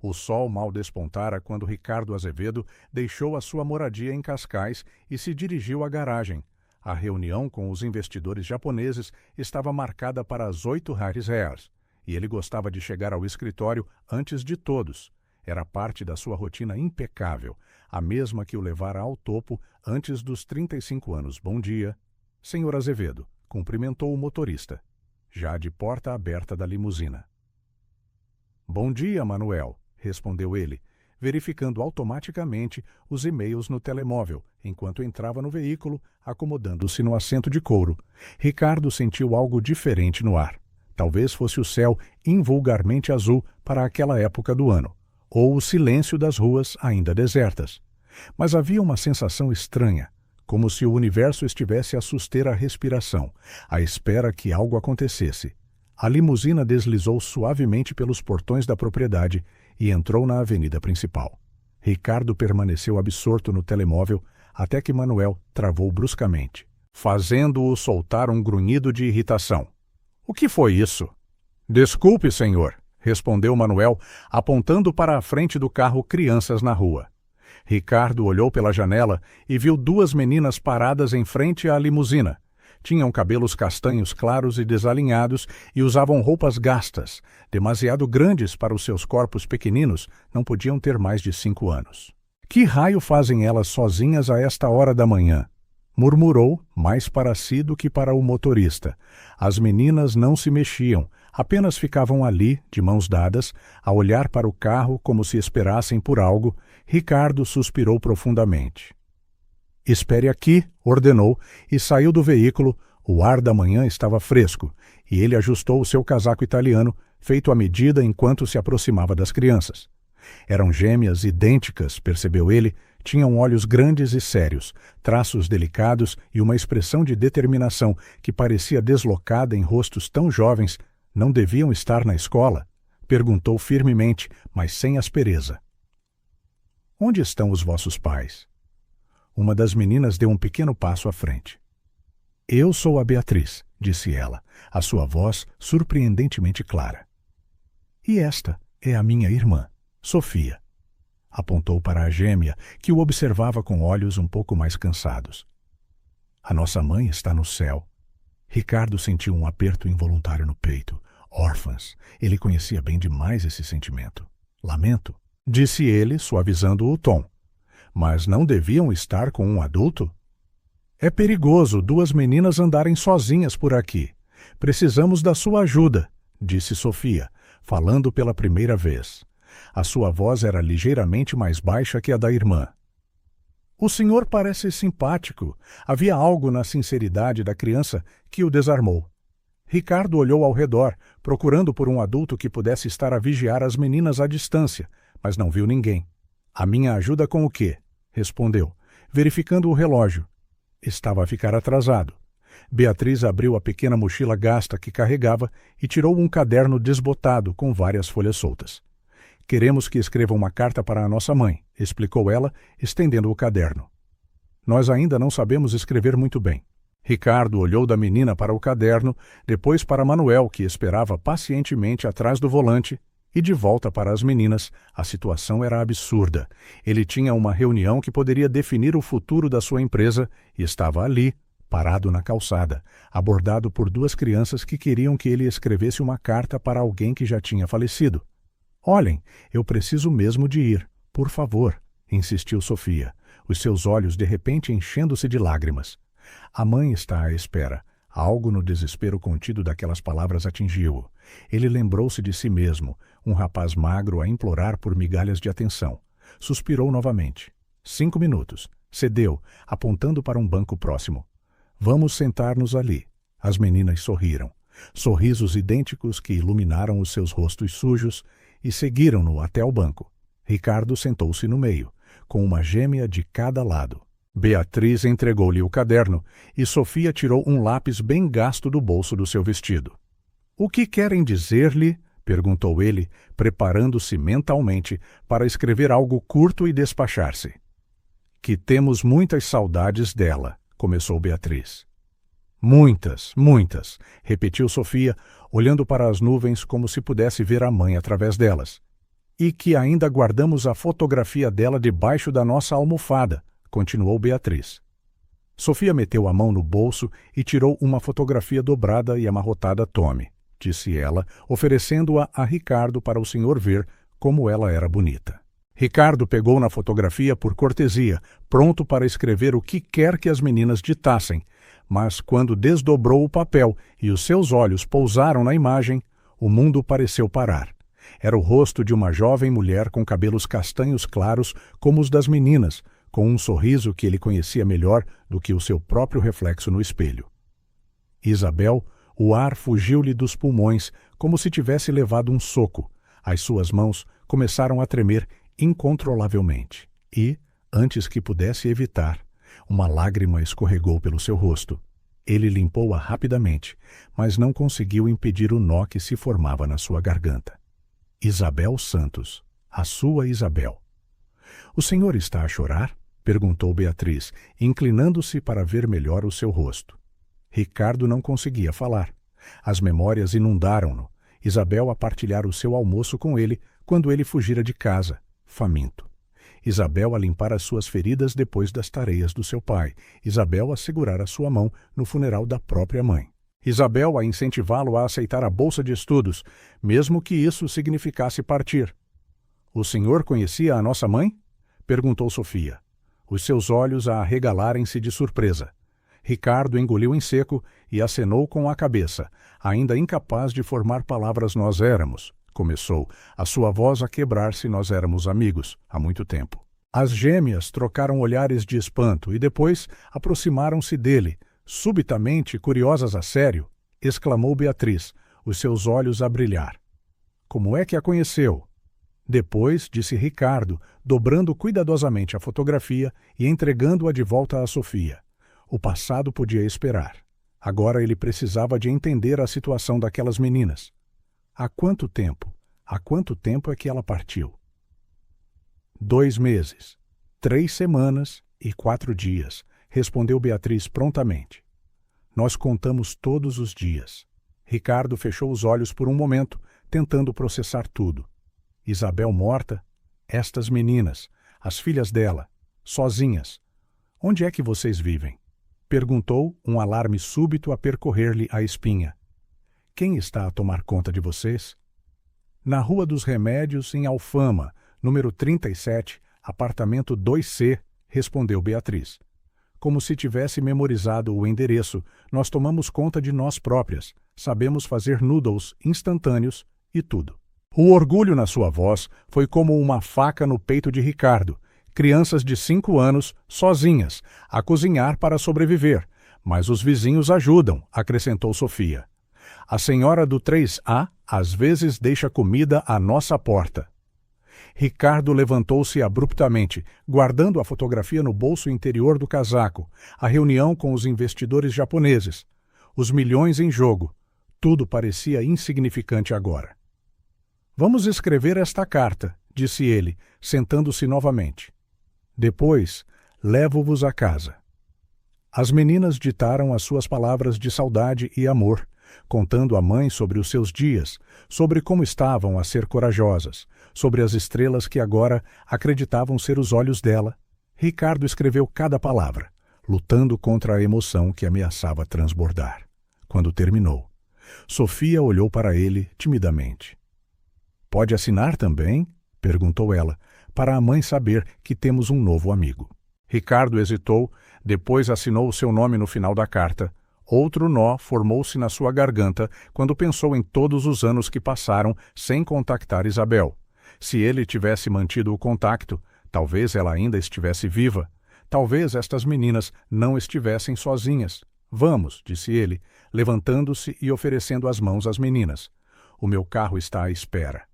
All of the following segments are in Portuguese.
O sol mal despontara quando Ricardo Azevedo deixou a sua moradia em Cascais e se dirigiu à garagem. A reunião com os investidores japoneses estava marcada para as 8h, e ele gostava de chegar ao escritório antes de todos. Era parte da sua rotina impecável, a mesma que o levara ao topo antes dos 35 anos. Bom dia, senhor Azevedo, cumprimentou o motorista, já de porta aberta da limusina. Bom dia, Manuel, respondeu ele, verificando automaticamente os e-mails no telemóvel, enquanto entrava no veículo, acomodando-se no assento de couro. Ricardo sentiu algo diferente no ar. Talvez fosse o céu invulgarmente azul para aquela época do ano, ou o silêncio das ruas ainda desertas. Mas havia uma sensação estranha, como se o universo estivesse a suster a respiração, à espera que algo acontecesse. A limusina deslizou suavemente pelos portões da propriedade e entrou na avenida principal. Ricardo permaneceu absorto no telemóvel até que Manuel travou bruscamente, fazendo-o soltar um grunhido de irritação. — O que foi isso? — Desculpe, senhor, respondeu Manuel, apontando para a frente do carro crianças na rua. Ricardo olhou pela janela e viu duas meninas paradas em frente à limusina. Tinham cabelos castanhos claros e desalinhados e usavam roupas gastas, demasiado grandes para os seus corpos pequeninos, não podiam ter mais de 5 anos. — Que raio fazem elas sozinhas a esta hora da manhã? Murmurou, mais para si do que para o motorista. As meninas não se mexiam, apenas ficavam ali, de mãos dadas, a olhar para o carro como se esperassem por algo. Ricardo suspirou profundamente. — Espere aqui, ordenou, e saiu do veículo. O ar da manhã estava fresco, e ele ajustou o seu casaco italiano, feito à medida enquanto se aproximava das crianças. Eram gêmeas idênticas, percebeu ele, tinham olhos grandes e sérios, traços delicados e uma expressão de determinação que parecia deslocada em rostos tão jovens. Não deviam estar na escola? Perguntou firmemente, mas sem aspereza. — Onde estão os vossos pais? Uma das meninas deu um pequeno passo à frente. — Eu sou a Beatriz, disse ela, a sua voz surpreendentemente clara. — E esta é a minha irmã, Sofia. Apontou para a gêmea, que o observava com olhos um pouco mais cansados. — A nossa mãe está no céu. Ricardo sentiu um aperto involuntário no peito. Órfãs. Ele conhecia bem demais esse sentimento. — Lamento, disse ele, suavizando o tom. — Mas não deviam estar com um adulto? — É perigoso 2 meninas andarem sozinhas por aqui. Precisamos da sua ajuda, disse Sofia, falando pela primeira vez. A sua voz era ligeiramente mais baixa que a da irmã. — O senhor parece simpático. Havia algo na sinceridade da criança que o desarmou. Ricardo olhou ao redor, procurando por um adulto que pudesse estar a vigiar as meninas à distância, mas não viu ninguém. — A minha ajuda com o quê? Respondeu, verificando o relógio. Estava a ficar atrasado. Beatriz abriu a pequena mochila gasta que carregava e tirou um caderno desbotado com várias folhas soltas. — Queremos que escreva uma carta para a nossa mãe, explicou ela, estendendo o caderno. — Nós ainda não sabemos escrever muito bem. Ricardo olhou da menina para o caderno, depois para Manuel, que esperava pacientemente atrás do volante, e de volta para as meninas. A situação era absurda. Ele tinha uma reunião que poderia definir o futuro da sua empresa e estava ali, parado na calçada, abordado por 2 crianças que queriam que ele escrevesse uma carta para alguém que já tinha falecido. — Olhem, eu preciso mesmo de ir. Por favor, insistiu Sofia, os seus olhos de repente enchendo-se de lágrimas. A mãe está à espera. Algo no desespero contido daquelas palavras atingiu-o. Ele lembrou-se de si mesmo, um rapaz magro a implorar por migalhas de atenção. Suspirou novamente. 5 minutos. Cedeu, apontando para um banco próximo. — Vamos sentar-nos ali. As meninas sorriram. Sorrisos idênticos que iluminaram os seus rostos sujos e seguiram-no até o banco. Ricardo sentou-se no meio, com uma gêmea de cada lado. Beatriz entregou-lhe o caderno e Sofia tirou um lápis bem gasto do bolso do seu vestido. — O que querem dizer-lhe? Perguntou ele, preparando-se mentalmente para escrever algo curto e despachar-se. — Que temos muitas saudades dela, começou Beatriz. — Muitas, muitas, repetiu Sofia, olhando para as nuvens como se pudesse ver a mãe através delas. — E que ainda guardamos a fotografia dela debaixo da nossa almofada, continuou Beatriz. Sofia meteu a mão no bolso e tirou uma fotografia dobrada e amarrotada. Tome, disse ela, oferecendo-a a Ricardo para o senhor ver como ela era bonita. Ricardo pegou na fotografia por cortesia, pronto para escrever o que quer que as meninas ditassem, mas quando desdobrou o papel e os seus olhos pousaram na imagem, o mundo pareceu parar. Era o rosto de uma jovem mulher com cabelos castanhos claros como os das meninas, com um sorriso que ele conhecia melhor do que o seu próprio reflexo no espelho. Isabel, o ar fugiu-lhe dos pulmões como se tivesse levado um soco. As suas mãos começaram a tremer incontrolavelmente e, antes que pudesse evitar, uma lágrima escorregou pelo seu rosto. Ele limpou-a rapidamente, mas não conseguiu impedir o nó que se formava na sua garganta. Isabel Santos, a sua Isabel. O senhor está a chorar? Perguntou Beatriz, inclinando-se para ver melhor o seu rosto. Ricardo não conseguia falar. As memórias inundaram-no. Isabel a partilhar o seu almoço com ele quando ele fugira de casa, faminto. Isabel a limpar as suas feridas depois das tareias do seu pai. Isabel a segurar a sua mão no funeral da própria mãe. Isabel a incentivá-lo a aceitar a bolsa de estudos, mesmo que isso significasse partir. O senhor conhecia a nossa mãe? Perguntou Sofia. Os seus olhos a arregalarem-se de surpresa. Ricardo engoliu em seco e acenou com a cabeça, ainda incapaz de formar palavras. Nós éramos, começou, a sua voz a quebrar-se. Nós éramos amigos, há muito tempo. As gêmeas trocaram olhares de espanto e depois aproximaram-se dele. Subitamente, curiosas a sério, exclamou Beatriz, os seus olhos a brilhar. Como é que a conheceu? Depois, disse Ricardo, dobrando cuidadosamente a fotografia e entregando-a de volta a Sofia. O passado podia esperar. Agora ele precisava de entender a situação daquelas meninas. Há quanto tempo? Há quanto tempo é que ela partiu? 2 meses, 3 semanas e 4 dias, respondeu Beatriz prontamente. Nós contamos todos os dias. Ricardo fechou os olhos por um momento, tentando processar tudo. Isabel morta, estas meninas, as filhas dela, sozinhas. Onde é que vocês vivem? Perguntou, um alarme súbito a percorrer-lhe a espinha. Quem está a tomar conta de vocês? Na Rua dos Remédios, em Alfama, número 37, apartamento 2C, respondeu Beatriz. Como se tivesse memorizado o endereço, nós tomamos conta de nós próprias, sabemos fazer noodles instantâneos e tudo. O orgulho na sua voz foi como uma faca no peito de Ricardo. Crianças de 5 anos, sozinhas, a cozinhar para sobreviver. Mas os vizinhos ajudam, acrescentou Sofia. A senhora do 3A às vezes deixa comida à nossa porta. Ricardo levantou-se abruptamente, guardando a fotografia no bolso interior do casaco, a reunião com os investidores japoneses, os milhões em jogo. Tudo parecia insignificante agora. Vamos escrever esta carta, disse ele, sentando-se novamente. Depois, levo-vos a casa. As meninas ditaram as suas palavras de saudade e amor, contando à mãe sobre os seus dias, sobre como estavam a ser corajosas, sobre as estrelas que agora acreditavam ser os olhos dela. Ricardo escreveu cada palavra, lutando contra a emoção que ameaçava transbordar. Quando terminou, Sofia olhou para ele timidamente. — Pode assinar também? — perguntou ela, para a mãe saber que temos um novo amigo. Ricardo hesitou, depois assinou o seu nome no final da carta. Outro nó formou-se na sua garganta quando pensou em todos os anos que passaram sem contactar Isabel. Se ele tivesse mantido o contacto, talvez ela ainda estivesse viva. Talvez estas meninas não estivessem sozinhas. Vamos, disse ele, levantando-se e oferecendo as mãos às meninas. O meu carro está à espera.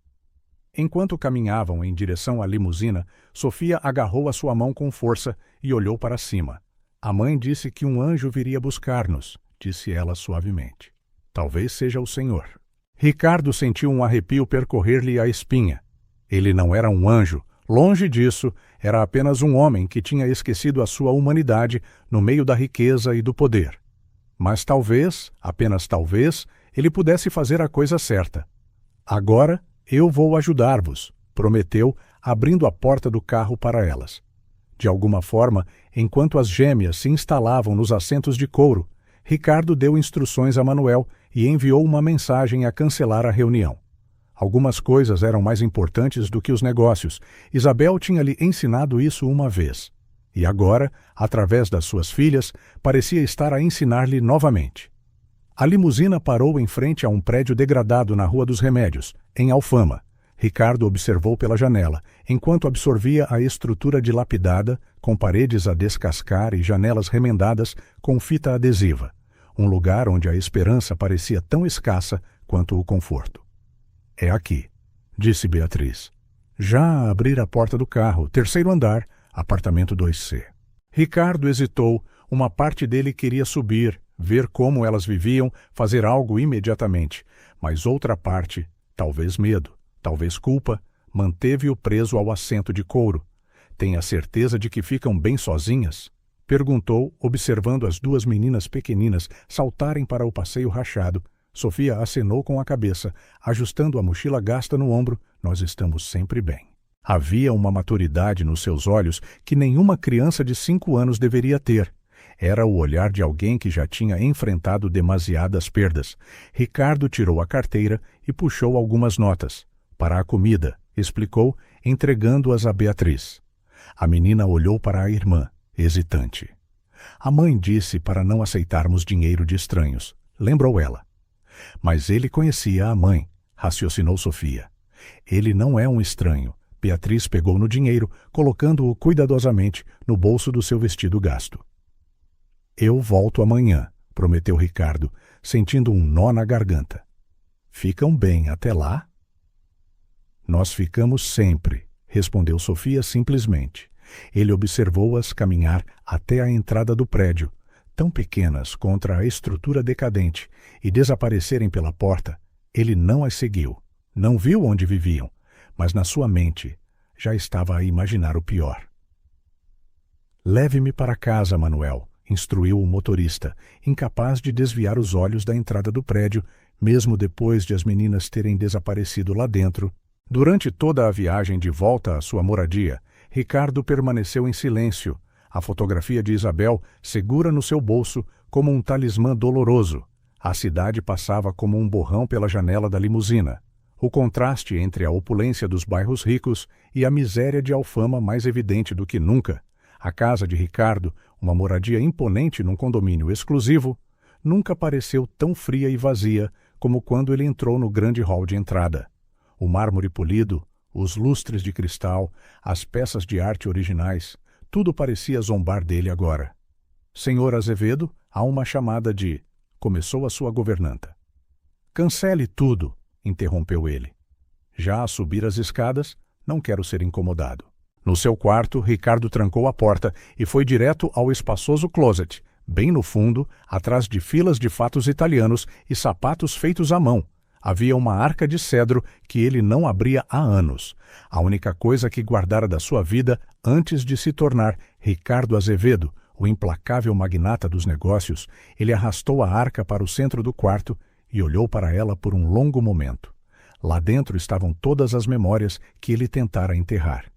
Enquanto caminhavam em direção à limusina, Sofia agarrou a sua mão com força e olhou para cima. A mãe disse que um anjo viria buscar-nos, disse ela suavemente. Talvez seja o Senhor. Ricardo sentiu um arrepio percorrer-lhe a espinha. Ele não era um anjo, longe disso, era apenas um homem que tinha esquecido a sua humanidade no meio da riqueza e do poder. Mas talvez, apenas talvez, ele pudesse fazer a coisa certa. Agora eu vou ajudar-vos, prometeu, abrindo a porta do carro para elas. De alguma forma, enquanto as gêmeas se instalavam nos assentos de couro, Ricardo deu instruções a Manuel e enviou uma mensagem a cancelar a reunião. Algumas coisas eram mais importantes do que os negócios. Isabel tinha lhe ensinado isso uma vez. E agora, através das suas filhas, parecia estar a ensinar-lhe novamente. A limusina parou em frente a um prédio degradado na Rua dos Remédios, em Alfama. Ricardo observou pela janela, enquanto absorvia a estrutura dilapidada, com paredes a descascar e janelas remendadas com fita adesiva. Um lugar onde a esperança parecia tão escassa quanto o conforto. "É aqui", disse Beatriz. Já a abrir a porta do carro, terceiro andar, apartamento 2C. Ricardo hesitou, uma parte dele queria subir, ver como elas viviam, fazer algo imediatamente, mas outra parte, talvez medo, talvez culpa, manteve-o preso ao assento de couro. "Tem a certeza de que ficam bem sozinhas?" perguntou, observando as duas meninas pequeninas saltarem para o passeio rachado. Sofia acenou com a cabeça, ajustando a mochila gasta no ombro. "Nós estamos sempre bem." Havia uma maturidade nos seus olhos que nenhuma criança de 5 anos deveria ter. Era o olhar de alguém que já tinha enfrentado demasiadas perdas. Ricardo tirou a carteira e puxou algumas notas. "Para a comida", explicou, entregando-as a Beatriz. A menina olhou para a irmã, hesitante. "A mãe disse para não aceitarmos dinheiro de estranhos", lembrou ela. "Mas ele conhecia a mãe", raciocinou Sofia. "Ele não é um estranho." Beatriz pegou no dinheiro, colocando-o cuidadosamente no bolso do seu vestido gasto. "Eu volto amanhã", prometeu Ricardo, sentindo um nó na garganta. "Ficam bem até lá?" "Nós ficamos sempre", respondeu Sofia simplesmente. Ele observou-as caminhar até a entrada do prédio, tão pequenas contra a estrutura decadente, e desaparecerem pela porta. Ele não as seguiu. Não viu onde viviam, mas na sua mente já estava a imaginar o pior. "Leve-me para casa, Manuel", instruiu o motorista, incapaz de desviar os olhos da entrada do prédio, mesmo depois de as meninas terem desaparecido lá dentro. Durante toda a viagem de volta à sua moradia, Ricardo permaneceu em silêncio, a fotografia de Isabel segura no seu bolso como um talismã doloroso. A cidade passava como um borrão pela janela da limusina. O contraste entre a opulência dos bairros ricos e a miséria de Alfama mais evidente do que nunca. A casa de Ricardo, uma moradia imponente num condomínio exclusivo, nunca pareceu tão fria e vazia como quando ele entrou no grande hall de entrada. O mármore polido, os lustres de cristal, as peças de arte originais, tudo parecia zombar dele agora. "Senhor Azevedo, há uma chamada de..." começou a sua governanta. "Cancele tudo", interrompeu ele. Já a subir as escadas, "Não quero ser incomodado." No seu quarto, Ricardo trancou a porta e foi direto ao espaçoso closet, bem no fundo, atrás de filas de fatos italianos e sapatos feitos à mão. Havia uma arca de cedro que ele não abria há anos, a única coisa que guardara da sua vida antes de se tornar Ricardo Azevedo, o implacável magnata dos negócios. Ele arrastou a arca para o centro do quarto e olhou para ela por um longo momento. Lá dentro estavam todas as memórias que ele tentara enterrar.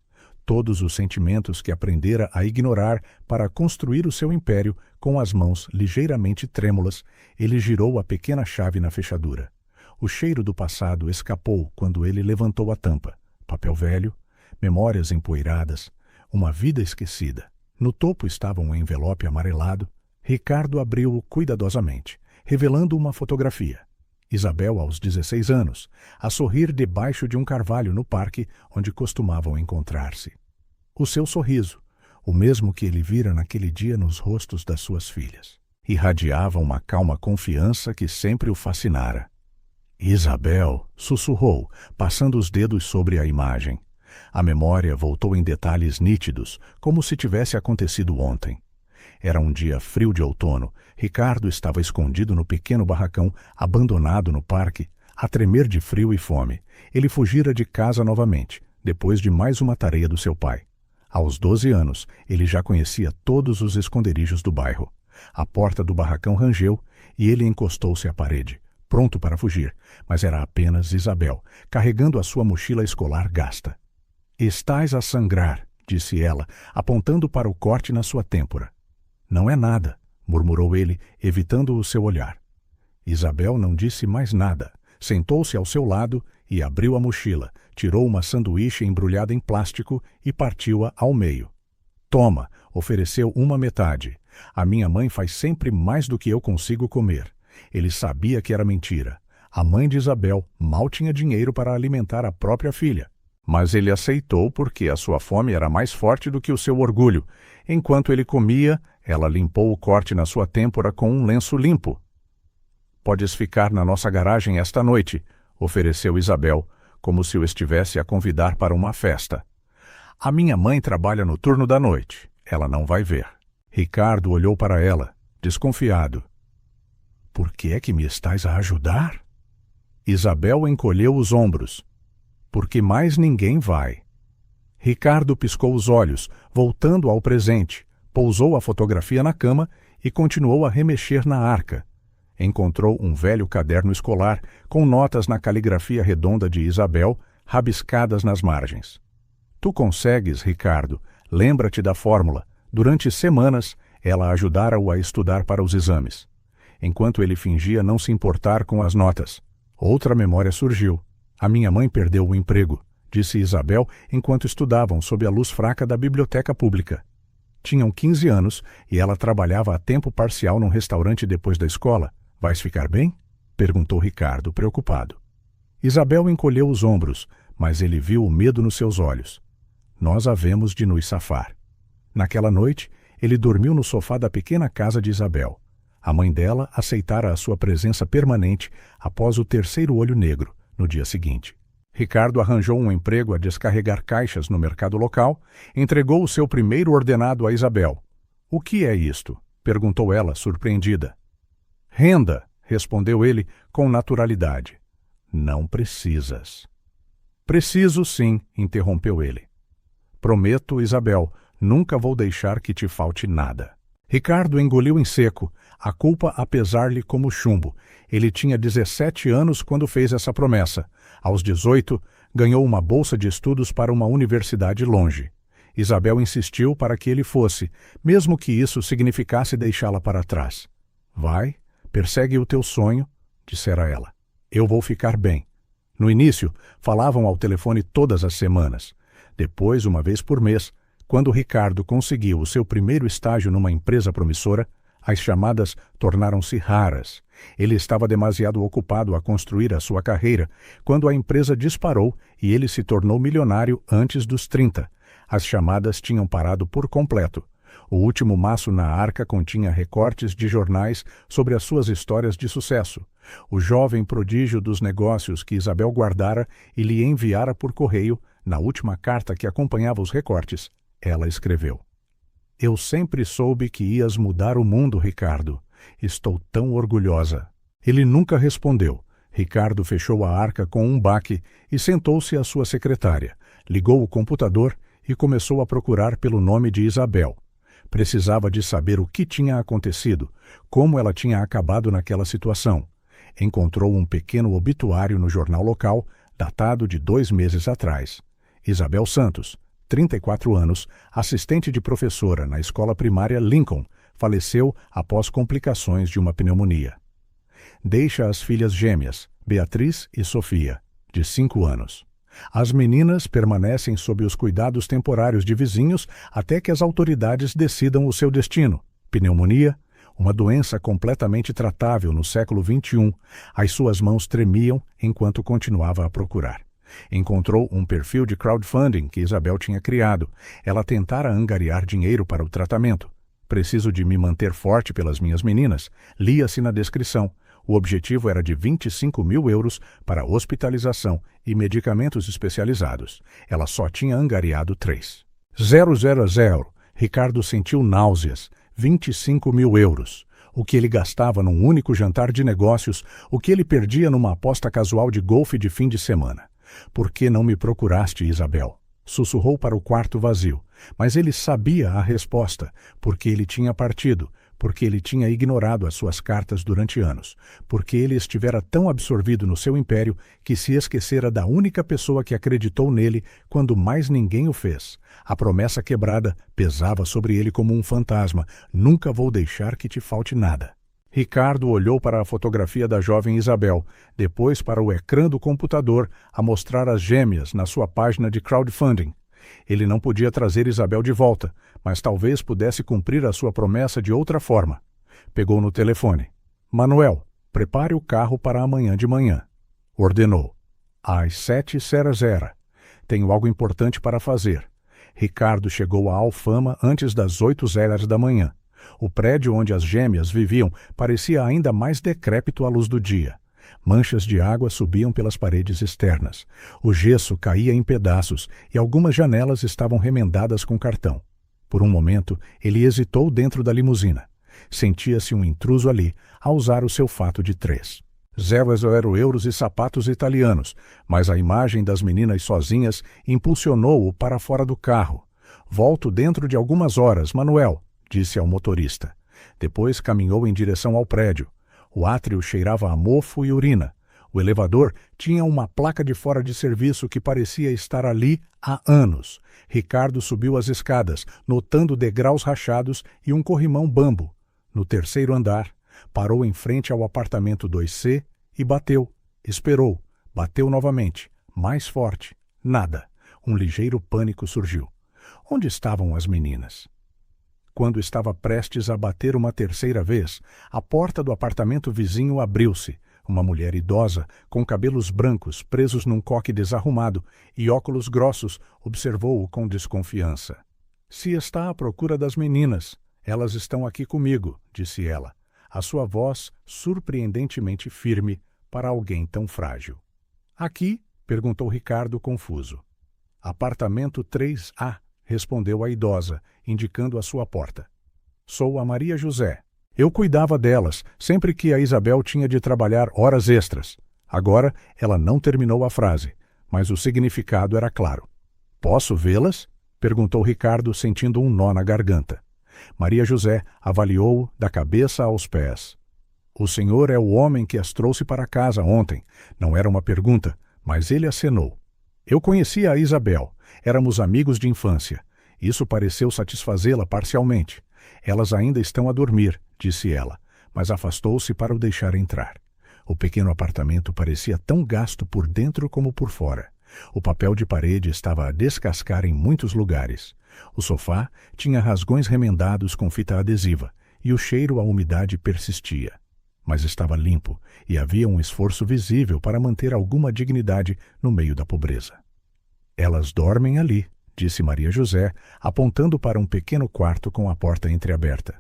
Todos os sentimentos que aprendera a ignorar para construir o seu império. Com as mãos ligeiramente trêmulas, ele girou a pequena chave na fechadura. O cheiro do passado escapou quando ele levantou a tampa. Papel velho, memórias empoeiradas, uma vida esquecida. No topo estava um envelope amarelado. Ricardo abriu-o cuidadosamente, revelando uma fotografia. Isabel aos 16 anos, a sorrir debaixo de um carvalho no parque onde costumavam encontrar-se. O seu sorriso, o mesmo que ele vira naquele dia nos rostos das suas filhas, irradiava uma calma confiança que sempre o fascinara. "Isabel", sussurrou, passando os dedos sobre a imagem. A memória voltou em detalhes nítidos, como se tivesse acontecido ontem. Era um dia frio de outono. Ricardo estava escondido no pequeno barracão, abandonado no parque, a tremer de frio e fome. Ele fugira de casa novamente, depois de mais uma tarefa do seu pai. Aos 12 anos, ele já conhecia todos os esconderijos do bairro. A porta do barracão rangeu e ele encostou-se à parede, pronto para fugir, mas era apenas Isabel, carregando a sua mochila escolar gasta. Estás a sangrar, disse ela, apontando para o corte na sua têmpora. Não é nada, murmurou ele, evitando o seu olhar. Isabel não disse mais nada. Sentou-se ao seu lado e abriu a mochila, tirou uma sanduíche embrulhada em plástico e partiu-a ao meio. Toma, ofereceu uma metade. A minha mãe faz sempre mais do que eu consigo comer. Ele sabia que era mentira. A mãe de Isabel mal tinha dinheiro para alimentar a própria filha. Mas ele aceitou porque a sua fome era mais forte do que o seu orgulho. Enquanto ele comia, ela limpou o corte na sua têmpora com um lenço limpo. Podes ficar na nossa garagem esta noite, ofereceu Isabel, como se o estivesse a convidar para uma festa. A minha mãe trabalha no turno da noite. Ela não vai ver. Ricardo olhou para ela, desconfiado. Por que é que me estás a ajudar? Isabel encolheu os ombros. Porque mais ninguém vai. Ricardo piscou os olhos, voltando ao presente, pousou a fotografia na cama e continuou a remexer na arca. Encontrou um velho caderno escolar com notas na caligrafia redonda de Isabel, rabiscadas nas margens. Tu consegues, Ricardo. Lembra-te da fórmula. Durante semanas, ela ajudara-o a estudar para os exames. Enquanto ele fingia não se importar com as notas, outra memória surgiu. A minha mãe perdeu o emprego, disse Isabel enquanto estudavam sob a luz fraca da biblioteca pública. Tinham 15 anos e ela trabalhava a tempo parcial num restaurante depois da escola. Vais ficar bem? Perguntou Ricardo, preocupado. Isabel encolheu os ombros, mas ele viu o medo nos seus olhos. Nós havemos de nos safar. Naquela noite, ele dormiu no sofá da pequena casa de Isabel. A mãe dela aceitara a sua presença permanente após o terceiro olho negro, no dia seguinte. Ricardo arranjou um emprego a descarregar caixas no mercado local, entregou o seu primeiro ordenado a Isabel. — O que é isto? Perguntou ela, surpreendida. — Renda, respondeu ele com naturalidade. — Não precisas. — Preciso sim, interrompeu ele. — Prometo, Isabel, nunca vou deixar que te falte nada. Ricardo engoliu em seco, a culpa a pesar-lhe como chumbo. Ele tinha 17 anos quando fez essa promessa. Aos 18, ganhou uma bolsa de estudos para uma universidade longe. Isabel insistiu para que ele fosse, mesmo que isso significasse deixá-la para trás. Vai, persegue o teu sonho, dissera ela. Eu vou ficar bem. No início, falavam ao telefone todas as semanas. Depois, uma vez por mês, quando Ricardo conseguiu o seu primeiro estágio numa empresa promissora, as chamadas tornaram-se raras. Ele estava demasiado ocupado a construir a sua carreira quando a empresa disparou e ele se tornou milionário antes dos 30. As chamadas tinham parado por completo. O último maço na arca continha recortes de jornais sobre as suas histórias de sucesso. O jovem prodígio dos negócios que Isabel guardara e lhe enviara por correio, na última carta que acompanhava os recortes, ela escreveu: Eu sempre soube que ias mudar o mundo, Ricardo. Estou tão orgulhosa. Ele nunca respondeu. Ricardo fechou a arca com um baque e sentou-se à sua secretária. Ligou o computador e começou a procurar pelo nome de Isabel. Precisava de saber o que tinha acontecido, como ela tinha acabado naquela situação. Encontrou um pequeno obituário no jornal local, datado de 2 meses atrás. Isabel Santos, 34 anos, assistente de professora na escola primária Lincoln, faleceu após complicações de uma pneumonia. Deixa as filhas gêmeas, Beatriz e Sofia, de 5 anos. As meninas permanecem sob os cuidados temporários de vizinhos até que as autoridades decidam o seu destino. Pneumonia, uma doença completamente tratável no século XXI. As suas mãos tremiam enquanto continuava a procurar. Encontrou um perfil de crowdfunding que Isabel tinha criado. Ela tentara angariar dinheiro para o tratamento. Preciso de me manter forte pelas minhas meninas. Lia-se na descrição. O objetivo era de 25 mil euros para hospitalização e medicamentos especializados. Ela só tinha angariado 3. 000. Ricardo sentiu náuseas. 25 mil euros. O que ele gastava num único jantar de negócios, o que ele perdia numa aposta casual de golfe de fim de semana. Por que não me procuraste, Isabel? Sussurrou para o quarto vazio. Mas ele sabia a resposta, porque ele tinha partido, porque ele tinha ignorado as suas cartas durante anos, porque ele estivera tão absorvido no seu império que se esquecera da única pessoa que acreditou nele quando mais ninguém o fez. A promessa quebrada pesava sobre ele como um fantasma. Nunca vou deixar que te falte nada. Ricardo olhou para a fotografia da jovem Isabel, depois para o ecrã do computador a mostrar as gêmeas na sua página de crowdfunding. Ele não podia trazer Isabel de volta, mas talvez pudesse cumprir a sua promessa de outra forma. Pegou no telefone. Manuel, prepare o carro para amanhã de manhã. Ordenou. Às 7h00. Tenho algo importante para fazer. Ricardo chegou a Alfama antes das 8h da manhã. O prédio onde as gêmeas viviam parecia ainda mais decrépito à luz do dia. Manchas de água subiam pelas paredes externas. O gesso caía em pedaços e algumas janelas estavam remendadas com cartão. Por um momento, ele hesitou dentro da limusina. Sentia-se um intruso ali, a usar o seu fato de 3. 0 euros e sapatos italianos, mas a imagem das meninas sozinhas impulsionou-o para fora do carro. Volto dentro de algumas horas, Manuel, disse ao motorista. Depois caminhou em direção ao prédio. O átrio cheirava a mofo e urina. O elevador tinha uma placa de fora de serviço que parecia estar ali há anos. Ricardo subiu as escadas, notando degraus rachados e um corrimão bambo. No 3º andar, parou em frente ao apartamento 2C e bateu. Esperou. Bateu novamente. Mais forte. Nada. Um ligeiro pânico surgiu. Onde estavam as meninas? Quando estava prestes a bater uma 3ª vez, a porta do apartamento vizinho abriu-se. Uma mulher idosa, com cabelos brancos presos num coque desarrumado e óculos grossos, observou-o com desconfiança. Se está à procura das meninas, elas estão aqui comigo, disse ela, a sua voz surpreendentemente firme para alguém tão frágil. Aqui? Perguntou Ricardo, confuso. Apartamento 3A, respondeu a idosa, indicando a sua porta. Sou a Maria José. Eu cuidava delas, sempre que a Isabel tinha de trabalhar horas extras. Agora, ela não terminou a frase, mas o significado era claro. Posso vê-las? Perguntou Ricardo, sentindo um nó na garganta. Maria José avaliou-o da cabeça aos pés. O senhor é o homem que as trouxe para casa ontem. Não era uma pergunta, mas ele acenou. Eu conhecia a Isabel. Éramos amigos de infância. Isso pareceu satisfazê-la parcialmente. Elas ainda estão a dormir, disse ela, mas afastou-se para o deixar entrar. O pequeno apartamento parecia tão gasto por dentro como por fora. O papel de parede estava a descascar em muitos lugares. O sofá tinha rasgões remendados com fita adesiva, e o cheiro à umidade persistia. Mas estava limpo, e havia um esforço visível para manter alguma dignidade no meio da pobreza. Elas dormem ali, disse Maria José, apontando para um pequeno quarto com a porta entreaberta.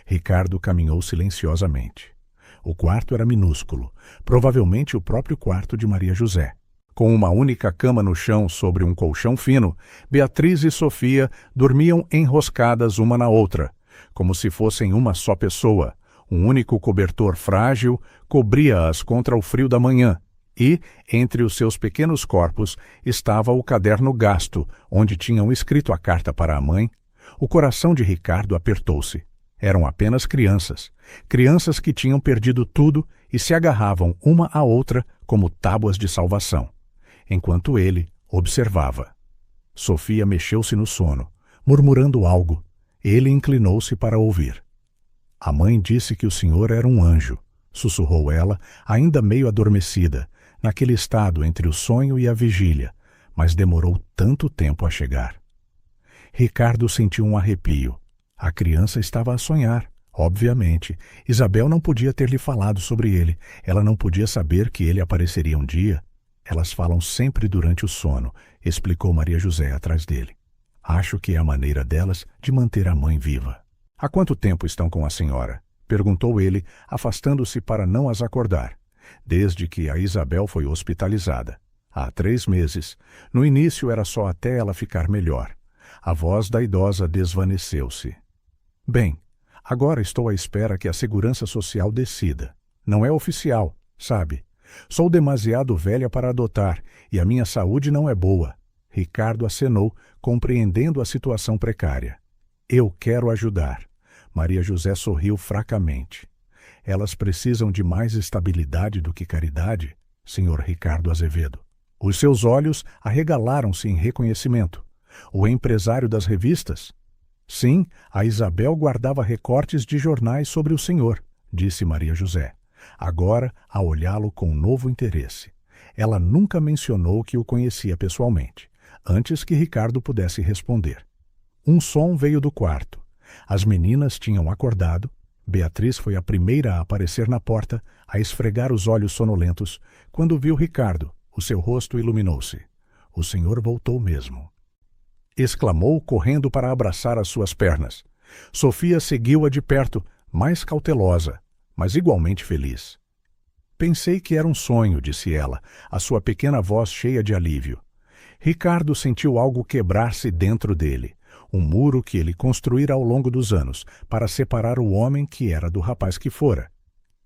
Ricardo caminhou silenciosamente. O quarto era minúsculo, provavelmente o próprio quarto de Maria José. Com uma única cama no chão sobre um colchão fino, Beatriz e Sofia dormiam enroscadas uma na outra, como se fossem uma só pessoa. Um único cobertor frágil cobria-as contra o frio da manhã, e, entre os seus pequenos corpos, estava o caderno gasto, onde tinham escrito a carta para a mãe. O coração de Ricardo apertou-se. Eram apenas crianças, crianças que tinham perdido tudo e se agarravam uma à outra como tábuas de salvação, enquanto ele observava. Sofia mexeu-se no sono, murmurando algo. Ele inclinou-se para ouvir. A mãe disse que o senhor era um anjo, sussurrou ela, ainda meio adormecida, naquele estado entre o sonho e a vigília, mas demorou tanto tempo a chegar. Ricardo sentiu um arrepio. A criança estava a sonhar, obviamente. Isabel não podia ter lhe falado sobre ele. Ela não podia saber que ele apareceria um dia. Elas falam sempre durante o sono, explicou Maria José atrás dele. Acho que é a maneira delas de manter a mãe viva. Há quanto tempo estão com a senhora? Perguntou ele, afastando-se para não as acordar. Desde que a Isabel foi hospitalizada. Há 3 meses. No início era só até ela ficar melhor. A voz da idosa desvaneceu-se. Bem, agora estou à espera que a Segurança Social decida. Não é oficial, sabe? Sou demasiado velha para adotar e a minha saúde não é boa. Ricardo acenou, compreendendo a situação precária. Eu quero ajudar. Maria José sorriu fracamente. Elas precisam de mais estabilidade do que caridade, Sr. Ricardo Azevedo. Os seus olhos arregalaram-se em reconhecimento. O empresário das revistas? Sim, a Isabel guardava recortes de jornais sobre o senhor, disse Maria José, agora a olhá-lo com novo interesse. Ela nunca mencionou que o conhecia pessoalmente, antes que Ricardo pudesse responder. Um som veio do quarto. As meninas tinham acordado. Beatriz foi a primeira a aparecer na porta, a esfregar os olhos sonolentos, quando viu Ricardo. O seu rosto iluminou-se. O senhor voltou mesmo. Exclamou, correndo para abraçar as suas pernas. Sofia seguiu-a de perto, mais cautelosa, mas igualmente feliz. Pensei que era um sonho, disse ela, a sua pequena voz cheia de alívio. Ricardo sentiu algo quebrar-se dentro dele, um muro que ele construíra ao longo dos anos, para separar o homem que era do rapaz que fora.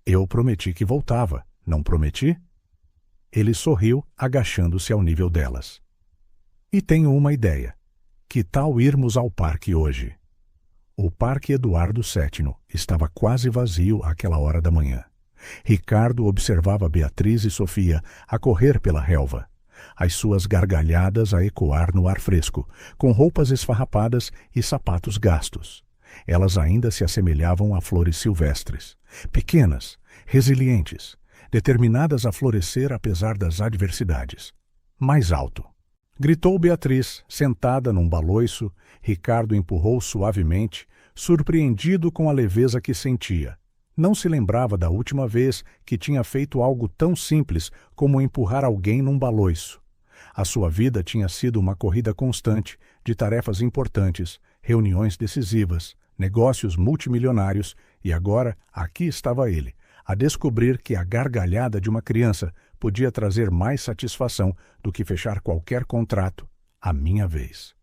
Eu prometi que voltava, não prometi? Ele sorriu, agachando-se ao nível delas. E tenho uma ideia. Que tal irmos ao parque hoje? O Parque Eduardo VII estava quase vazio àquela hora da manhã. Ricardo observava Beatriz e Sofia a correr pela relva, as suas gargalhadas a ecoar no ar fresco, com roupas esfarrapadas e sapatos gastos. Elas ainda se assemelhavam a flores silvestres, pequenas, resilientes, determinadas a florescer apesar das adversidades. Mais alto. Gritou Beatriz, sentada num baloiço. Ricardo empurrou suavemente, surpreendido com a leveza que sentia. Não se lembrava da última vez que tinha feito algo tão simples como empurrar alguém num baloiço. A sua vida tinha sido uma corrida constante de tarefas importantes, reuniões decisivas, negócios multimilionários, e agora aqui estava ele, a descobrir que a gargalhada de uma criança podia trazer mais satisfação do que fechar qualquer contrato, à minha vez.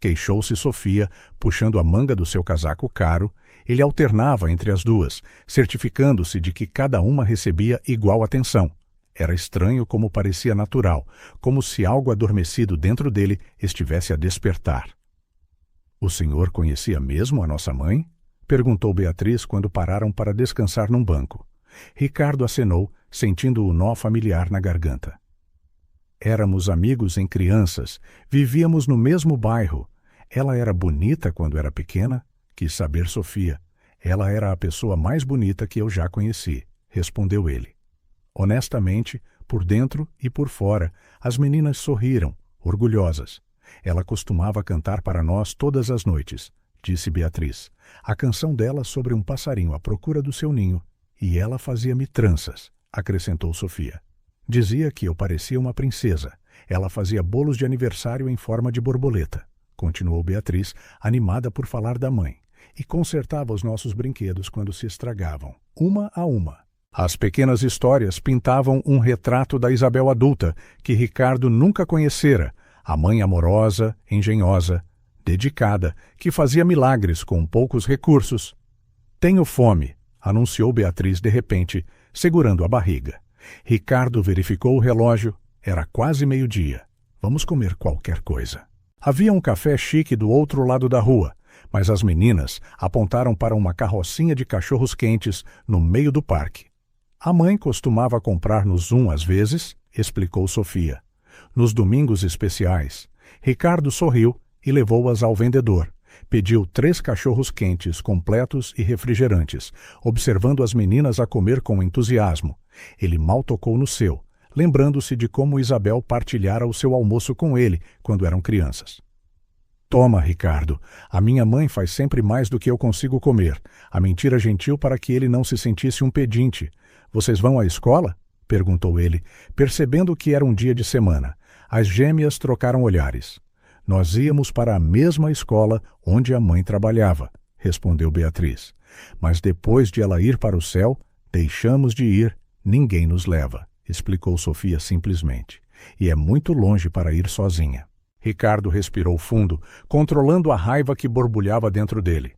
Queixou-se Sofia, puxando a manga do seu casaco caro. Ele alternava entre as duas, certificando-se de que cada uma recebia igual atenção. Era estranho como parecia natural, como se algo adormecido dentro dele estivesse a despertar. — O senhor conhecia mesmo a nossa mãe? Perguntou Beatriz quando pararam para descansar num banco. Ricardo acenou, sentindo o nó familiar na garganta. Éramos amigos em crianças, vivíamos no mesmo bairro. Ela era bonita quando era pequena? Quis saber Sofia. Ela era a pessoa mais bonita que eu já conheci, respondeu ele. Honestamente, por dentro e por fora, as meninas sorriram, orgulhosas. Ela costumava cantar para nós todas as noites, disse Beatriz. A canção dela sobre um passarinho à procura do seu ninho. E ela fazia-me tranças, acrescentou Sofia. Dizia que eu parecia uma princesa. Ela fazia bolos de aniversário em forma de borboleta, continuou Beatriz, animada por falar da mãe, e consertava os nossos brinquedos quando se estragavam, uma a uma. As pequenas histórias pintavam um retrato da Isabel adulta, que Ricardo nunca conhecera, a mãe amorosa, engenhosa, dedicada, que fazia milagres com poucos recursos. Tenho fome, anunciou Beatriz de repente, segurando a barriga. Ricardo verificou o relógio. Era quase meio-dia. Vamos comer qualquer coisa. Havia um café chique do outro lado da rua, mas as meninas apontaram para uma carrocinha de cachorros quentes no meio do parque. A mãe costumava comprar-nos um às vezes, explicou Sofia. Nos domingos especiais. Ricardo sorriu e levou-as ao vendedor. Pediu 3 cachorros quentes, completos e refrigerantes, observando as meninas a comer com entusiasmo. Ele mal tocou no seu, lembrando-se de como Isabel partilhara o seu almoço com ele quando eram crianças. Toma, Ricardo, a minha mãe faz sempre mais do que eu consigo comer. A mentira gentil para que ele não se sentisse um pedinte. Vocês vão à escola? Perguntou ele, percebendo que era um dia de semana. As gêmeas trocaram olhares. Nós íamos para a mesma escola onde a mãe trabalhava, respondeu Beatriz. Mas depois de ela ir para o céu, deixamos de ir, ninguém nos leva, explicou Sofia simplesmente. E é muito longe para ir sozinha. Ricardo respirou fundo, controlando a raiva que borbulhava dentro dele.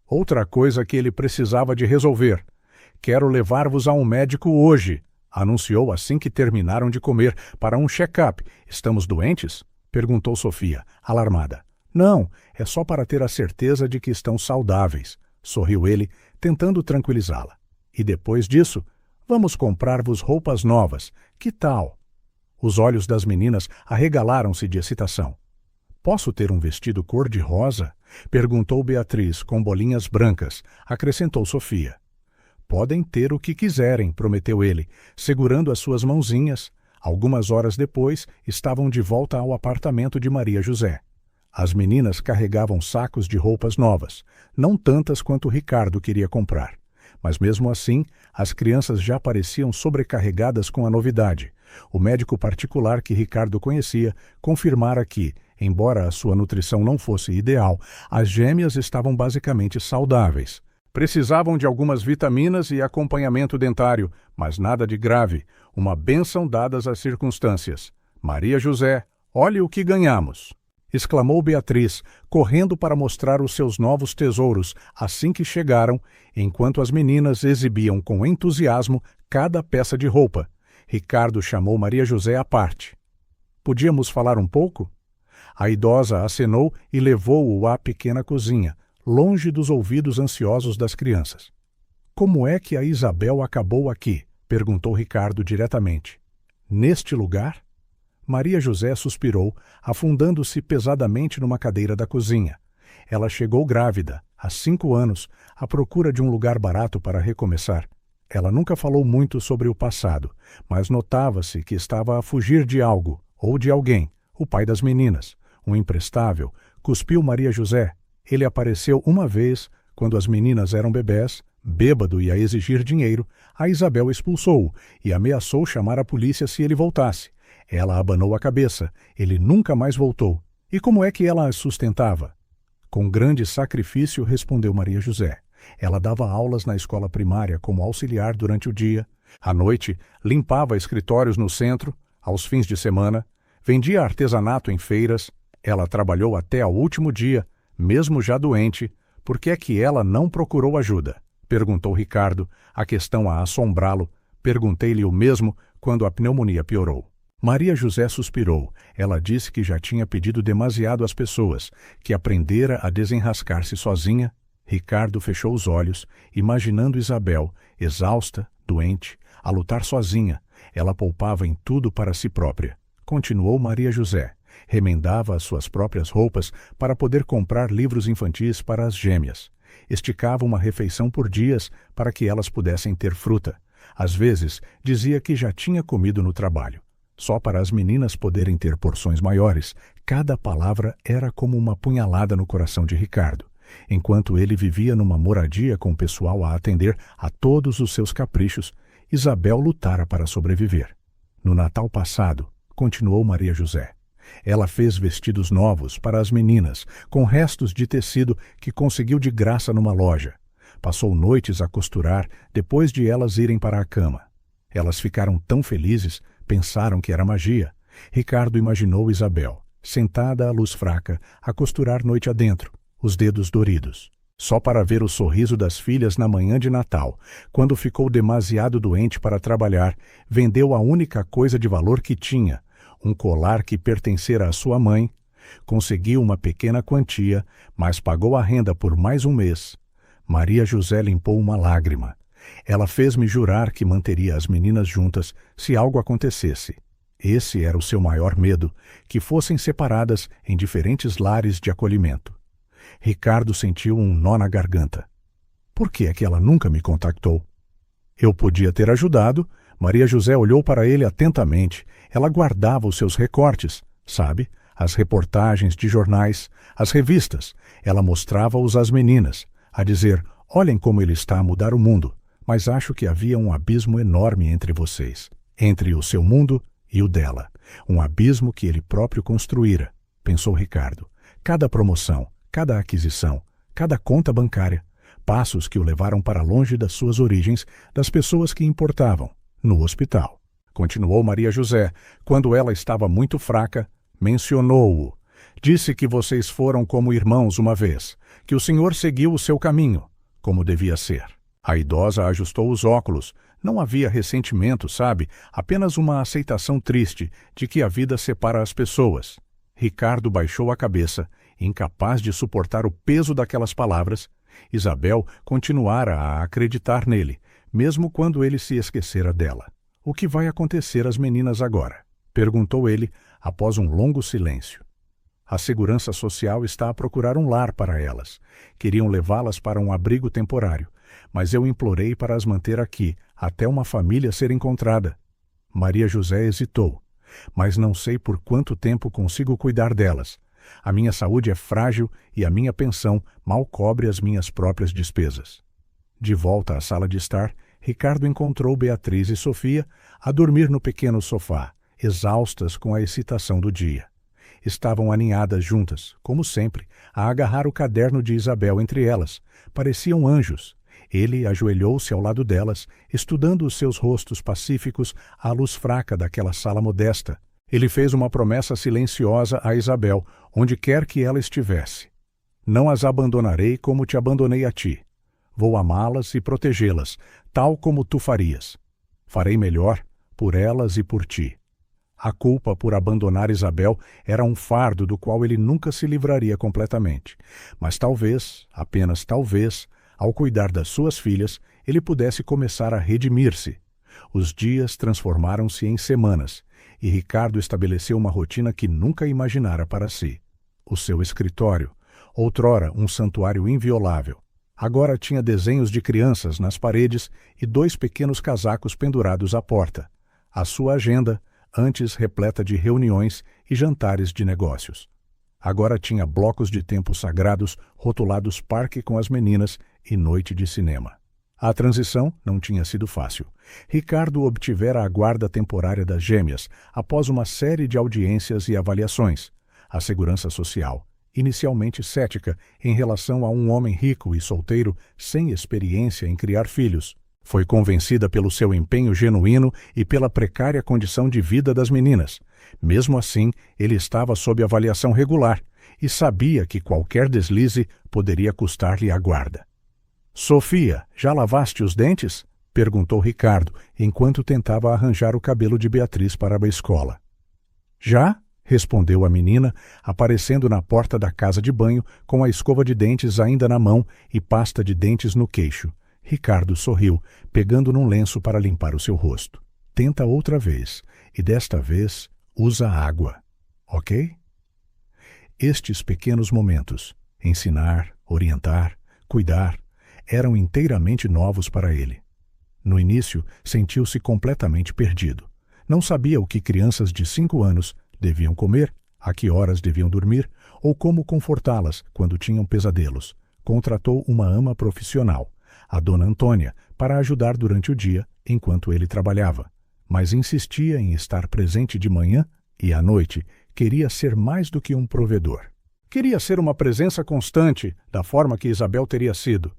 Outra coisa que ele precisava de resolver. Quero levar-vos a um médico hoje, anunciou assim que terminaram de comer, para um check-up. Estamos doentes? Perguntou Sofia, alarmada. Não, é só para ter a certeza de que estão saudáveis. sorriu ele, tentando tranquilizá-la. E depois disso, vamos comprar-vos roupas novas. Que tal? Os olhos das meninas arregalaram-se de excitação. Posso ter um vestido cor-de-rosa? Perguntou Beatriz, com bolinhas brancas. Acrescentou Sofia. Podem ter o que quiserem, prometeu ele, segurando as suas mãozinhas. Algumas horas depois, estavam de volta ao apartamento de Maria José. As meninas carregavam sacos de roupas novas, não tantas quanto Ricardo queria comprar. Mas mesmo assim, as crianças já pareciam sobrecarregadas com a novidade. O médico particular que Ricardo conhecia confirmara que, embora a sua nutrição não fosse ideal, as gêmeas estavam basicamente saudáveis. Precisavam de algumas vitaminas e acompanhamento dentário, mas nada de grave, uma bênção dadas as circunstâncias. Maria José, olhe o que ganhamos! Exclamou Beatriz, correndo para mostrar os seus novos tesouros assim que chegaram, enquanto as meninas exibiam com entusiasmo cada peça de roupa. Ricardo chamou Maria José à parte. Podíamos falar um pouco? A idosa acenou e levou-o à pequena cozinha, longe dos ouvidos ansiosos das crianças. Como é que a Isabel acabou aqui? Perguntou Ricardo diretamente. Neste lugar? Maria José suspirou, afundando-se pesadamente numa cadeira da cozinha. Ela chegou grávida, há 5 anos, à procura de um lugar barato para recomeçar. Ela nunca falou muito sobre o passado, mas notava-se que estava a fugir de algo, ou de alguém, o pai das meninas. Um imprestável, cuspiu Maria José. Ele apareceu uma vez, quando as meninas eram bebés, bêbado e a exigir dinheiro. A Isabel expulsou-o e ameaçou chamar a polícia se ele voltasse. Ela abanou a cabeça. Ele nunca mais voltou. E como é que ela a sustentava? Com grande sacrifício, respondeu Maria José. Ela dava aulas na escola primária como auxiliar durante o dia. À noite, limpava escritórios no centro. Aos fins de semana, vendia artesanato em feiras. Ela trabalhou até ao último dia, mesmo já doente. Por que é que ela não procurou ajuda? Perguntou Ricardo, a questão a assombrá-lo. Perguntei-lhe o mesmo quando a pneumonia piorou. Maria José suspirou. Ela disse que já tinha pedido demasiado às pessoas, que aprendera a desenrascar-se sozinha. Ricardo fechou os olhos, imaginando Isabel, exausta, doente, a lutar sozinha. Ela poupava em tudo para si própria. Continuou Maria José. Remendava as suas próprias roupas para poder comprar livros infantis para as gêmeas. Esticava uma refeição por dias para que elas pudessem ter fruta. Às vezes, dizia que já tinha comido no trabalho. Só para as meninas poderem ter porções maiores, cada palavra era como uma punhalada no coração de Ricardo, enquanto ele vivia numa moradia com o pessoal a atender a todos os seus caprichos. Isabel lutara para sobreviver. No Natal passado, continuou Maria José, ela fez vestidos novos para as meninas, com restos de tecido que conseguiu de graça numa loja. Passou noites a costurar depois de elas irem para a cama. Elas ficaram tão felizes, pensaram que era magia. Ricardo imaginou Isabel, sentada à luz fraca, a costurar noite adentro, os dedos doridos. Só para ver o sorriso das filhas na manhã de Natal, quando ficou demasiado doente para trabalhar, vendeu a única coisa de valor que tinha, um colar que pertencera à sua mãe. Conseguiu uma pequena quantia, mas pagou a renda por mais um mês. Maria José limpou uma lágrima. Ela fez-me jurar que manteria as meninas juntas se algo acontecesse. Esse era o seu maior medo, que fossem separadas em diferentes lares de acolhimento. Ricardo sentiu um nó na garganta. Por que é que ela nunca me contactou? Eu podia ter ajudado. Maria José olhou para ele atentamente. Ela guardava os seus recortes, sabe? As reportagens de jornais, as revistas. Ela mostrava-os às meninas, a dizer, olhem como ele está a mudar o mundo. Mas acho que havia um abismo enorme entre vocês, entre o seu mundo e o dela. Um abismo que ele próprio construíra, pensou Ricardo. Cada promoção, cada aquisição, cada conta bancária, passos que o levaram para longe das suas origens, das pessoas que importavam, no hospital. Continuou Maria José, quando ela estava muito fraca, mencionou-o. Disse que vocês foram como irmãos uma vez, que o senhor seguiu o seu caminho, como devia ser. A idosa ajustou os óculos. Não havia ressentimento, sabe? Apenas uma aceitação triste de que a vida separa as pessoas. Ricardo baixou a cabeça, incapaz de suportar o peso daquelas palavras. Isabel continuara a acreditar nele, mesmo quando ele se esquecera dela. O que vai acontecer às meninas agora? Perguntou ele, após um longo silêncio. A segurança social está a procurar um lar para elas. Queriam levá-las para um abrigo temporário, mas eu implorei para as manter aqui, até uma família ser encontrada. Maria José hesitou. Mas não sei por quanto tempo consigo cuidar delas. A minha saúde é frágil e a minha pensão mal cobre as minhas próprias despesas. De volta à sala de estar, Ricardo encontrou Beatriz e Sofia a dormir no pequeno sofá, exaustas com a excitação do dia. Estavam aninhadas juntas, como sempre, a agarrar o caderno de Isabel entre elas. Pareciam anjos. Ele ajoelhou-se ao lado delas, estudando os seus rostos pacíficos à luz fraca daquela sala modesta. Ele fez uma promessa silenciosa a Isabel, onde quer que ela estivesse. Não as abandonarei como te abandonei a ti. Vou amá-las e protegê-las, tal como tu farias. Farei melhor por elas e por ti. A culpa por abandonar Isabel era um fardo do qual ele nunca se livraria completamente. Mas talvez, apenas talvez, ao cuidar das suas filhas, ele pudesse começar a redimir-se. Os dias transformaram-se em semanas, e Ricardo estabeleceu uma rotina que nunca imaginara para si. O seu escritório, outrora um santuário inviolável, agora tinha desenhos de crianças nas paredes e 2 pequenos casacos pendurados à porta. A sua agenda, antes repleta de reuniões e jantares de negócios. Agora tinha blocos de tempo sagrados rotulados parque com as meninas e noite de cinema. A transição não tinha sido fácil. Ricardo obtivera a guarda temporária das gêmeas após uma série de audiências e avaliações. A segurança social, inicialmente cética em relação a um homem rico e solteiro sem experiência em criar filhos, foi convencida pelo seu empenho genuíno e pela precária condição de vida das meninas. Mesmo assim, ele estava sob avaliação regular e sabia que qualquer deslize poderia custar-lhe a guarda. Sofia, já lavaste os dentes? Perguntou Ricardo, enquanto tentava arranjar o cabelo de Beatriz para a escola. Já? Respondeu a menina, aparecendo na porta da casa de banho com a escova de dentes ainda na mão e pasta de dentes no queixo. Ricardo sorriu, pegando num lenço para limpar o seu rosto. Tenta outra vez, e desta vez usa água, ok? Estes pequenos momentos, ensinar, orientar, cuidar, eram inteiramente novos para ele. No início, sentiu-se completamente perdido. Não sabia o que crianças de 5 anos deviam comer, a que horas deviam dormir, ou como confortá-las quando tinham pesadelos. Contratou uma ama profissional, a dona Antônia, para ajudar durante o dia, enquanto ele trabalhava. Mas insistia em estar presente de manhã e à noite queria ser mais do que um provedor. Queria ser uma presença constante, da forma que Isabel teria sido.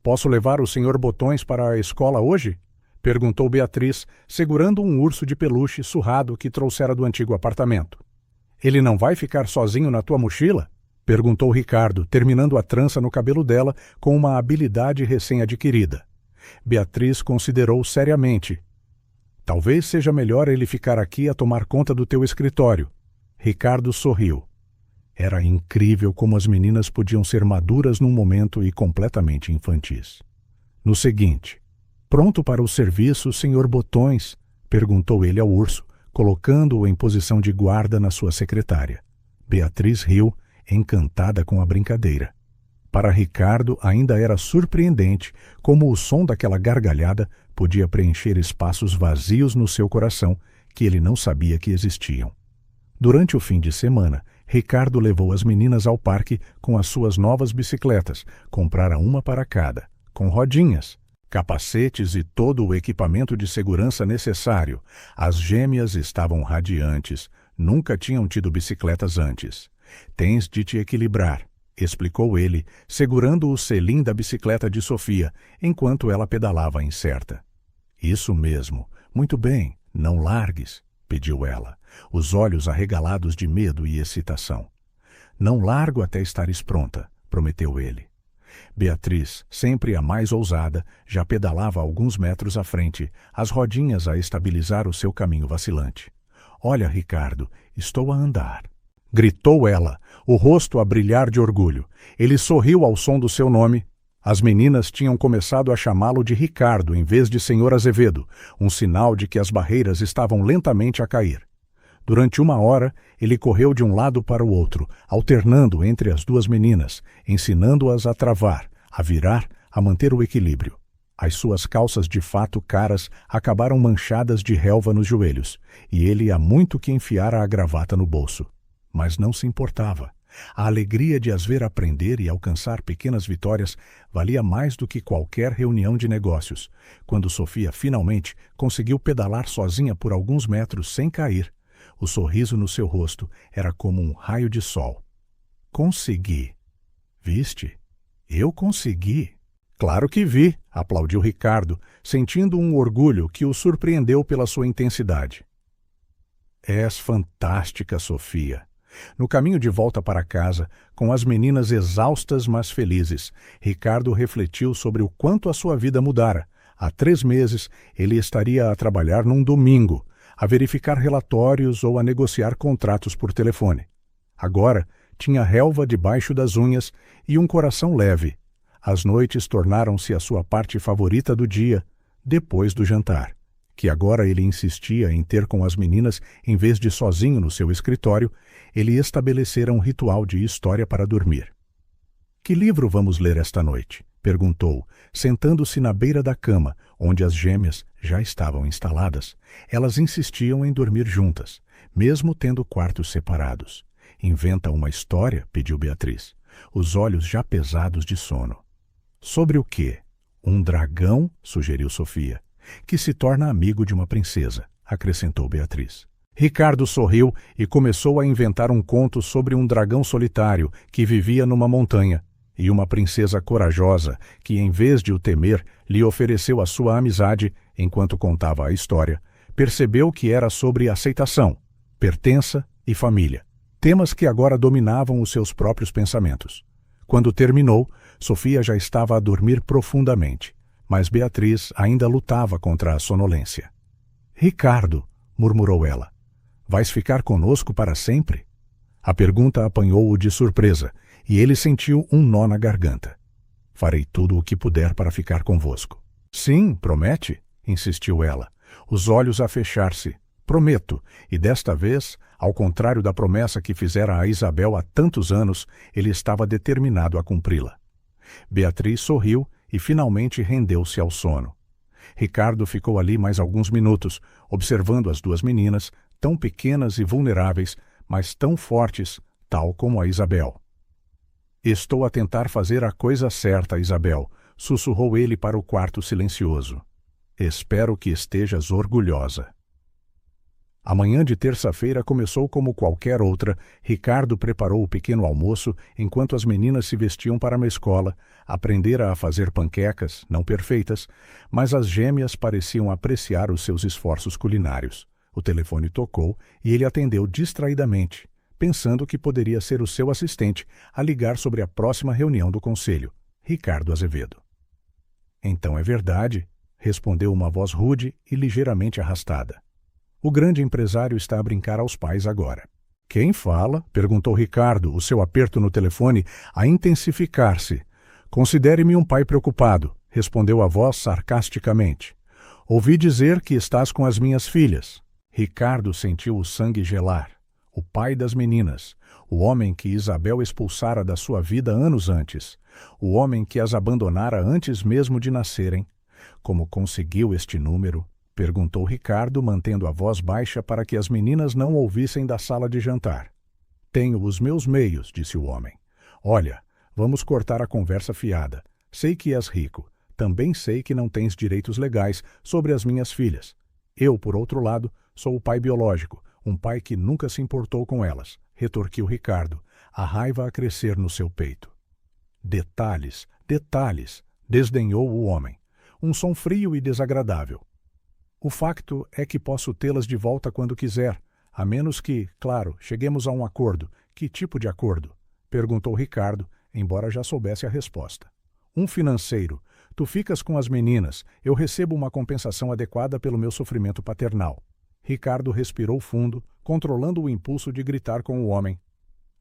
Posso levar o Sr. Botões para a escola hoje? Perguntou Beatriz, segurando um urso de peluche surrado que trouxera do antigo apartamento. Ele não vai ficar sozinho na tua mochila? Perguntou Ricardo, terminando a trança no cabelo dela com uma habilidade recém-adquirida. Beatriz considerou seriamente. Talvez seja melhor ele ficar aqui a tomar conta do teu escritório. Ricardo sorriu. Era incrível como as meninas podiam ser maduras num momento e completamente infantis. No seguinte, pronto para o serviço, Sr. Botões? Perguntou ele ao urso, colocando-o em posição de guarda na sua secretária. Beatriz riu, encantada com a brincadeira. Para Ricardo ainda era surpreendente como o som daquela gargalhada podia preencher espaços vazios no seu coração que ele não sabia que existiam. Durante o fim de semana, Ricardo levou as meninas ao parque com as suas novas bicicletas, comprara uma para cada, com rodinhas, capacetes e todo o equipamento de segurança necessário. As gêmeas estavam radiantes, nunca tinham tido bicicletas antes. Tens de te equilibrar, explicou ele, segurando o selim da bicicleta de Sofia, enquanto ela pedalava incerta. Isso mesmo, muito bem, não largues, pediu ela, os olhos arregalados de medo e excitação. Não largo até estares pronta, prometeu ele. Beatriz, sempre a mais ousada, já pedalava alguns metros à frente, as rodinhas a estabilizar o seu caminho vacilante. Olha, Ricardo, estou a andar. Gritou ela, o rosto a brilhar de orgulho. Ele sorriu ao som do seu nome. As meninas tinham começado a chamá-lo de Ricardo em vez de Senhor Azevedo, um sinal de que as barreiras estavam lentamente a cair. Durante 1 hora, ele correu de um lado para o outro, alternando entre as duas meninas, ensinando-as a travar, a virar, a manter o equilíbrio. As suas calças de fato caras acabaram manchadas de relva nos joelhos, e ele há muito que enfiara a gravata no bolso. Mas não se importava. A alegria de as ver aprender e alcançar pequenas vitórias valia mais do que qualquer reunião de negócios. Quando Sofia finalmente conseguiu pedalar sozinha por alguns metros sem cair, o sorriso no seu rosto era como um raio de sol. Consegui. Viste? Eu consegui. Claro que vi, aplaudiu Ricardo, sentindo um orgulho que o surpreendeu pela sua intensidade. És fantástica, Sofia. No caminho de volta para casa, com as meninas exaustas mas felizes, Ricardo refletiu sobre o quanto a sua vida mudara. Há 3 meses, ele estaria a trabalhar num domingo, a verificar relatórios ou a negociar contratos por telefone. Agora, tinha relva debaixo das unhas e um coração leve. As noites tornaram-se a sua parte favorita do dia, depois do jantar, que agora ele insistia em ter com as meninas em vez de sozinho no seu escritório. Ele estabelecera um ritual de história para dormir. Que livro vamos ler esta noite? Perguntou, sentando-se na beira da cama, onde as gêmeas já estavam instaladas. Elas insistiam em dormir juntas, mesmo tendo quartos separados. Inventa uma história, pediu Beatriz, os olhos já pesados de sono. Sobre o quê? Um dragão, sugeriu Sofia, que se torna amigo de uma princesa, acrescentou Beatriz. Ricardo sorriu e começou a inventar um conto sobre um dragão solitário que vivia numa montanha, e uma princesa corajosa que, em vez de o temer, lhe ofereceu a sua amizade. Enquanto contava a história, percebeu que era sobre aceitação, pertença e família, temas que agora dominavam os seus próprios pensamentos. Quando terminou, Sofia já estava a dormir profundamente, mas Beatriz ainda lutava contra a sonolência. Ricardo, murmurou ela, vais ficar conosco para sempre? A pergunta apanhou-o de surpresa, e ele sentiu um nó na garganta. Farei tudo o que puder para ficar convosco. Sim, promete? Insistiu ela, os olhos a fechar-se. Prometo, e desta vez, ao contrário da promessa que fizera a Isabel há tantos anos, ele estava determinado a cumpri-la. Beatriz sorriu e finalmente rendeu-se ao sono. Ricardo ficou ali mais alguns minutos, observando as duas meninas, tão pequenas e vulneráveis, mas tão fortes, tal como a Isabel. Estou a tentar fazer a coisa certa, Isabel, sussurrou ele para o quarto silencioso. Espero que estejas orgulhosa. A manhã de terça-feira começou como qualquer outra. Ricardo preparou o pequeno almoço enquanto as meninas se vestiam para a escola. Aprendera a fazer panquecas, não perfeitas, mas as gêmeas pareciam apreciar os seus esforços culinários. O telefone tocou e ele atendeu distraidamente, pensando que poderia ser o seu assistente a ligar sobre a próxima reunião do conselho, Ricardo Azevedo. Então é verdade, respondeu uma voz rude e ligeiramente arrastada. O grande empresário está a brincar aos pais agora. Quem fala? Perguntou Ricardo, o seu aperto no telefone a intensificar-se. Considere-me um pai preocupado, respondeu a voz sarcasticamente. Ouvi dizer que estás com as minhas filhas. Ricardo sentiu o sangue gelar. O pai das meninas, o homem que Isabel expulsara da sua vida anos antes, o homem que as abandonara antes mesmo de nascerem. Como conseguiu este número? Perguntou Ricardo, mantendo a voz baixa para que as meninas não ouvissem da sala de jantar. Tenho os meus meios, disse o homem. Olha, vamos cortar a conversa fiada. Sei que és rico. Também sei que não tens direitos legais sobre as minhas filhas. Eu, por outro lado, sou o pai biológico, um pai que nunca se importou com elas, retorquiu Ricardo, a raiva a crescer no seu peito. Detalhes, detalhes, desdenhou o homem. Um som frio e desagradável. O facto é que posso tê-las de volta quando quiser, a menos que, claro, cheguemos a um acordo. Que tipo de acordo? Perguntou Ricardo, embora já soubesse a resposta. Um financeiro. Tu ficas com as meninas, eu recebo uma compensação adequada pelo meu sofrimento paternal. Ricardo respirou fundo, controlando o impulso de gritar com o homem.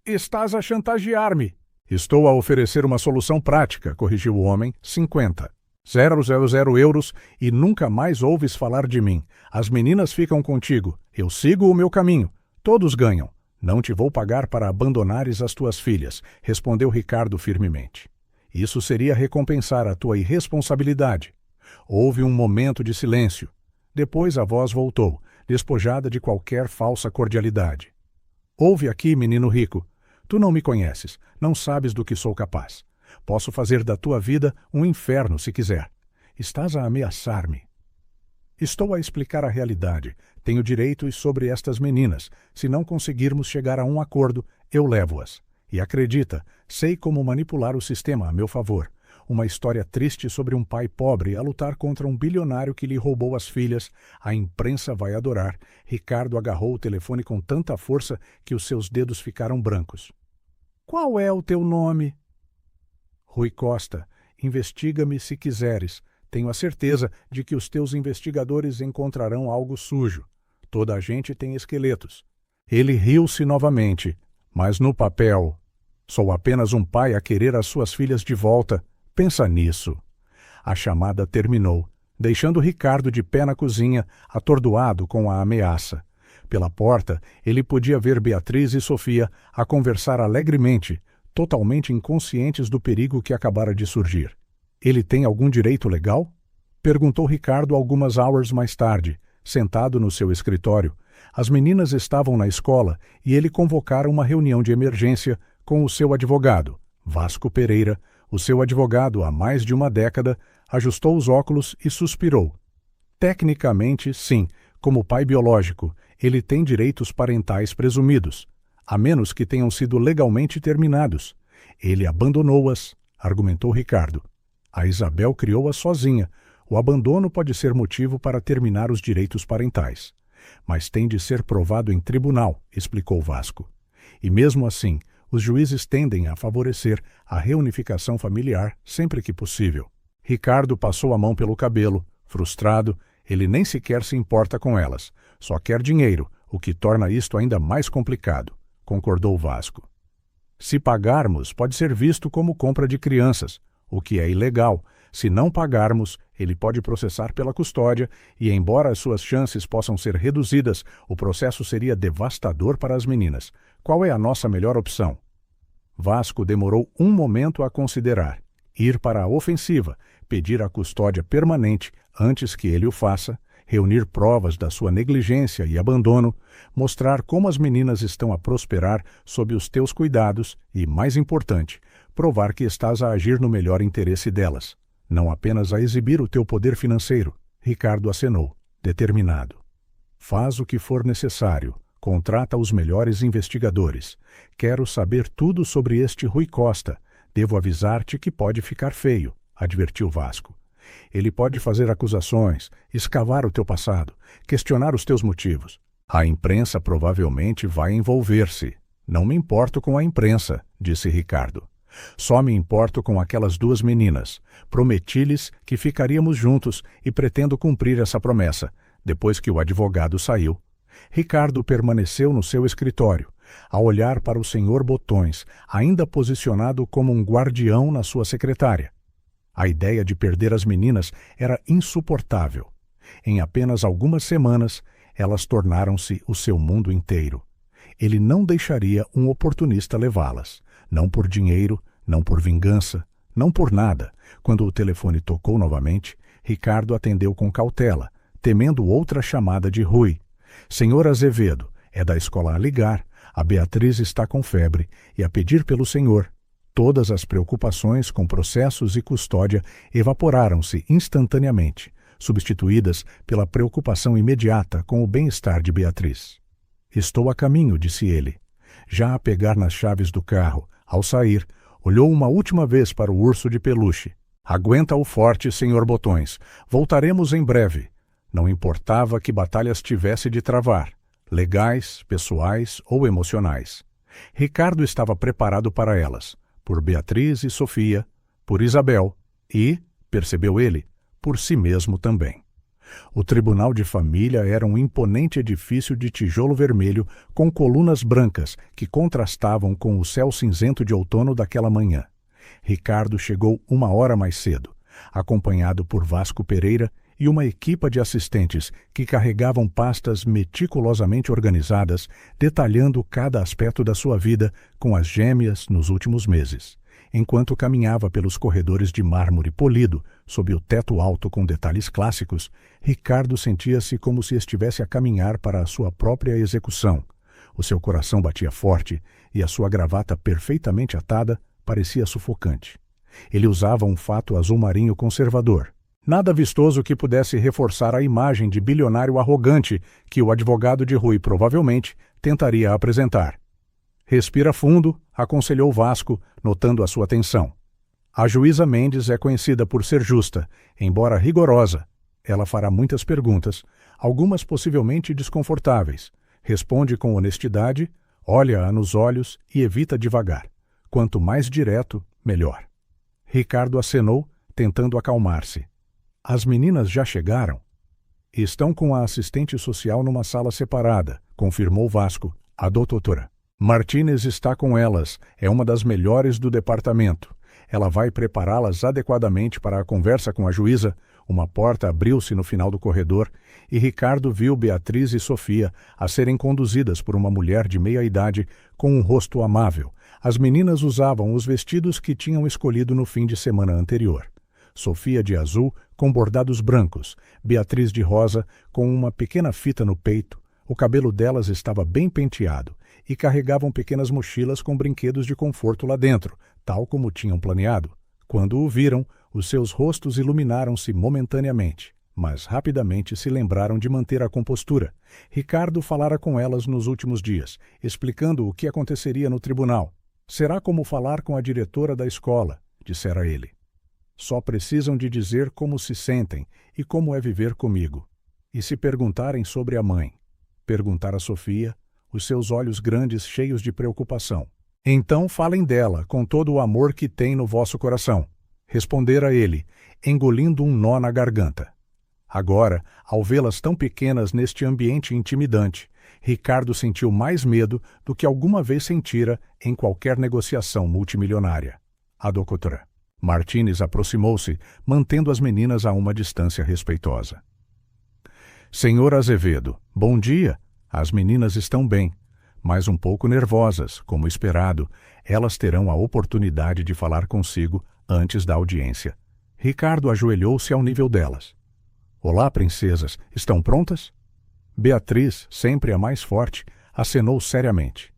Estás a chantagear-me! Estou a oferecer uma solução prática, corrigiu o homem, 50. 000 euros e nunca mais ouves falar de mim. As meninas ficam contigo. Eu sigo o meu caminho. Todos ganham. Não te vou pagar para abandonares as tuas filhas, respondeu Ricardo firmemente. Isso seria recompensar a tua irresponsabilidade. Houve um momento de silêncio. Depois a voz voltou, despojada de qualquer falsa cordialidade. Ouve aqui, menino rico. Tu não me conheces, não sabes do que sou capaz. Posso fazer da tua vida um inferno se quiser. Estás a ameaçar-me. Estou a explicar a realidade. Tenho direitos sobre estas meninas. Se não conseguirmos chegar a um acordo, eu levo-as. E acredita, sei como manipular o sistema a meu favor. Uma história triste sobre um pai pobre a lutar contra um bilionário que lhe roubou as filhas. A imprensa vai adorar. Ricardo agarrou o telefone com tanta força que os seus dedos ficaram brancos. Qual é o teu nome? Rui Costa. Investiga-me se quiseres. Tenho a certeza de que os teus investigadores encontrarão algo sujo. Toda a gente tem esqueletos. Ele riu-se novamente. Mas no papel, sou apenas um pai a querer as suas filhas de volta. Pensa nisso. A chamada terminou, deixando Ricardo de pé na cozinha, atordoado com a ameaça. Pela porta, ele podia ver Beatriz e Sofia a conversar alegremente, totalmente inconscientes do perigo que acabara de surgir. Ele tem algum direito legal? Perguntou Ricardo algumas horas mais tarde, sentado no seu escritório. As meninas estavam na escola e ele convocara uma reunião de emergência com o seu advogado, Vasco Pereira. O seu advogado, há mais de uma década, ajustou os óculos e suspirou. Tecnicamente, sim, como pai biológico, ele tem direitos parentais presumidos, a menos que tenham sido legalmente terminados. Ele abandonou-as, argumentou Ricardo. A Isabel criou-as sozinha. O abandono pode ser motivo para terminar os direitos parentais. Mas tem de ser provado em tribunal, explicou Vasco. E mesmo assim, os juízes tendem a favorecer a reunificação familiar sempre que possível. Ricardo passou a mão pelo cabelo, frustrado. Ele nem sequer se importa com elas. Só quer dinheiro, o que torna isto ainda mais complicado, concordou Vasco. Se pagarmos, pode ser visto como compra de crianças, o que é ilegal. Se não pagarmos, ele pode processar pela custódia e, embora as suas chances possam ser reduzidas, o processo seria devastador para as meninas. Qual é a nossa melhor opção? Vasco demorou um momento a considerar. Ir para a ofensiva, pedir a custódia permanente antes que ele o faça, reunir provas da sua negligência e abandono, mostrar como as meninas estão a prosperar sob os teus cuidados e, mais importante, provar que estás a agir no melhor interesse delas, não apenas a exibir o teu poder financeiro. Ricardo acenou, determinado. Faz o que for necessário. Contrata os melhores investigadores. Quero saber tudo sobre este Rui Costa. Devo avisar-te que pode ficar feio, advertiu Vasco. Ele pode fazer acusações, escavar o teu passado, questionar os teus motivos. A imprensa provavelmente vai envolver-se. Não me importo com a imprensa, disse Ricardo. Só me importo com aquelas duas meninas. Prometi-lhes que ficaríamos juntos e pretendo cumprir essa promessa, depois que o advogado saiu. Ricardo permaneceu no seu escritório, a olhar para o senhor Botões, ainda posicionado como um guardião na sua secretária. A ideia de perder as meninas era insuportável. Em apenas algumas semanas, elas tornaram-se o seu mundo inteiro. Ele não deixaria um oportunista levá-las. Não por dinheiro, não por vingança, não por nada. Quando o telefone tocou novamente, Ricardo atendeu com cautela, temendo outra chamada de Rui. Senhor Azevedo, é da escola a ligar. A Beatriz está com febre e a pedir pelo senhor. Todas as preocupações com processos e custódia evaporaram-se instantaneamente, substituídas pela preocupação imediata com o bem-estar de Beatriz. Estou a caminho, disse ele. Já a pegar nas chaves do carro, ao sair, olhou uma última vez para o urso de peluche. Aguenta-o forte, senhor Botões. Voltaremos em breve. Não importava que batalhas tivesse de travar, legais, pessoais ou emocionais. Ricardo estava preparado para elas, por Beatriz e Sofia, por Isabel e, percebeu ele, por si mesmo também. O Tribunal de Família era um imponente edifício de tijolo vermelho com colunas brancas que contrastavam com o céu cinzento de outono daquela manhã. Ricardo chegou 1 hora mais cedo, acompanhado por Vasco Pereira e uma equipa de assistentes que carregavam pastas meticulosamente organizadas, detalhando cada aspecto da sua vida com as gêmeas nos últimos meses. Enquanto caminhava pelos corredores de mármore polido, sob o teto alto com detalhes clássicos, Ricardo sentia-se como se estivesse a caminhar para a sua própria execução. O seu coração batia forte e a sua gravata perfeitamente atada parecia sufocante. Ele usava um fato azul marinho conservador. Nada vistoso que pudesse reforçar a imagem de bilionário arrogante que o advogado de Rui provavelmente tentaria apresentar. Respira fundo, aconselhou Vasco, notando a sua tensão. A juíza Mendes é conhecida por ser justa, embora rigorosa. Ela fará muitas perguntas, algumas possivelmente desconfortáveis. Responde com honestidade, olha-a nos olhos e evita divagar. Quanto mais direto, melhor. Ricardo acenou, tentando acalmar-se. As meninas já chegaram? Estão com a assistente social numa sala separada, confirmou Vasco, a doutora. Martínez está com elas, é uma das melhores do departamento. Ela vai prepará-las adequadamente para a conversa com a juíza. Uma porta abriu-se no final do corredor e Ricardo viu Beatriz e Sofia a serem conduzidas por uma mulher de meia idade com um rosto amável. As meninas usavam os vestidos que tinham escolhido no fim de semana anterior. Sofia de azul com bordados brancos, Beatriz de rosa com uma pequena fita no peito. O cabelo delas estava bem penteado e carregavam pequenas mochilas com brinquedos de conforto lá dentro, tal como tinham planeado. Quando o viram, os seus rostos iluminaram-se momentaneamente, mas rapidamente se lembraram de manter a compostura. Ricardo falara com elas nos últimos dias, explicando o que aconteceria no tribunal. Será como falar com a diretora da escola, dissera ele. Só precisam de dizer como se sentem e como é viver comigo. E se perguntarem sobre a mãe? Perguntara Sofia, os seus olhos grandes cheios de preocupação. Então falem dela, com todo o amor que tem no vosso coração. Respondera ele, engolindo um nó na garganta. Agora, ao vê-las tão pequenas neste ambiente intimidante, Ricardo sentiu mais medo do que alguma vez sentira em qualquer negociação multimilionária. A doutora Martínez aproximou-se, mantendo as meninas a uma distância respeitosa. Senhor Azevedo, bom dia. As meninas estão bem, mas um pouco nervosas, como esperado. Elas terão a oportunidade de falar consigo antes da audiência. Ricardo ajoelhou-se ao nível delas. Olá, princesas, estão prontas? Beatriz, sempre a mais forte, acenou seriamente.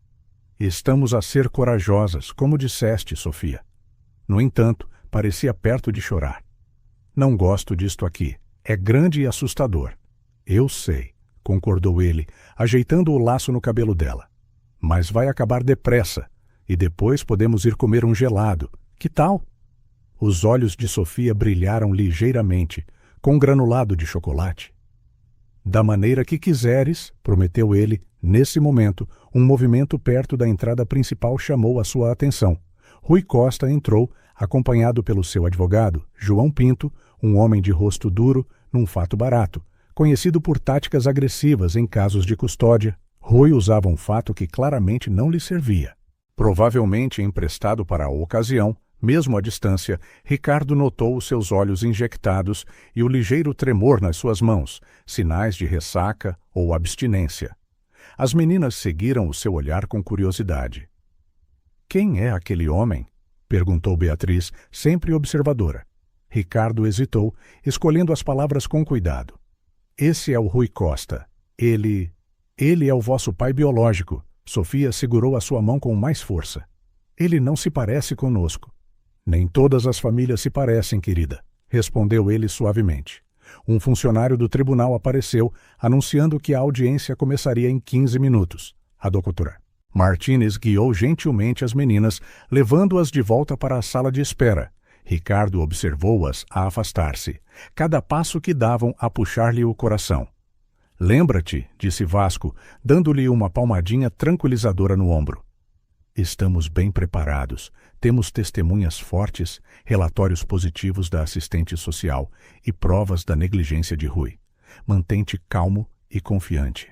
Estamos a ser corajosas, como disseste, Sofia. No entanto, parecia perto de chorar. Não gosto disto aqui. É grande e assustador. Eu sei, concordou ele, ajeitando o laço no cabelo dela. Mas vai acabar depressa, e depois podemos ir comer um gelado. Que tal? Os olhos de Sofia brilharam ligeiramente, com granulado de chocolate. Da maneira que quiseres, prometeu ele. Nesse momento, um movimento perto da entrada principal chamou a sua atenção. Rui Costa entrou, acompanhado pelo seu advogado, João Pinto, um homem de rosto duro, num fato barato, conhecido por táticas agressivas em casos de custódia. Rui usava um fato que claramente não lhe servia. Provavelmente emprestado para a ocasião, mesmo à distância, Ricardo notou os seus olhos injectados e o ligeiro tremor nas suas mãos, sinais de ressaca ou abstinência. As meninas seguiram o seu olhar com curiosidade. Quem é aquele homem? Perguntou Beatriz, sempre observadora. Ricardo hesitou, escolhendo as palavras com cuidado. Esse é o Rui Costa. Ele é o vosso pai biológico. Sofia segurou a sua mão com mais força. Ele não se parece conosco. Nem todas as famílias se parecem, querida, respondeu ele suavemente. Um funcionário do tribunal apareceu, anunciando que a audiência começaria em 15 minutos. A doutora Martínez guiou gentilmente as meninas, levando-as de volta para a sala de espera. Ricardo observou-as a afastar-se, cada passo que davam a puxar-lhe o coração. Lembra-te, disse Vasco, dando-lhe uma palmadinha tranquilizadora no ombro. Estamos bem preparados, temos testemunhas fortes, relatórios positivos da assistente social e provas da negligência de Rui. Mantém-te calmo e confiante.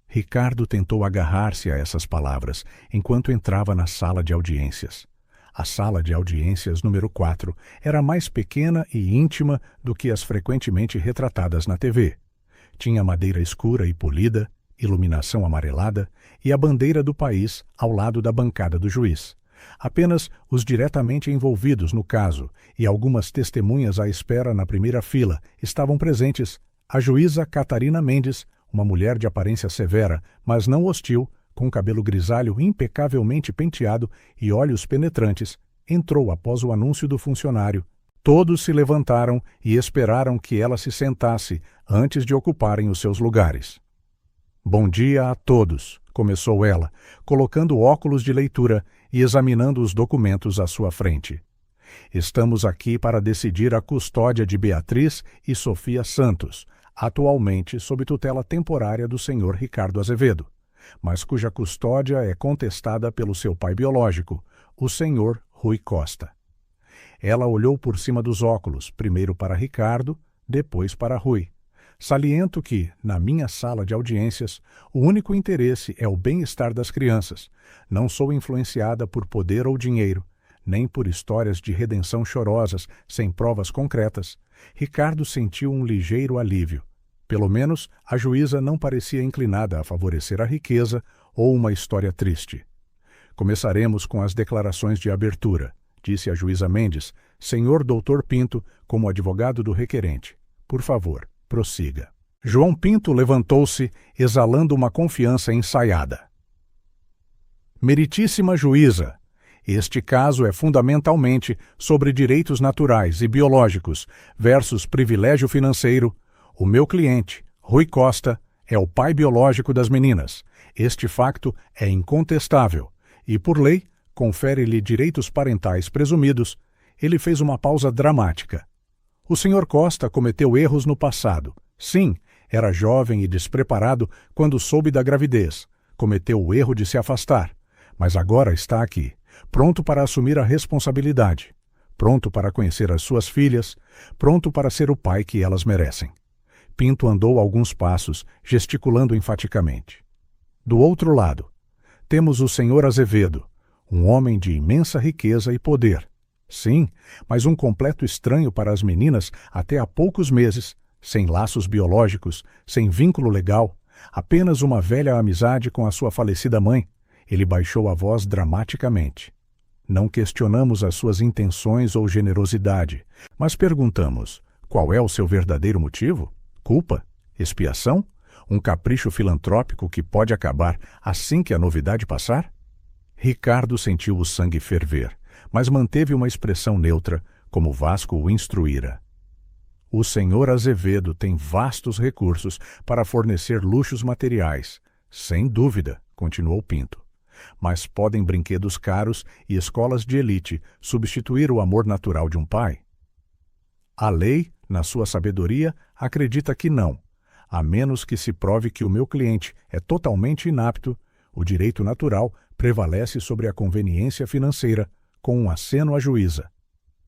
Ricardo tentou agarrar-se a essas palavras enquanto entrava na sala de audiências. A sala de audiências número 4 era mais pequena e íntima do que as frequentemente retratadas na TV. Tinha madeira escura e polida, iluminação amarelada e a bandeira do país ao lado da bancada do juiz. Apenas os diretamente envolvidos no caso e algumas testemunhas à espera na primeira fila estavam presentes. A juíza Catarina Mendes, uma mulher de aparência severa, mas não hostil, com cabelo grisalho impecavelmente penteado e olhos penetrantes, entrou após o anúncio do funcionário. Todos se levantaram e esperaram que ela se sentasse antes de ocuparem os seus lugares. Bom dia a todos, começou ela, colocando óculos de leitura e examinando os documentos à sua frente. Estamos aqui para decidir a custódia de Beatriz e Sofia Santos, atualmente sob tutela temporária do senhor Ricardo Azevedo, mas cuja custódia é contestada pelo seu pai biológico, o senhor Rui Costa. Ela olhou por cima dos óculos, primeiro para Ricardo, depois para Rui. Saliento que, na minha sala de audiências, o único interesse é o bem-estar das crianças. Não sou influenciada por poder ou dinheiro, nem por histórias de redenção chorosas, sem provas concretas. Ricardo sentiu um ligeiro alívio. Pelo menos, a juíza não parecia inclinada a favorecer a riqueza ou uma história triste. Começaremos com as declarações de abertura, disse a juíza Mendes, senhor Dr. Pinto, como advogado do requerente. Por favor, prossiga. João Pinto levantou-se, exalando uma confiança ensaiada. Meritíssima juíza, este caso é fundamentalmente sobre direitos naturais e biológicos versus privilégio financeiro. O meu cliente, Rui Costa, é o pai biológico das meninas. Este facto é incontestável e, por lei, confere-lhe direitos parentais presumidos. Ele fez uma pausa dramática. O Sr. Costa cometeu erros no passado. Sim, era jovem e despreparado quando soube da gravidez. Cometeu o erro de se afastar. Mas agora está aqui, pronto para assumir a responsabilidade, pronto para conhecer as suas filhas, pronto para ser o pai que elas merecem. Pinto andou alguns passos, gesticulando enfaticamente. Do outro lado, temos o Sr. Azevedo, um homem de imensa riqueza e poder. Sim, mas um completo estranho para as meninas até há poucos meses, sem laços biológicos, sem vínculo legal, apenas uma velha amizade com a sua falecida mãe. Ele baixou a voz dramaticamente. Não questionamos as suas intenções ou generosidade, mas perguntamos, qual é o seu verdadeiro motivo? Culpa? Expiação? Um capricho filantrópico que pode acabar assim que a novidade passar? Ricardo sentiu o sangue ferver, mas manteve uma expressão neutra, como Vasco o instruíra. O senhor Azevedo tem vastos recursos para fornecer luxos materiais. Sem dúvida, continuou Pinto. Mas podem brinquedos caros e escolas de elite substituir o amor natural de um pai? A lei, na sua sabedoria, acredita que não. A menos que se prove que o meu cliente é totalmente inapto, o direito natural prevalece sobre a conveniência financeira, com um aceno à juíza.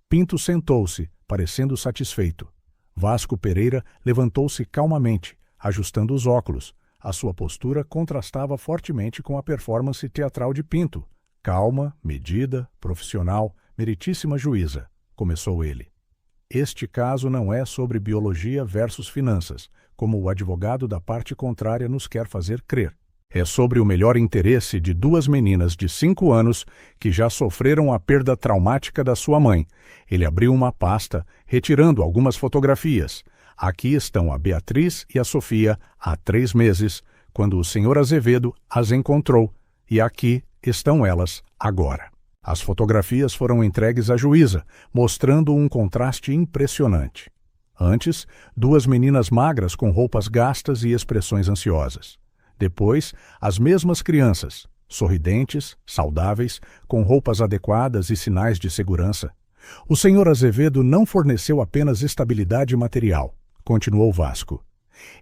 Pinto sentou-se, parecendo satisfeito. Vasco Pereira levantou-se calmamente, ajustando os óculos. A sua postura contrastava fortemente com a performance teatral de Pinto. Calma, medida, profissional, meritíssima juíza, começou ele. Este caso não é sobre biologia versus finanças, como o advogado da parte contrária nos quer fazer crer. É sobre o melhor interesse de duas meninas de 5 anos que já sofreram a perda traumática da sua mãe. Ele abriu uma pasta, retirando algumas fotografias. Aqui estão a Beatriz e a Sofia há 3 meses, quando o Sr. Azevedo as encontrou, e aqui estão elas agora. As fotografias foram entregues à juíza, mostrando um contraste impressionante. Antes, 2 meninas magras com roupas gastas e expressões ansiosas. Depois, as mesmas crianças, sorridentes, saudáveis, com roupas adequadas e sinais de segurança. O Sr. Azevedo não forneceu apenas estabilidade material, continuou Vasco.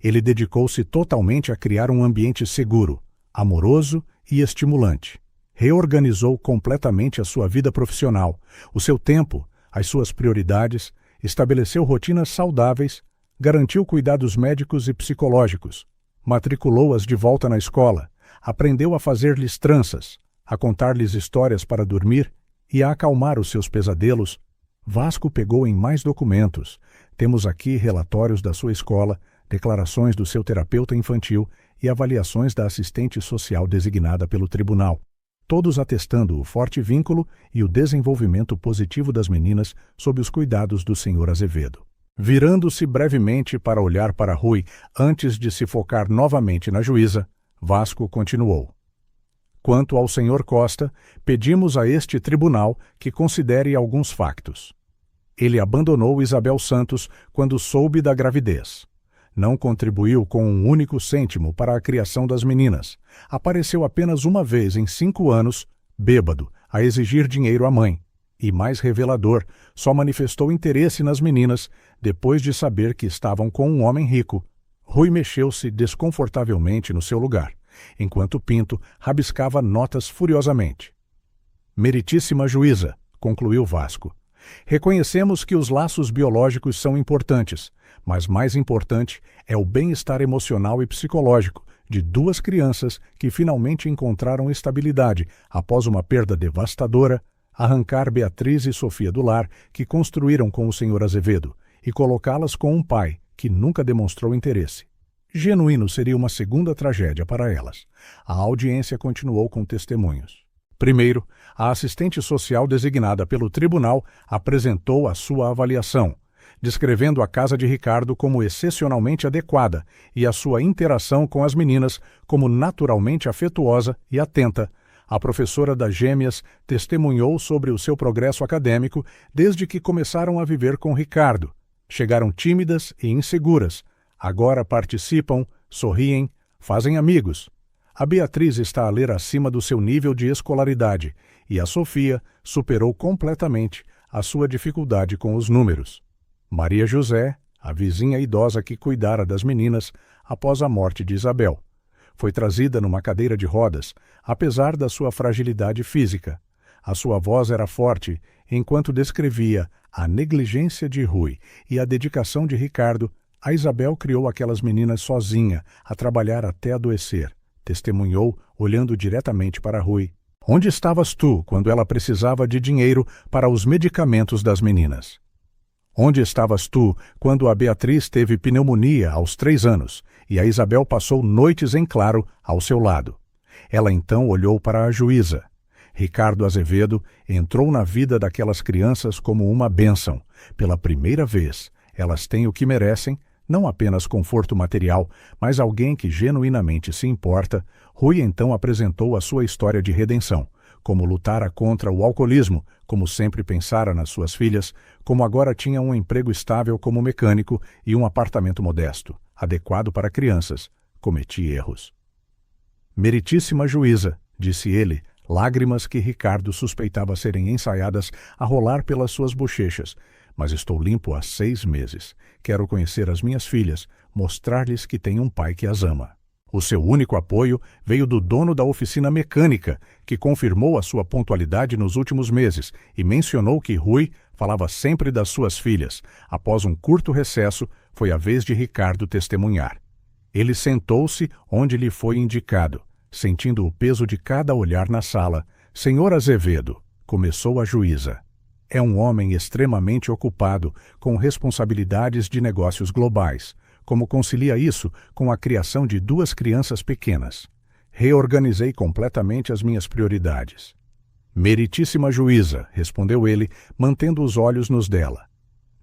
Ele dedicou-se totalmente a criar um ambiente seguro, amoroso e estimulante. Reorganizou completamente a sua vida profissional, o seu tempo, as suas prioridades, estabeleceu rotinas saudáveis, garantiu cuidados médicos e psicológicos, matriculou-as de volta na escola, aprendeu a fazer-lhes tranças, a contar-lhes histórias para dormir e a acalmar os seus pesadelos. Vasco pegou em mais documentos. Temos aqui relatórios da sua escola, declarações do seu terapeuta infantil e avaliações da assistente social designada pelo tribunal, todos atestando o forte vínculo e o desenvolvimento positivo das meninas sob os cuidados do Sr. Azevedo. Virando-se brevemente para olhar para Rui antes de se focar novamente na juíza, Vasco continuou. Quanto ao Sr. Costa, pedimos a este tribunal que considere alguns factos. Ele abandonou Isabel Santos quando soube da gravidez. Não contribuiu com um único cêntimo para a criação das meninas. Apareceu apenas uma vez em 5 anos, bêbado, a exigir dinheiro à mãe. E, mais revelador, só manifestou interesse nas meninas depois de saber que estavam com um homem rico. Rui mexeu-se desconfortavelmente no seu lugar, enquanto Pinto rabiscava notas furiosamente. Meritíssima juíza, concluiu Vasco, reconhecemos que os laços biológicos são importantes, mas mais importante é o bem-estar emocional e psicológico de 2 crianças que finalmente encontraram estabilidade após uma perda devastadora, arrancar Beatriz e Sofia do lar que construíram com o Sr. Azevedo e colocá-las com um pai que nunca demonstrou interesse. Genuíno seria uma segunda tragédia para elas. A audiência continuou com testemunhos. Primeiro, a assistente social designada pelo tribunal apresentou a sua avaliação, descrevendo a casa de Ricardo como excepcionalmente adequada e a sua interação com as meninas como naturalmente afetuosa e atenta. A professora das gêmeas testemunhou sobre o seu progresso acadêmico desde que começaram a viver com Ricardo. Chegaram tímidas e inseguras. Agora participam, sorriem, fazem amigos. A Beatriz está a ler acima do seu nível de escolaridade e a Sofia superou completamente a sua dificuldade com os números. Maria José, a vizinha idosa que cuidara das meninas após a morte de Isabel, foi trazida numa cadeira de rodas, apesar da sua fragilidade física. A sua voz era forte enquanto descrevia a negligência de Rui e a dedicação de Ricardo. A Isabel criou aquelas meninas sozinha, a trabalhar até adoecer. Testemunhou, olhando diretamente para Rui. Onde estavas tu quando ela precisava de dinheiro para os medicamentos das meninas? Onde estavas tu quando a Beatriz teve pneumonia aos 3 anos e a Isabel passou noites em claro ao seu lado? Ela então olhou para a juíza. Ricardo Azevedo entrou na vida daquelas crianças como uma bênção. Pela primeira vez, elas têm o que merecem, não apenas conforto material, mas alguém que genuinamente se importa. Rui então apresentou a sua história de redenção, como lutara contra o alcoolismo, como sempre pensara nas suas filhas, como agora tinha um emprego estável como mecânico e um apartamento modesto, adequado para crianças. Cometi erros. Meritíssima juíza, disse ele, lágrimas que Ricardo suspeitava serem ensaiadas a rolar pelas suas bochechas, mas estou limpo há 6 meses. Quero conhecer as minhas filhas, mostrar-lhes que tenho um pai que as ama. O seu único apoio veio do dono da oficina mecânica, que confirmou a sua pontualidade nos últimos meses e mencionou que Rui falava sempre das suas filhas. Após um curto recesso, foi a vez de Ricardo testemunhar. Ele sentou-se onde lhe foi indicado, sentindo o peso de cada olhar na sala. Senhor Azevedo, começou a juíza. É um homem extremamente ocupado com responsabilidades de negócios globais. Como concilia isso com a criação de 2 crianças pequenas? Reorganizei completamente as minhas prioridades. Meritíssima juíza, respondeu ele, mantendo os olhos nos dela.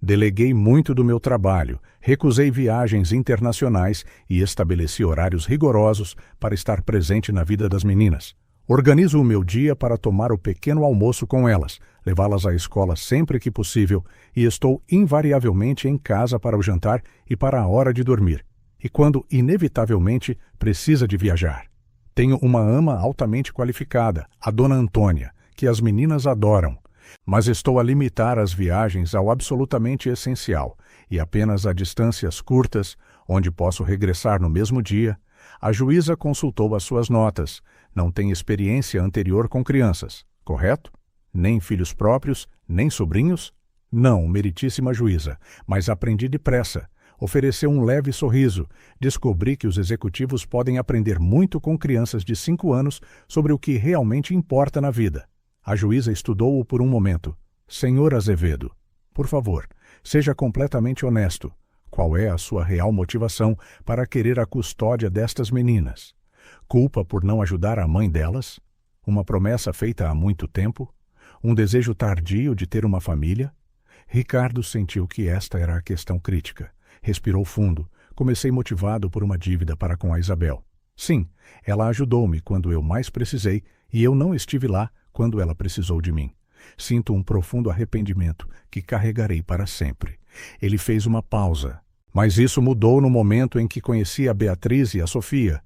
Deleguei muito do meu trabalho, recusei viagens internacionais e estabeleci horários rigorosos para estar presente na vida das meninas. Organizo o meu dia para tomar o pequeno almoço com elas, levá-las à escola sempre que possível e estou invariavelmente em casa para o jantar e para a hora de dormir, e quando inevitavelmente precisa de viajar. Tenho uma ama altamente qualificada, a Dona Antônia, que as meninas adoram, mas estou a limitar as viagens ao absolutamente essencial e apenas a distâncias curtas, onde posso regressar no mesmo dia. A juíza consultou as suas notas. Não tem experiência anterior com crianças, correto? Nem filhos próprios, nem sobrinhos? Não, meritíssima juíza, mas aprendi depressa. Ofereceu um leve sorriso. Descobri que os executivos podem aprender muito com crianças de 5 anos sobre o que realmente importa na vida. A juíza estudou-o por um momento. Senhor Azevedo, por favor, seja completamente honesto. Qual é a sua real motivação para querer a custódia destas meninas? Culpa por não ajudar a mãe delas? Uma promessa feita há muito tempo? Um desejo tardio de ter uma família? Ricardo sentiu que esta era a questão crítica. Respirou fundo. Comecei motivado por uma dívida para com a Isabel. Sim, ela ajudou-me quando eu mais precisei e eu não estive lá quando ela precisou de mim. Sinto um profundo arrependimento que carregarei para sempre. Ele fez uma pausa. Mas isso mudou no momento em que conheci a Beatriz e a Sofia.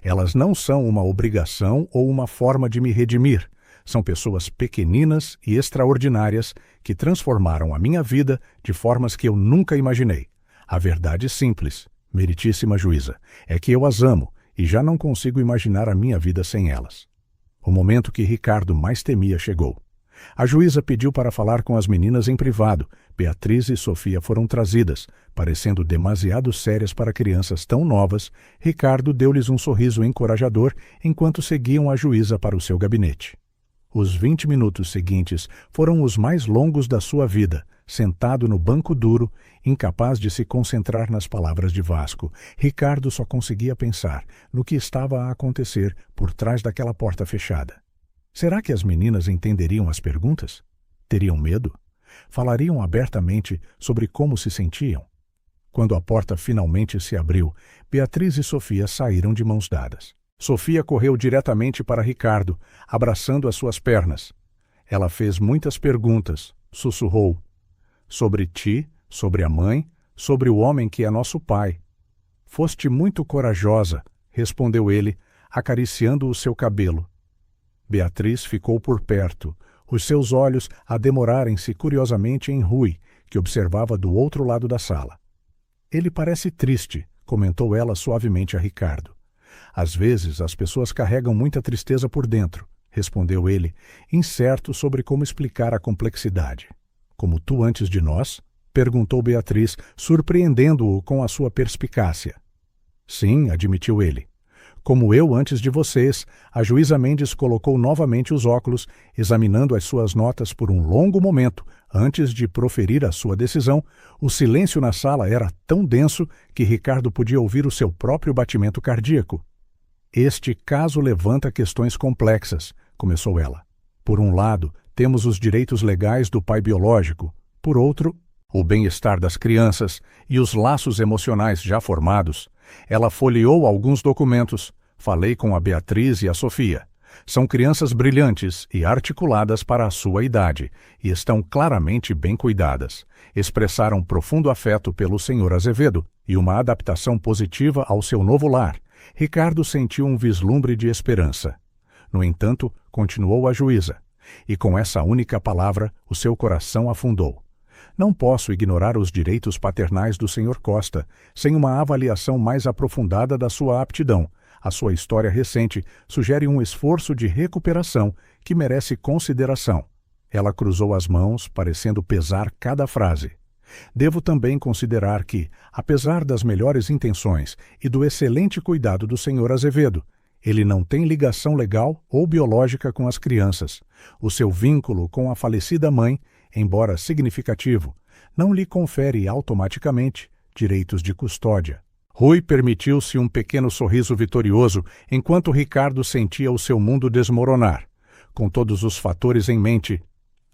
Elas não são uma obrigação ou uma forma de me redimir. São pessoas pequeninas e extraordinárias que transformaram a minha vida de formas que eu nunca imaginei. A verdade simples, meritíssima juíza, é que eu as amo e já não consigo imaginar a minha vida sem elas. O momento que Ricardo mais temia chegou. A juíza pediu para falar com as meninas em privado. Beatriz e Sofia foram trazidas. Parecendo demasiado sérias para crianças tão novas, Ricardo deu-lhes um sorriso encorajador enquanto seguiam a juíza para o seu gabinete. Os 20 minutos seguintes foram os mais longos da sua vida, sentado no banco duro, incapaz de se concentrar nas palavras de Vasco. Ricardo só conseguia pensar no que estava a acontecer por trás daquela porta fechada. Será que as meninas entenderiam as perguntas? Teriam medo? Falariam abertamente sobre como se sentiam? Quando a porta finalmente se abriu, Beatriz e Sofia saíram de mãos dadas. Sofia correu diretamente para Ricardo, abraçando as suas pernas. Ela fez muitas perguntas, sussurrou. Sobre ti, sobre a mãe, sobre o homem que é nosso pai. Foste muito corajosa, respondeu ele, acariciando o seu cabelo. Beatriz ficou por perto, os seus olhos a demorarem-se curiosamente em Rui, que observava do outro lado da sala. Ele parece triste, comentou ela suavemente a Ricardo. Às vezes as pessoas carregam muita tristeza por dentro, respondeu ele, incerto sobre como explicar a complexidade. Como tu antes de nós? Perguntou Beatriz, surpreendendo-o com a sua perspicácia. Sim, admitiu ele. Como eu antes de vocês, a juíza Mendes colocou novamente os óculos, examinando as suas notas por um longo momento, antes de proferir a sua decisão. O silêncio na sala era tão denso que Ricardo podia ouvir o seu próprio batimento cardíaco. Este caso levanta questões complexas, começou ela. Por um lado, temos os direitos legais do pai biológico. Por outro, o bem-estar das crianças e os laços emocionais já formados. Ela folheou alguns documentos. Falei com a Beatriz e a Sofia. São crianças brilhantes e articuladas para a sua idade, e estão claramente bem cuidadas. Expressaram profundo afeto pelo Sr. Azevedo e uma adaptação positiva ao seu novo lar. Ricardo sentiu um vislumbre de esperança. No entanto, continuou a juíza, e com essa única palavra o seu coração afundou. Não posso ignorar os direitos paternais do Sr. Costa, sem uma avaliação mais aprofundada da sua aptidão. A sua história recente sugere um esforço de recuperação que merece consideração. Ela cruzou as mãos, parecendo pesar cada frase. Devo também considerar que, apesar das melhores intenções e do excelente cuidado do Sr. Azevedo, ele não tem ligação legal ou biológica com as crianças. O seu vínculo com a falecida mãe, embora significativo, não lhe confere automaticamente direitos de custódia. Rui permitiu-se um pequeno sorriso vitorioso enquanto Ricardo sentia o seu mundo desmoronar. Com todos os fatores em mente,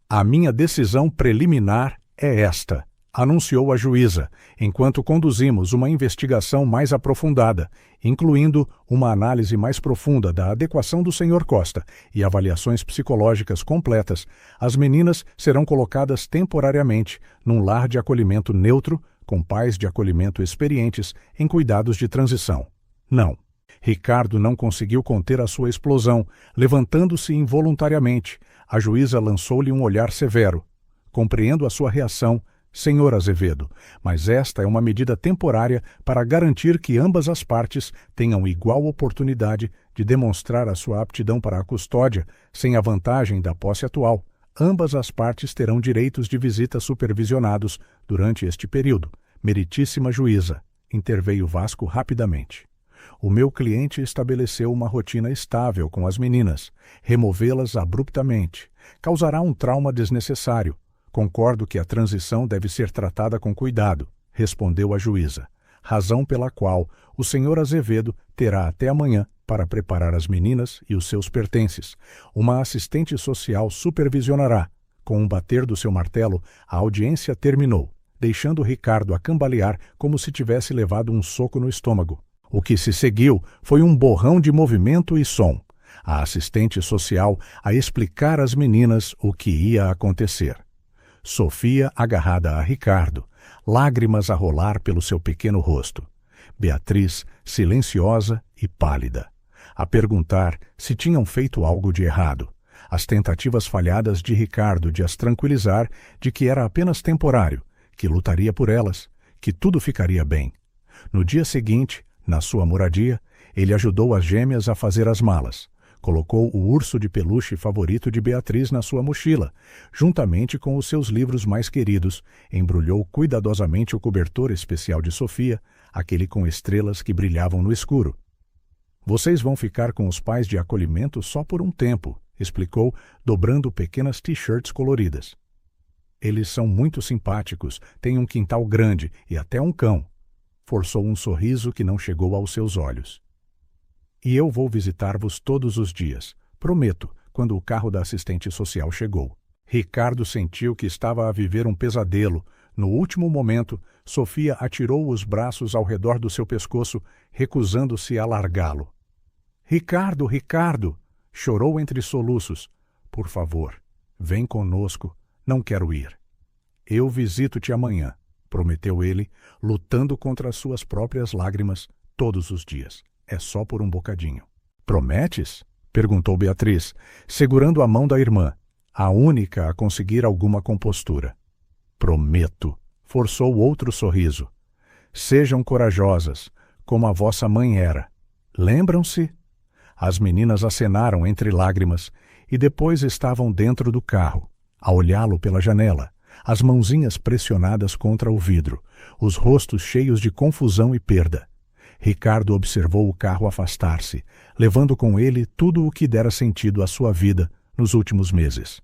a minha decisão preliminar é esta, anunciou a juíza, enquanto conduzimos uma investigação mais aprofundada, incluindo uma análise mais profunda da adequação do Sr. Costa e avaliações psicológicas completas. As meninas serão colocadas temporariamente num lar de acolhimento neutro, com pais de acolhimento experientes em cuidados de transição. Não. Ricardo não conseguiu conter a sua explosão, levantando-se involuntariamente. A juíza lançou-lhe um olhar severo. Compreendo a sua reação, Sr. Azevedo, mas esta é uma medida temporária para garantir que ambas as partes tenham igual oportunidade de demonstrar a sua aptidão para a custódia, sem a vantagem da posse atual. Ambas as partes terão direitos de visita supervisionados durante este período. Meritíssima juíza, interveio Vasco rapidamente. O meu cliente estabeleceu uma rotina estável com as meninas. Removê-las abruptamente causará um trauma desnecessário. Concordo que a transição deve ser tratada com cuidado, respondeu a juíza, razão pela qual o senhor Azevedo terá até amanhã para preparar as meninas e os seus pertences. Uma assistente social supervisionará. Com um bater do seu martelo, a audiência terminou, deixando Ricardo a cambalear como se tivesse levado um soco no estômago. O que se seguiu foi um borrão de movimento e som. A assistente social a explicar às meninas o que ia acontecer. Sofia agarrada a Ricardo, lágrimas a rolar pelo seu pequeno rosto. Beatriz, silenciosa e pálida, a perguntar se tinham feito algo de errado. As tentativas falhadas de Ricardo de as tranquilizar de que era apenas temporário, que lutaria por elas, que tudo ficaria bem. No dia seguinte, na sua moradia, ele ajudou as gêmeas a fazer as malas. Colocou o urso de peluche favorito de Beatriz na sua mochila, juntamente com os seus livros mais queridos, embrulhou cuidadosamente o cobertor especial de Sofia, aquele com estrelas que brilhavam no escuro. Vocês vão ficar com os pais de acolhimento só por um tempo, explicou, dobrando pequenas t-shirts coloridas. Eles são muito simpáticos, têm um quintal grande e até um cão. Forçou um sorriso que não chegou aos seus olhos. E eu vou visitar-vos todos os dias, prometo, quando o carro da assistente social chegou. Ricardo sentiu que estava a viver um pesadelo. No último momento, Sofia atirou os braços ao redor do seu pescoço, recusando-se a largá-lo. Ricardo, Ricardo! Chorou entre soluços. Por favor, vem conosco, não quero ir. Eu visito-te amanhã, prometeu ele, lutando contra as suas próprias lágrimas todos os dias. É só por um bocadinho. Prometes? Perguntou Beatriz, segurando a mão da irmã, a única a conseguir alguma compostura. Prometo, forçou outro sorriso. Sejam corajosas, como a vossa mãe era. Lembram-se? As meninas acenaram entre lágrimas e depois estavam dentro do carro, a olhá-lo pela janela, as mãozinhas pressionadas contra o vidro, os rostos cheios de confusão e perda. Ricardo observou o carro afastar-se, levando com ele tudo o que dera sentido à sua vida nos últimos meses.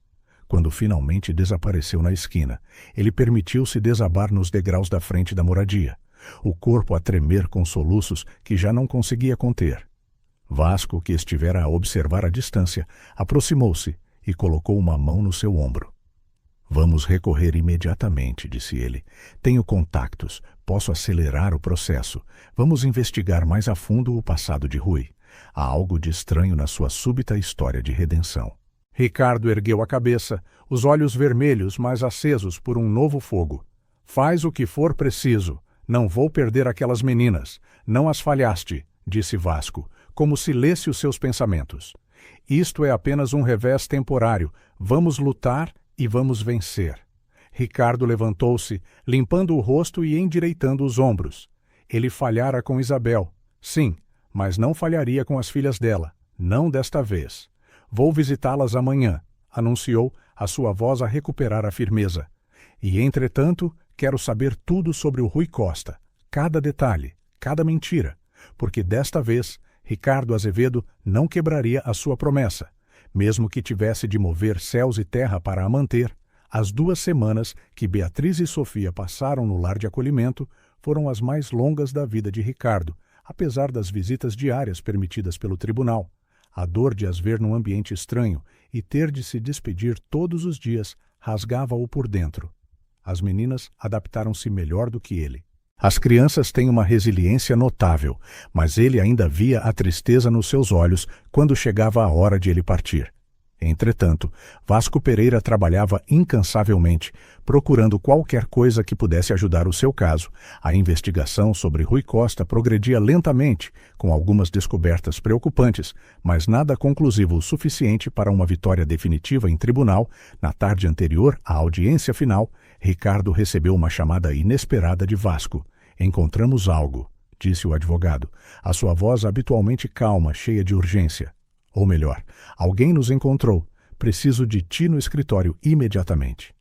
Quando finalmente desapareceu na esquina, ele permitiu-se desabar nos degraus da frente da moradia, o corpo a tremer com soluços que já não conseguia conter. Vasco, que estivera a observar à distância, aproximou-se e colocou uma mão no seu ombro. Vamos recorrer imediatamente, disse ele. Tenho contactos, posso acelerar o processo. Vamos investigar mais a fundo o passado de Rui. Há algo de estranho na sua súbita história de redenção. Ricardo ergueu a cabeça, os olhos vermelhos, mas acesos por um novo fogo. Faz o que for preciso. Não vou perder aquelas meninas. Não as falhaste, disse Vasco, como se lesse os seus pensamentos. Isto é apenas um revés temporário. Vamos lutar e vamos vencer. Ricardo levantou-se, limpando o rosto e endireitando os ombros. Ele falhara com Isabel. Sim, mas não falharia com as filhas dela. Não desta vez. Vou visitá-las amanhã, anunciou, a sua voz a recuperar a firmeza. E, entretanto, quero saber tudo sobre o Rui Costa. Cada detalhe, cada mentira. Porque desta vez, Ricardo Azevedo não quebraria a sua promessa. Mesmo que tivesse de mover céus e terra para a manter, as 2 semanas que Beatriz e Sofia passaram no lar de acolhimento foram as mais longas da vida de Ricardo, apesar das visitas diárias permitidas pelo tribunal. A dor de as ver num ambiente estranho e ter de se despedir todos os dias rasgava-o por dentro. As meninas adaptaram-se melhor do que ele. As crianças têm uma resiliência notável, mas ele ainda via a tristeza nos seus olhos quando chegava a hora de ele partir. Entretanto, Vasco Pereira trabalhava incansavelmente, procurando qualquer coisa que pudesse ajudar o seu caso. A investigação sobre Rui Costa progredia lentamente, com algumas descobertas preocupantes, mas nada conclusivo o suficiente para uma vitória definitiva em tribunal. Na tarde anterior à audiência final, Ricardo recebeu uma chamada inesperada de Vasco. Encontramos algo, disse o advogado, a sua voz habitualmente calma, cheia de urgência. Ou melhor, alguém nos encontrou. Preciso de ti no escritório imediatamente.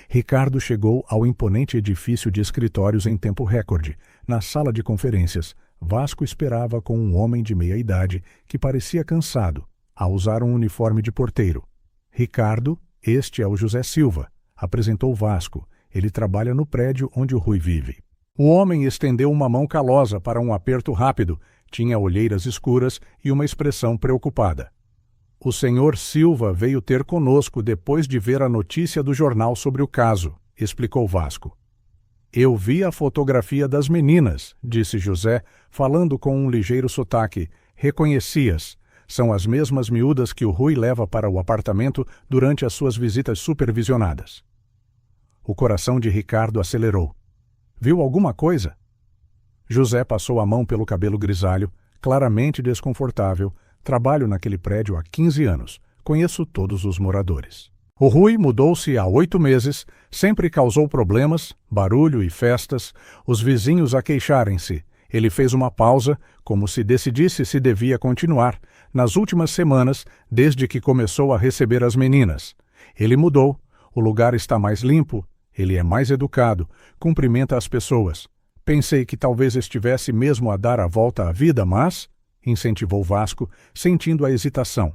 Ricardo chegou ao imponente edifício de escritórios em tempo recorde. Na sala de conferências, Vasco esperava com um homem de meia-idade que parecia cansado, a usar um uniforme de porteiro. Ricardo, este é o José Silva, apresentou Vasco. Ele trabalha no prédio onde o Rui vive. O homem estendeu uma mão calosa para um aperto rápido, tinha olheiras escuras e uma expressão preocupada. O senhor Silva veio ter conosco depois de ver a notícia do jornal sobre o caso, explicou Vasco. Eu vi a fotografia das meninas, disse José, falando com um ligeiro sotaque. Reconheci-as. São as mesmas miúdas que o Rui leva para o apartamento durante as suas visitas supervisionadas. O coração de Ricardo acelerou. Viu alguma coisa? José passou a mão pelo cabelo grisalho, claramente desconfortável. Trabalho naquele prédio há 15 anos. Conheço todos os moradores. O Rui mudou-se há 8 meses, sempre causou problemas, barulho e festas, os vizinhos a queixarem-se. Ele fez uma pausa, como se decidisse se devia continuar, nas últimas semanas, desde que começou a receber as meninas. Ele mudou, o lugar está mais limpo, ele é mais educado, cumprimenta as pessoas. Pensei que talvez estivesse mesmo a dar a volta à vida, mas... incentivou Vasco, sentindo a hesitação.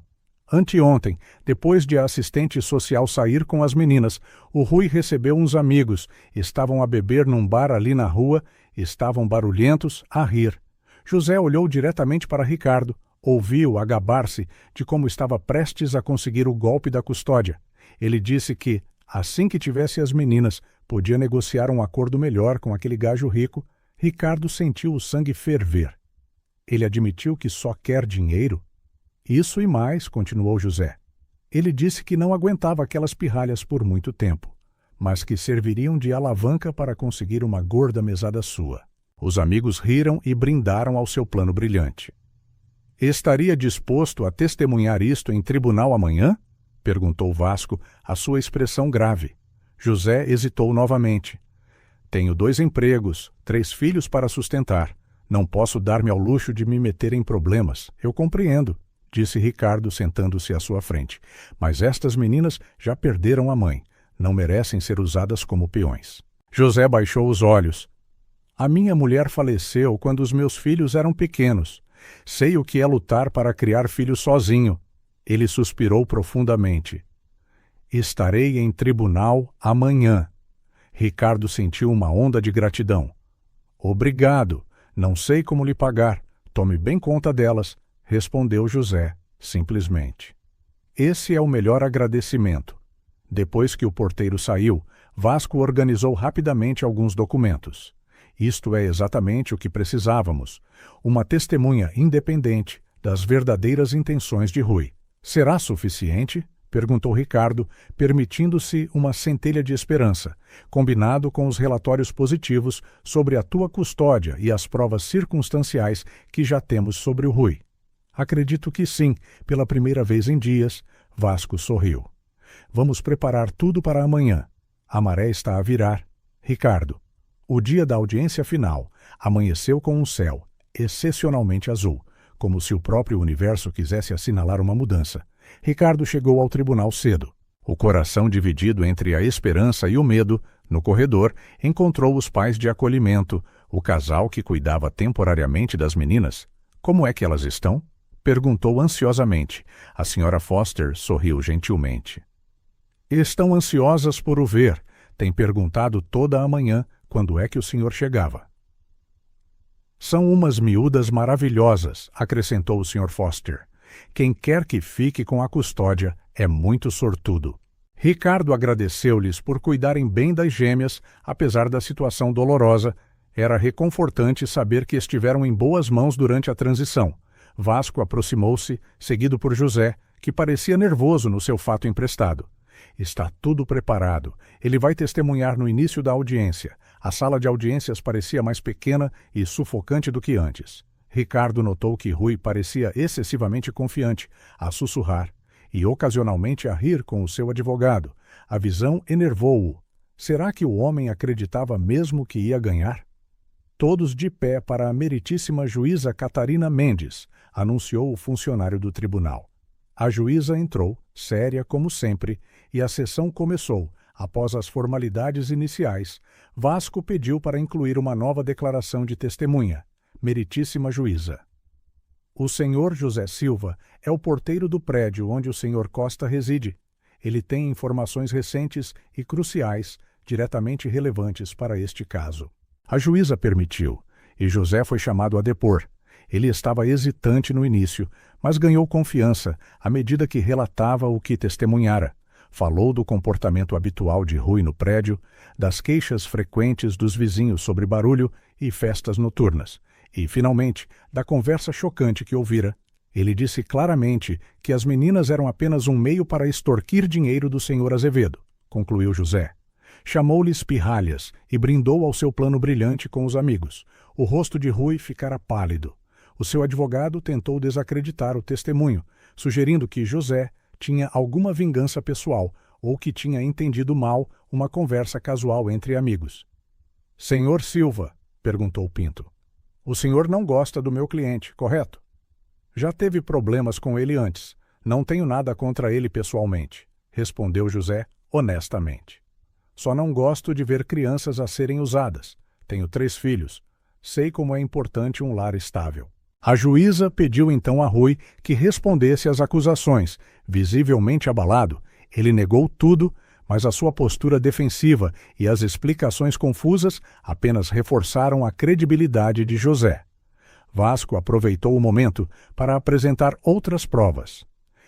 Anteontem, depois de a assistente social sair com as meninas, o Rui recebeu uns amigos. Estavam a beber num bar ali na rua, estavam barulhentos, a rir. José olhou diretamente para Ricardo, ouviu a gabar-se de como estava prestes a conseguir o golpe da custódia. Ele disse que, assim que tivesse as meninas, podia negociar um acordo melhor com aquele gajo rico. Ricardo sentiu o sangue ferver. Ele admitiu que só quer dinheiro? Isso e mais, continuou José. Ele disse que não aguentava aquelas pirralhas por muito tempo, mas que serviriam de alavanca para conseguir uma gorda mesada sua. Os amigos riram e brindaram ao seu plano brilhante. Estaria disposto a testemunhar isto em tribunal amanhã? Perguntou Vasco, a sua expressão grave. José hesitou novamente. Tenho 2 empregos, 3 filhos para sustentar. Não posso dar-me ao luxo de me meter em problemas. Eu compreendo, disse Ricardo, sentando-se à sua frente. Mas estas meninas já perderam a mãe. Não merecem ser usadas como peões. José baixou os olhos. A minha mulher faleceu quando os meus filhos eram pequenos. Sei o que é lutar para criar filhos sozinho. Ele suspirou profundamente. Estarei em tribunal amanhã. Ricardo sentiu uma onda de gratidão. Obrigado. Não sei como lhe pagar. Tome bem conta delas, respondeu José, simplesmente. Esse é o melhor agradecimento. Depois que o porteiro saiu, Vasco organizou rapidamente alguns documentos. Isto é exatamente o que precisávamos. Uma testemunha independente das verdadeiras intenções de Rui. Será suficiente? Perguntou Ricardo, permitindo-se uma centelha de esperança, combinado com os relatórios positivos sobre a tua custódia e as provas circunstanciais que já temos sobre o Rui. Acredito que sim, pela primeira vez em dias, Vasco sorriu. Vamos preparar tudo para amanhã. A maré está a virar. Ricardo, o dia da audiência final amanheceu com um céu excepcionalmente azul, como se o próprio universo quisesse assinalar uma mudança. Ricardo chegou ao tribunal cedo. O coração dividido entre a esperança e o medo, no corredor, encontrou os pais de acolhimento, o casal que cuidava temporariamente das meninas. Como é que elas estão? Perguntou ansiosamente. A senhora Foster sorriu gentilmente. Estão ansiosas por o ver. Tem perguntado toda a manhã quando é que o senhor chegava. São umas miúdas maravilhosas, acrescentou o Sr. Foster. Quem quer que fique com a custódia é muito sortudo. Ricardo agradeceu-lhes por cuidarem bem das gêmeas, apesar da situação dolorosa. Era reconfortante saber que estiveram em boas mãos durante a transição. Vasco aproximou-se, seguido por José, que parecia nervoso no seu fato emprestado. Está tudo preparado. Ele vai testemunhar no início da audiência. A sala de audiências parecia mais pequena e sufocante do que antes. Ricardo notou que Rui parecia excessivamente confiante, a sussurrar, e ocasionalmente a rir com o seu advogado. A visão enervou-o. Será que o homem acreditava mesmo que ia ganhar? Todos de pé para a meritíssima juíza Catarina Mendes, anunciou o funcionário do tribunal. A juíza entrou, séria como sempre, e a sessão começou, Após as formalidades iniciais, Vasco pediu para incluir uma nova declaração de testemunha. Meritíssima juíza. O senhor José Silva é o porteiro do prédio onde o senhor Costa reside. Ele tem informações recentes e cruciais, diretamente relevantes para este caso. A juíza permitiu, e José foi chamado a depor. Ele estava hesitante no início, mas ganhou confiança à medida que relatava o que testemunhara. Falou do comportamento habitual de Rui no prédio, das queixas frequentes dos vizinhos sobre barulho e festas noturnas, e, finalmente, da conversa chocante que ouvira. Ele disse claramente que as meninas eram apenas um meio para extorquir dinheiro do senhor Azevedo, concluiu José. Chamou-lhes pirralhas e brindou ao seu plano brilhante com os amigos. O rosto de Rui ficara pálido. O seu advogado tentou desacreditar o testemunho, sugerindo que José tinha alguma vingança pessoal ou que tinha entendido mal uma conversa casual entre amigos. Senhor Silva, perguntou Pinto, o senhor não gosta do meu cliente, correto? Já teve problemas com ele antes. Não tenho nada contra ele pessoalmente, respondeu José honestamente. Só não gosto de ver crianças a serem usadas. Tenho 3 filhos. Sei como é importante um lar estável. A juíza pediu então a Rui que respondesse às acusações. Visivelmente abalado, ele negou tudo, mas a sua postura defensiva e as explicações confusas apenas reforçaram a credibilidade de José. Vasco aproveitou o momento para apresentar outras provas.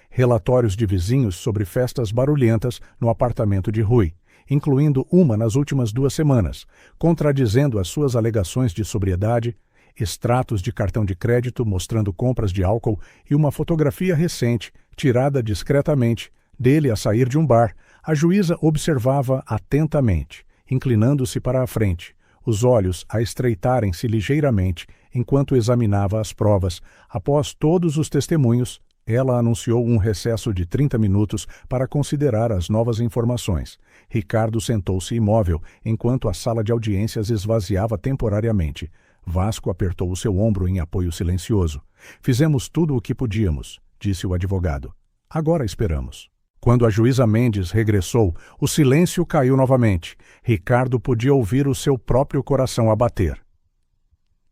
Relatórios de vizinhos sobre festas barulhentas no apartamento de Rui, incluindo uma nas últimas 2 semanas, contradizendo as suas alegações de sobriedade, extratos de cartão de crédito mostrando compras de álcool e uma fotografia recente, tirada discretamente, dele a sair de um bar. A juíza observava atentamente, inclinando-se para a frente, os olhos a estreitarem-se ligeiramente enquanto examinava as provas. Após todos os testemunhos, ela anunciou um recesso de 30 minutos para considerar as novas informações. Ricardo sentou-se imóvel enquanto a sala de audiências esvaziava temporariamente. Vasco apertou o seu ombro em apoio silencioso. Fizemos tudo o que podíamos, disse o advogado. Agora esperamos. Quando a juíza Mendes regressou, o silêncio caiu novamente. Ricardo podia ouvir o seu próprio coração a bater.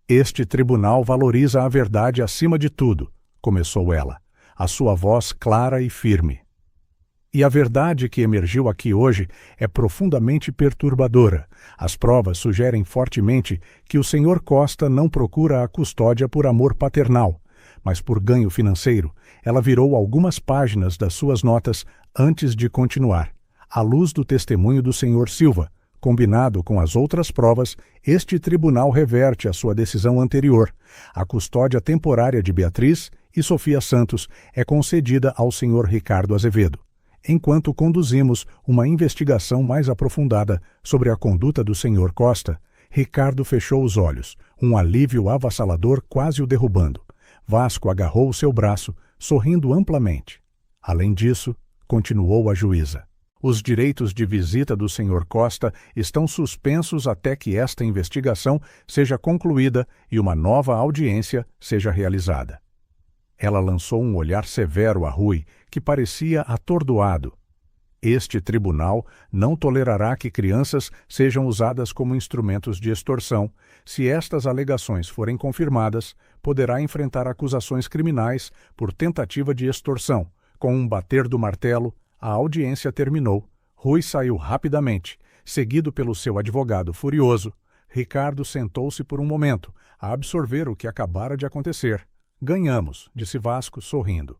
Este tribunal valoriza a verdade acima de tudo, começou ela, a sua voz clara e firme. E a verdade que emergiu aqui hoje é profundamente perturbadora. As provas sugerem fortemente que o senhor Costa não procura a custódia por amor paternal, mas por ganho financeiro. Ela virou algumas páginas das suas notas antes de continuar. À luz do testemunho do senhor Silva, combinado com as outras provas, este tribunal reverte a sua decisão anterior. A custódia temporária de Beatriz e Sofia Santos é concedida ao senhor Ricardo Azevedo. Enquanto conduzimos uma investigação mais aprofundada sobre a conduta do senhor Costa, Ricardo fechou os olhos, um alívio avassalador quase o derrubando. Vasco agarrou o seu braço, sorrindo amplamente. Além disso, continuou a juíza, os direitos de visita do senhor Costa estão suspensos até que esta investigação seja concluída e uma nova audiência seja realizada. Ela lançou um olhar severo a Rui, que parecia atordoado. Este tribunal não tolerará que crianças sejam usadas como instrumentos de extorsão. Se estas alegações forem confirmadas, poderá enfrentar acusações criminais por tentativa de extorsão. Com um bater do martelo, a audiência terminou. Rui saiu rapidamente, seguido pelo seu advogado furioso. Ricardo sentou-se por um momento, a absorver o que acabara de acontecer. Ganhamos, disse Vasco, sorrindo.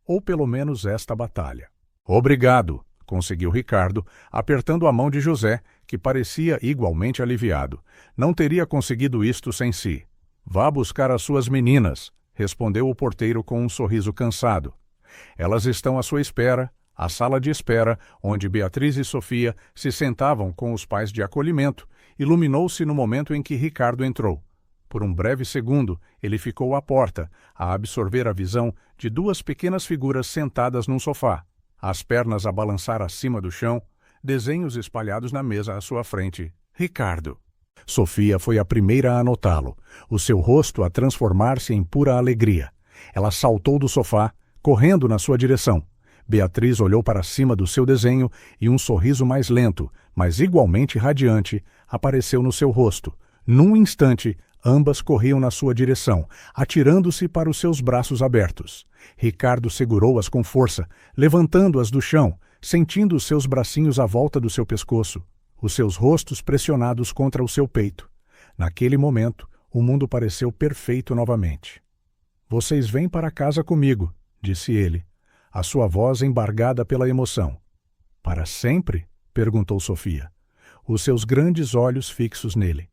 Ou pelo menos esta batalha. Obrigado, conseguiu Ricardo, apertando a mão de José, que parecia igualmente aliviado. Não teria conseguido isto sem si. Vá buscar as suas meninas, respondeu o porteiro com um sorriso cansado. Elas estão à sua espera, a sala de espera, onde Beatriz e Sofia se sentavam com os pais de acolhimento, iluminou-se no momento em que Ricardo entrou. Por um breve segundo, ele ficou à porta, a absorver a visão de 2 pequenas figuras sentadas num sofá, as pernas a balançar acima do chão, desenhos espalhados na mesa à sua frente. Ricardo. Sofia foi a primeira a notá-lo, o seu rosto a transformar-se em pura alegria. Ela saltou do sofá, correndo na sua direção. Beatriz olhou para cima do seu desenho e um sorriso mais lento, mas igualmente radiante, apareceu no seu rosto. Num instante, ambas corriam na sua direção, atirando-se para os seus braços abertos. Ricardo segurou-as com força, levantando-as do chão, sentindo os seus bracinhos à volta do seu pescoço, os seus rostos pressionados contra o seu peito. Naquele momento, o mundo pareceu perfeito novamente. "Vocês vêm para casa comigo", disse ele, a sua voz embargada pela emoção. "Para sempre?" perguntou Sofia, os seus grandes olhos fixos nele.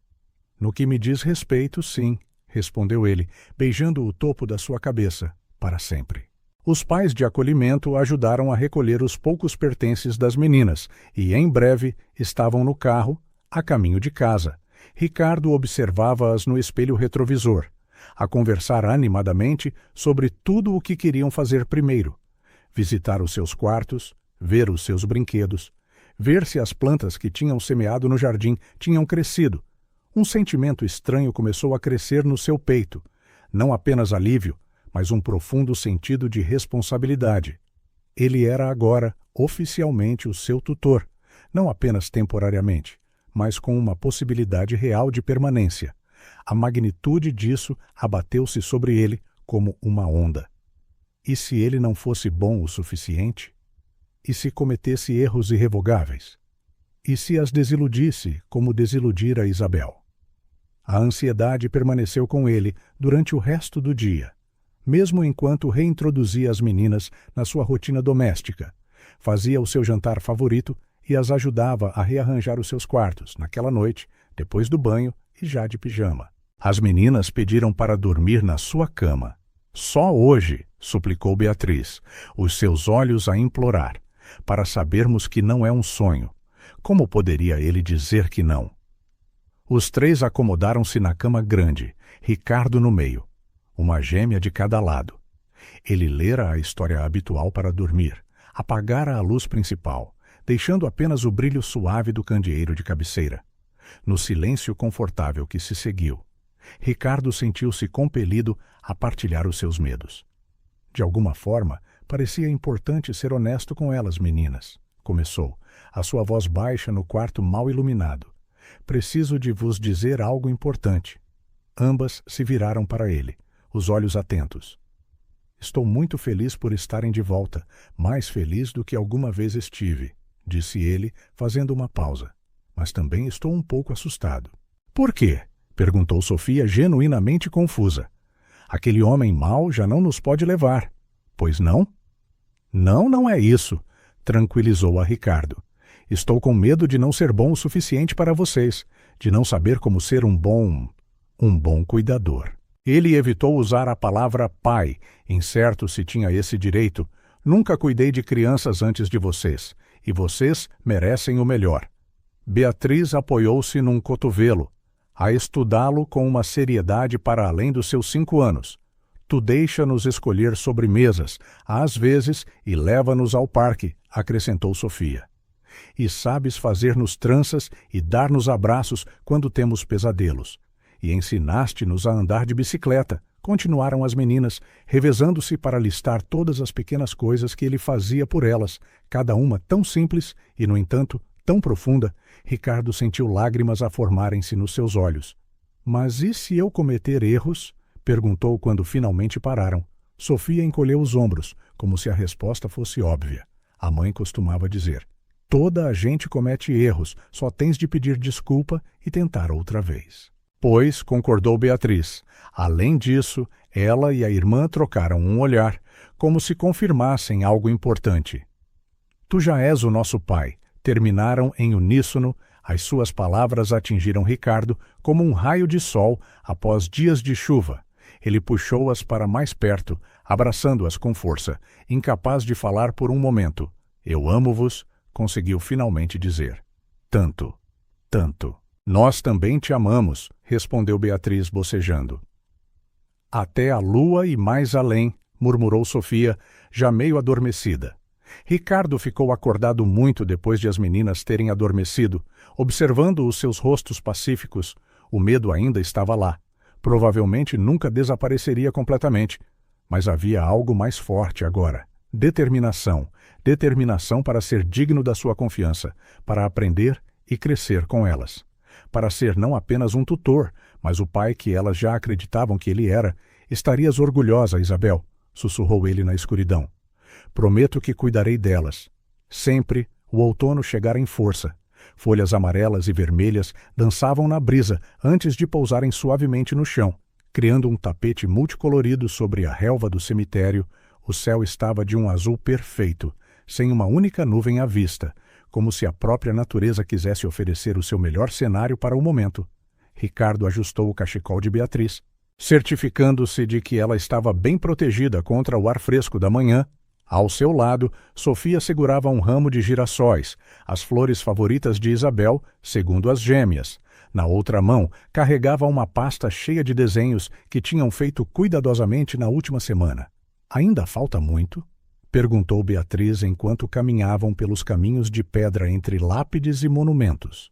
"No que me diz respeito, sim", respondeu ele, beijando o topo da sua cabeça. "Para sempre." Os pais de acolhimento ajudaram a recolher os poucos pertences das meninas e, em breve, estavam no carro, a caminho de casa. Ricardo observava-as no espelho retrovisor, a conversar animadamente sobre tudo o que queriam fazer primeiro: visitar os seus quartos, ver os seus brinquedos, ver se as plantas que tinham semeado no jardim tinham crescido. Um sentimento estranho começou a crescer no seu peito, não apenas alívio, mas um profundo sentido de responsabilidade. Ele era agora, oficialmente, o seu tutor, não apenas temporariamente, mas com uma possibilidade real de permanência. A magnitude disso abateu-se sobre ele como uma onda. E se ele não fosse bom o suficiente? E se cometesse erros irrevogáveis? E se as desiludisse, como desiludira Isabel? A ansiedade permaneceu com ele durante o resto do dia, mesmo enquanto reintroduzia as meninas na sua rotina doméstica, fazia o seu jantar favorito e as ajudava a rearranjar os seus quartos, naquela noite, depois do banho e já de pijama. As meninas pediram para dormir na sua cama. "Só hoje", suplicou Beatriz, os seus olhos a implorar, "para sabermos que não é um sonho. Como poderia ele dizer que não?" Os três acomodaram-se na cama grande, Ricardo no meio, uma gêmea de cada lado. Ele lera a história habitual para dormir, apagara a luz principal, deixando apenas o brilho suave do candeeiro de cabeceira. No silêncio confortável que se seguiu, Ricardo sentiu-se compelido a partilhar os seus medos. "De alguma forma, parecia importante ser honesto com elas, meninas", começou, a sua voz baixa no quarto mal iluminado. "Preciso de vos dizer algo importante." Ambas se viraram para ele, os olhos atentos. "Estou muito feliz por estarem de volta, mais feliz do que alguma vez estive", disse ele, fazendo uma pausa. "Mas também estou um pouco assustado." "Por quê?" perguntou Sofia, genuinamente confusa. "Aquele homem mau já não nos pode levar, pois não?" "Não, não é isso", tranquilizou a Ricardo. "Estou com medo de não ser bom o suficiente para vocês, de não saber como ser um bom cuidador." Ele evitou usar a palavra pai, incerto se tinha esse direito. "Nunca cuidei de crianças antes de vocês, e vocês merecem o melhor." Beatriz apoiou-se num cotovelo, a estudá-lo com uma seriedade para além dos seus 5 anos. "Tu deixa-nos escolher sobremesas, às vezes, e leva-nos ao parque", acrescentou Sofia. "E sabes fazer-nos tranças e dar-nos abraços quando temos pesadelos. E ensinaste-nos a andar de bicicleta", continuaram as meninas, revezando-se para listar todas as pequenas coisas que ele fazia por elas, cada uma tão simples e, no entanto, tão profunda. Ricardo sentiu lágrimas a formarem-se nos seus olhos. "Mas e se eu cometer erros?" perguntou quando finalmente pararam. Sofia encolheu os ombros, como se a resposta fosse óbvia. A mãe costumava dizer: "Toda a gente comete erros, só tens de pedir desculpa e tentar outra vez." "Pois", concordou Beatriz. Além disso, ela e a irmã trocaram um olhar, como se confirmassem algo importante. "Tu já és o nosso pai", terminaram em uníssono. As suas palavras atingiram Ricardo como um raio de sol após dias de chuva. Ele puxou-as para mais perto, abraçando-as com força, incapaz de falar por um momento. "Eu amo-vos", conseguiu finalmente dizer. "Tanto, tanto." "Nós também te amamos", respondeu Beatriz bocejando. "Até a lua e mais além", murmurou Sofia, já meio adormecida. Ricardo ficou acordado muito depois de as meninas terem adormecido, observando os seus rostos pacíficos. O medo ainda estava lá. Provavelmente nunca desapareceria completamente, mas havia algo mais forte agora, Determinação. Determinação para ser digno da sua confiança, para aprender e crescer com elas. Para ser não apenas um tutor, mas o pai que elas já acreditavam que ele era. Estarias orgulhosa, Isabel, sussurrou ele na escuridão. Prometo que cuidarei delas. Sempre o outono chegara em força. Folhas amarelas e vermelhas dançavam na brisa antes de pousarem suavemente no chão, criando um tapete multicolorido sobre a relva do cemitério. O céu estava de um azul perfeito, sem uma única nuvem à vista, como se a própria natureza quisesse oferecer o seu melhor cenário para o momento. Ricardo ajustou o cachecol de Beatriz, certificando-se de que ela estava bem protegida contra o ar fresco da manhã. Ao seu lado, Sofia segurava um ramo de girassóis, as flores favoritas de Isabel, segundo as gêmeas. Na outra mão, carregava uma pasta cheia de desenhos que tinham feito cuidadosamente na última semana. Ainda falta muito? Perguntou Beatriz enquanto caminhavam pelos caminhos de pedra entre lápides e monumentos.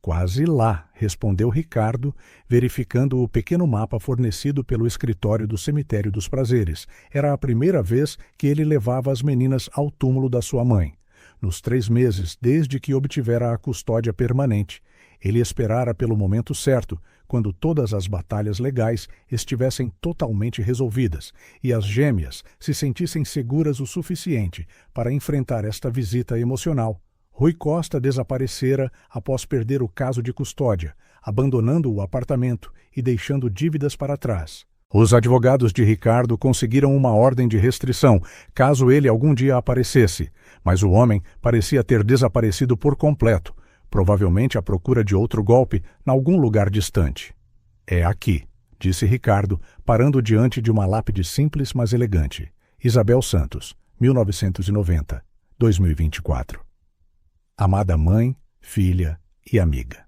Quase lá, respondeu Ricardo, verificando o pequeno mapa fornecido pelo escritório do Cemitério dos Prazeres. Era a primeira vez que ele levava as meninas ao túmulo da sua mãe. Nos 3 meses desde que obtivera a custódia permanente, ele esperara pelo momento certo, quando todas as batalhas legais estivessem totalmente resolvidas e as gêmeas se sentissem seguras o suficiente para enfrentar esta visita emocional. Rui Costa desaparecera após perder o caso de custódia, abandonando o apartamento e deixando dívidas para trás. Os advogados de Ricardo conseguiram uma ordem de restrição, caso ele algum dia aparecesse, mas o homem parecia ter desaparecido por completo, provavelmente à procura de outro golpe em algum lugar distante. É aqui, disse Ricardo, parando diante de uma lápide simples mas elegante. Isabel Santos, 1990, 2024. Amada mãe, filha e amiga.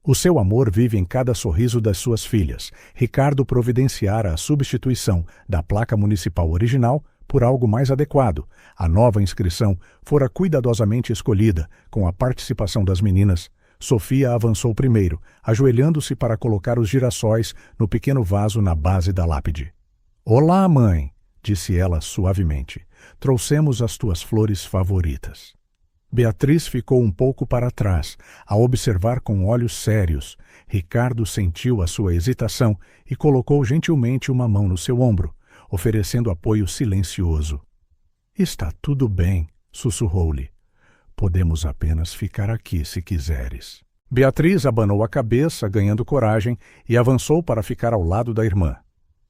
O seu amor vive em cada sorriso das suas filhas. Ricardo providenciara a substituição da placa municipal original por algo mais adequado. A nova inscrição fora cuidadosamente escolhida, com a participação das meninas. Sofia avançou primeiro, ajoelhando-se para colocar os girassóis no pequeno vaso na base da lápide. Olá, mãe, disse ela suavemente. Trouxemos as tuas flores favoritas. Beatriz ficou um pouco para trás, a observar com olhos sérios. Ricardo sentiu a sua hesitação e colocou gentilmente uma mão no seu ombro, oferecendo apoio silencioso. Está tudo bem, sussurrou-lhe. Podemos apenas ficar aqui se quiseres. Beatriz abanou a cabeça, ganhando coragem, e avançou para ficar ao lado da irmã.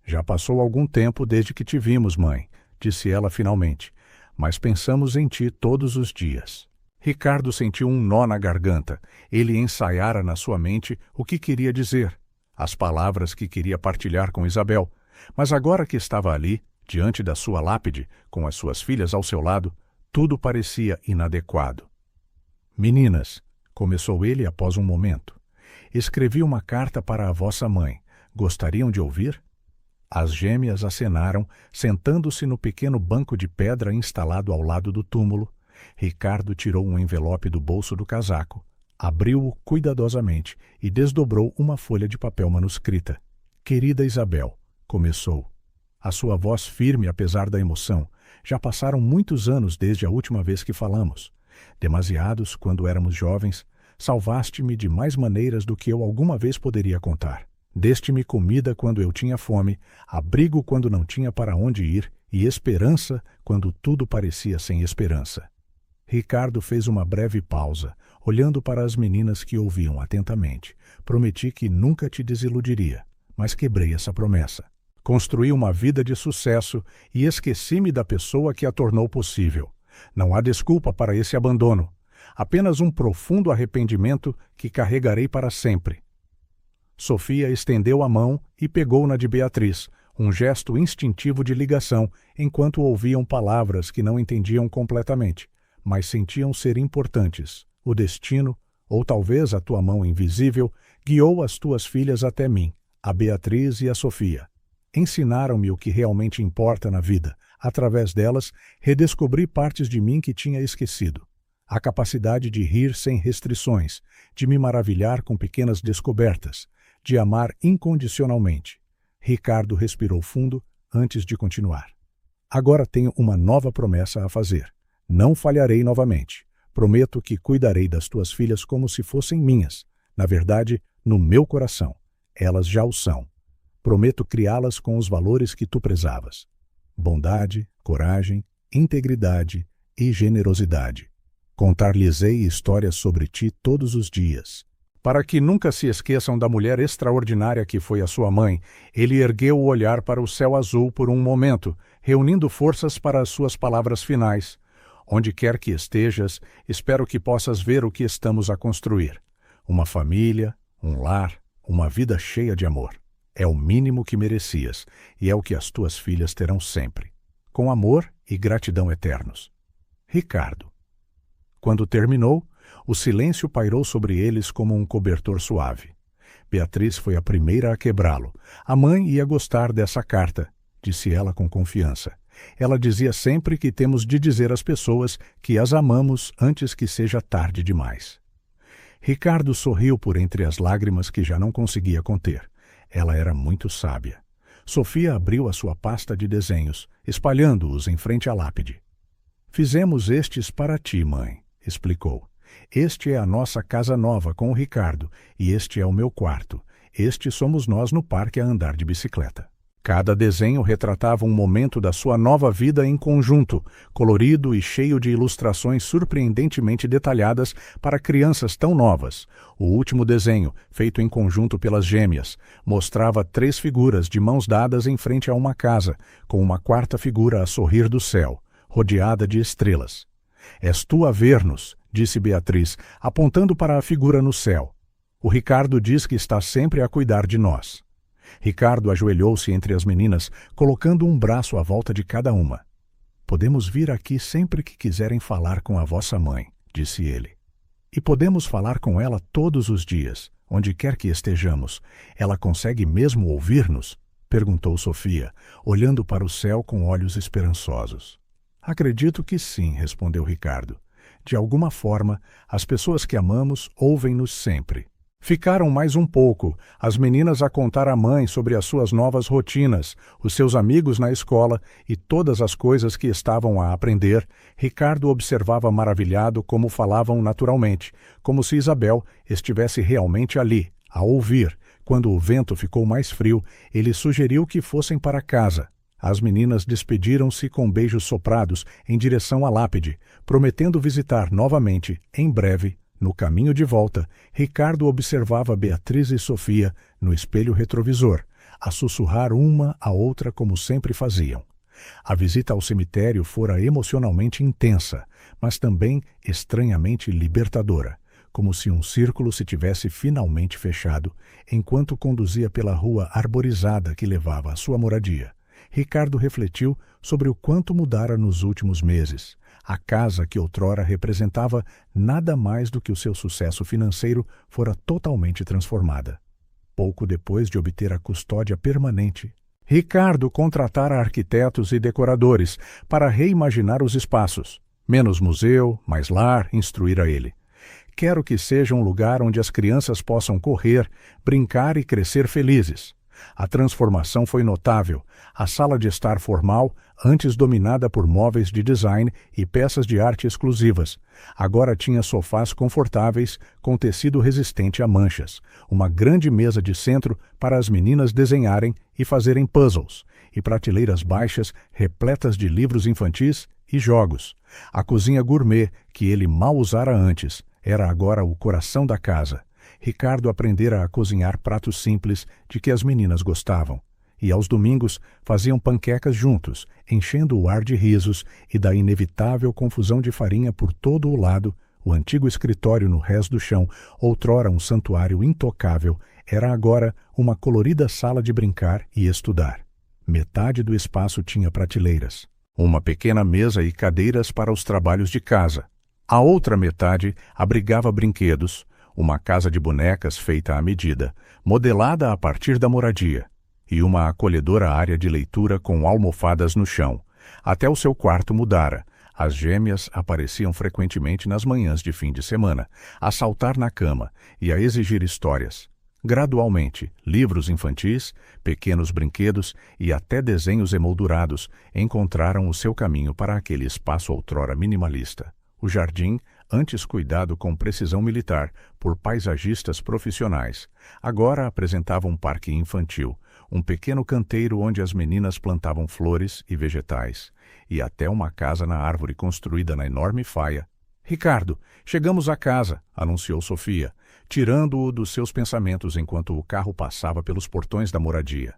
Já passou algum tempo desde que te vimos, mãe, disse ela finalmente, mas pensamos em ti todos os dias. Ricardo sentiu um nó na garganta. Ele ensaiara na sua mente o que queria dizer, as palavras que queria partilhar com Isabel, mas agora que estava ali, diante da sua lápide, com as suas filhas ao seu lado, tudo parecia inadequado. Meninas, começou ele após um momento, escrevi uma carta para a vossa mãe. Gostariam de ouvir? As gêmeas acenaram, sentando-se no pequeno banco de pedra instalado ao lado do túmulo. Ricardo tirou um envelope do bolso do casaco, abriu-o cuidadosamente e desdobrou uma folha de papel manuscrita. Querida Isabel, começou. A sua voz firme apesar da emoção. Já passaram muitos anos desde a última vez que falamos. Demasiados quando éramos jovens. Salvaste-me de mais maneiras do que eu alguma vez poderia contar. Deste-me comida quando eu tinha fome, abrigo quando não tinha para onde ir e esperança quando tudo parecia sem esperança. Ricardo fez uma breve pausa, olhando para as meninas que ouviam atentamente. Prometi que nunca te desiludiria, mas quebrei essa promessa. Construí uma vida de sucesso e esqueci-me da pessoa que a tornou possível. Não há desculpa para esse abandono. Apenas um profundo arrependimento que carregarei para sempre. Sofia estendeu a mão e pegou na de Beatriz, um gesto instintivo de ligação, enquanto ouviam palavras que não entendiam completamente, mas sentiam ser importantes. O destino, ou talvez a tua mão invisível, guiou as tuas filhas até mim, a Beatriz e a Sofia. Ensinaram-me o que realmente importa na vida. Através delas, redescobri partes de mim que tinha esquecido. A capacidade de rir sem restrições, de me maravilhar com pequenas descobertas, de amar incondicionalmente. Ricardo respirou fundo antes de continuar. Agora tenho uma nova promessa a fazer. Não falharei novamente. Prometo que cuidarei das tuas filhas como se fossem minhas. Na verdade, no meu coração. Elas já o são. Prometo criá-las com os valores que tu prezavas: bondade, coragem, integridade e generosidade. Contar-lhes-ei histórias sobre ti todos os dias. Para que nunca se esqueçam da mulher extraordinária que foi a sua mãe, ele ergueu o olhar para o céu azul por um momento, reunindo forças para as suas palavras finais. Onde quer que estejas, espero que possas ver o que estamos a construir. Uma família, um lar, uma vida cheia de amor. É o mínimo que merecias, e é o que as tuas filhas terão sempre. Com amor e gratidão eternos. Ricardo. Quando terminou, o silêncio pairou sobre eles como um cobertor suave. Beatriz foi a primeira a quebrá-lo. A mãe ia gostar dessa carta, disse ela com confiança. Ela dizia sempre que temos de dizer às pessoas que as amamos antes que seja tarde demais. Ricardo sorriu por entre as lágrimas que já não conseguia conter. Ela era muito sábia. Sofia abriu a sua pasta de desenhos, espalhando-os em frente à lápide. Fizemos estes para ti, mãe, explicou. Este é a nossa casa nova com o Ricardo, e este é o meu quarto. Este somos nós no parque a andar de bicicleta. Cada desenho retratava um momento da sua nova vida em conjunto, colorido e cheio de ilustrações surpreendentemente detalhadas para crianças tão novas. O último desenho, feito em conjunto pelas gêmeas, mostrava 3 figuras de mãos dadas em frente a uma casa, com uma quarta figura a sorrir do céu, rodeada de estrelas. És tu a ver-nos, disse Beatriz, apontando para a figura no céu. O Ricardo diz que está sempre a cuidar de nós. Ricardo ajoelhou-se entre as meninas, colocando um braço à volta de cada uma. Podemos vir aqui sempre que quiserem falar com a vossa mãe, disse ele. E podemos falar com ela todos os dias, onde quer que estejamos. Ela consegue mesmo ouvir-nos? Perguntou Sofia, olhando para o céu com olhos esperançosos. Acredito que sim, respondeu Ricardo. De alguma forma, as pessoas que amamos ouvem-nos sempre. Ficaram mais um pouco, as meninas a contar à mãe sobre as suas novas rotinas, os seus amigos na escola e todas as coisas que estavam a aprender. Ricardo observava maravilhado como falavam naturalmente, como se Isabel estivesse realmente ali, a ouvir. Quando o vento ficou mais frio, ele sugeriu que fossem para casa. As meninas despediram-se com beijos soprados em direção à lápide, prometendo visitar novamente, em breve. No caminho de volta, Ricardo observava Beatriz e Sofia no espelho retrovisor, a sussurrar uma à outra como sempre faziam. A visita ao cemitério fora emocionalmente intensa, mas também estranhamente libertadora, como se um círculo se tivesse finalmente fechado, enquanto conduzia pela rua arborizada que levava à sua moradia. Ricardo refletiu sobre o quanto mudara nos últimos meses. A casa que outrora representava nada mais do que o seu sucesso financeiro fora totalmente transformada. Pouco depois de obter a custódia permanente, Ricardo contratara arquitetos e decoradores para reimaginar os espaços. Menos museu, mais lar, instruíra ele. Quero que seja um lugar onde as crianças possam correr, brincar e crescer felizes. A transformação foi notável. A sala de estar formal, antes dominada por móveis de design e peças de arte exclusivas, agora tinha sofás confortáveis com tecido resistente a manchas, uma grande mesa de centro para as meninas desenharem e fazerem puzzles, e prateleiras baixas repletas de livros infantis e jogos. A cozinha gourmet, que ele mal usara antes, era agora o coração da casa. Ricardo aprendera a cozinhar pratos simples de que as meninas gostavam, e aos domingos faziam panquecas juntos, enchendo o ar de risos e da inevitável confusão de farinha por todo o lado. O antigo escritório no rés do chão, outrora um santuário intocável, era agora uma colorida sala de brincar e estudar. Metade do espaço tinha prateleiras, uma pequena mesa e cadeiras para os trabalhos de casa. A outra metade abrigava brinquedos, uma casa de bonecas feita à medida, modelada a partir da moradia, e uma acolhedora área de leitura com almofadas no chão. Até o seu quarto mudara. As gêmeas apareciam frequentemente nas manhãs de fim de semana, a saltar na cama e a exigir histórias. Gradualmente, livros infantis, pequenos brinquedos e até desenhos emoldurados encontraram o seu caminho para aquele espaço outrora minimalista. O jardim, antes cuidado com precisão militar por paisagistas profissionais, agora apresentava um parque infantil, um pequeno canteiro onde as meninas plantavam flores e vegetais, e até uma casa na árvore construída na enorme faia. "Ricardo, chegamos à casa", anunciou Sofia, tirando-o dos seus pensamentos enquanto o carro passava pelos portões da moradia.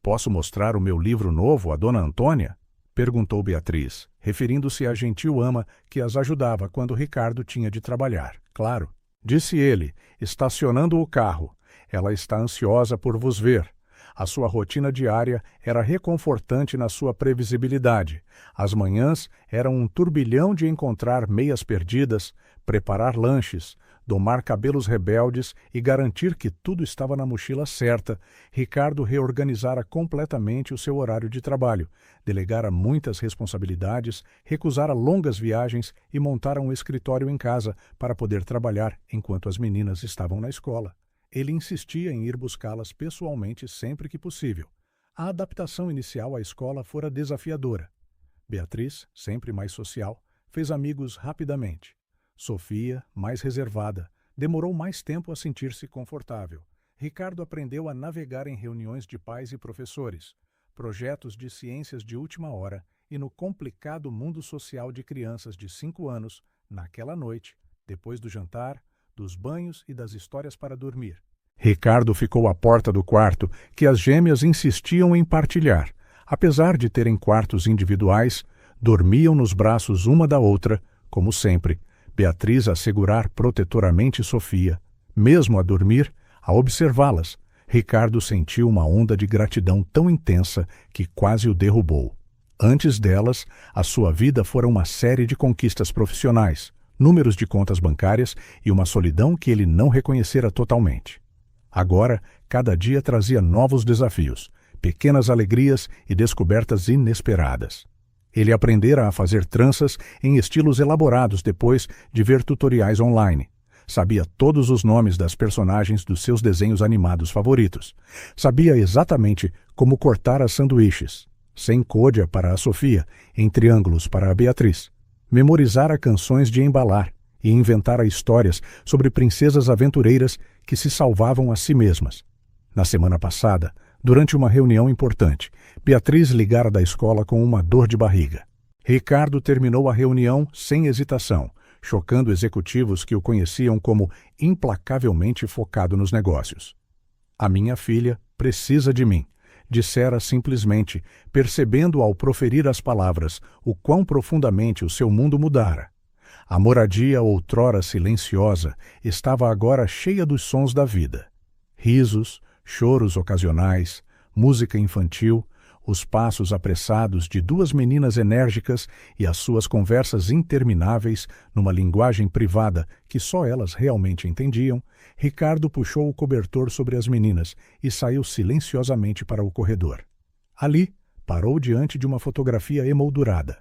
"Posso mostrar o meu livro novo a Dona Antônia?" perguntou Beatriz, referindo-se à gentil ama que as ajudava quando Ricardo tinha de trabalhar. "Claro", disse ele, estacionando o carro. "Ela está ansiosa por vos ver." A sua rotina diária era reconfortante na sua previsibilidade. As manhãs eram um turbilhão de encontrar meias perdidas, preparar lanches, domar cabelos rebeldes e garantir que tudo estava na mochila certa. Ricardo reorganizara completamente o seu horário de trabalho, delegara muitas responsabilidades, recusara longas viagens e montara um escritório em casa para poder trabalhar enquanto as meninas estavam na escola. Ele insistia em ir buscá-las pessoalmente sempre que possível. A adaptação inicial à escola fora desafiadora. Beatriz, sempre mais social, fez amigos rapidamente. Sofia, mais reservada, demorou mais tempo a sentir-se confortável. Ricardo aprendeu a navegar em reuniões de pais e professores, projetos de ciências de última hora e no complicado mundo social de crianças de 5 anos, naquela noite, depois do jantar, dos banhos e das histórias para dormir. Ricardo ficou à porta do quarto que as gêmeas insistiam em partilhar. Apesar de terem quartos individuais, dormiam nos braços uma da outra, como sempre, Beatriz a segurar protetoramente Sofia. Mesmo a dormir, a observá-las, Ricardo sentiu uma onda de gratidão tão intensa que quase o derrubou. Antes delas, a sua vida fora uma série de conquistas profissionais, números de contas bancárias e uma solidão que ele não reconhecera totalmente. Agora, cada dia trazia novos desafios, pequenas alegrias e descobertas inesperadas. Ele aprendera a fazer tranças em estilos elaborados depois de ver tutoriais online. Sabia todos os nomes das personagens dos seus desenhos animados favoritos. Sabia exatamente como cortar as sanduíches, sem côdea para a Sofia, em triângulos para a Beatriz. Memorizara canções de embalar e inventara histórias sobre princesas aventureiras que se salvavam a si mesmas. Na semana passada, durante uma reunião importante, Beatriz ligara da escola com uma dor de barriga. Ricardo terminou a reunião sem hesitação, chocando executivos que o conheciam como implacavelmente focado nos negócios. "A minha filha precisa de mim", dissera simplesmente, percebendo ao proferir as palavras o quão profundamente o seu mundo mudara. A moradia outrora silenciosa estava agora cheia dos sons da vida. Risos, choros ocasionais, música infantil, os passos apressados de 2 meninas enérgicas e as suas conversas intermináveis numa linguagem privada que só elas realmente entendiam. Ricardo puxou o cobertor sobre as meninas e saiu silenciosamente para o corredor. Ali, parou diante de uma fotografia emoldurada.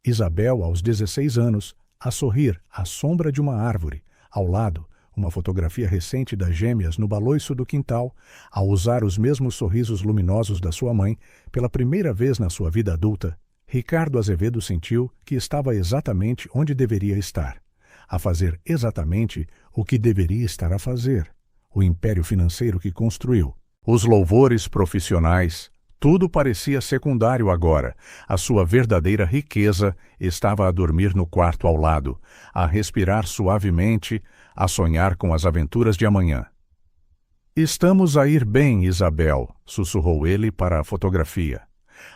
Isabel, aos 16 anos, a sorrir à sombra de uma árvore, ao lado, uma fotografia recente das gêmeas no baloiço do quintal, a usar os mesmos sorrisos luminosos da sua mãe, pela primeira vez na sua vida adulta, Ricardo Azevedo sentiu que estava exatamente onde deveria estar, a fazer exatamente o que deveria estar a fazer, o império financeiro que construiu, os louvores profissionais. Tudo parecia secundário agora. A sua verdadeira riqueza estava a dormir no quarto ao lado, a respirar suavemente, a sonhar com as aventuras de amanhã. "Estamos a ir bem, Isabel", sussurrou ele para a fotografia.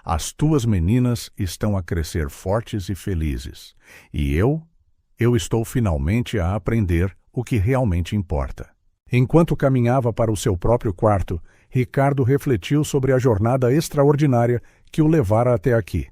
"As tuas meninas estão a crescer fortes e felizes. E eu estou finalmente a aprender o que realmente importa." Enquanto caminhava para o seu próprio quarto, Ricardo refletiu sobre a jornada extraordinária que o levara até aqui.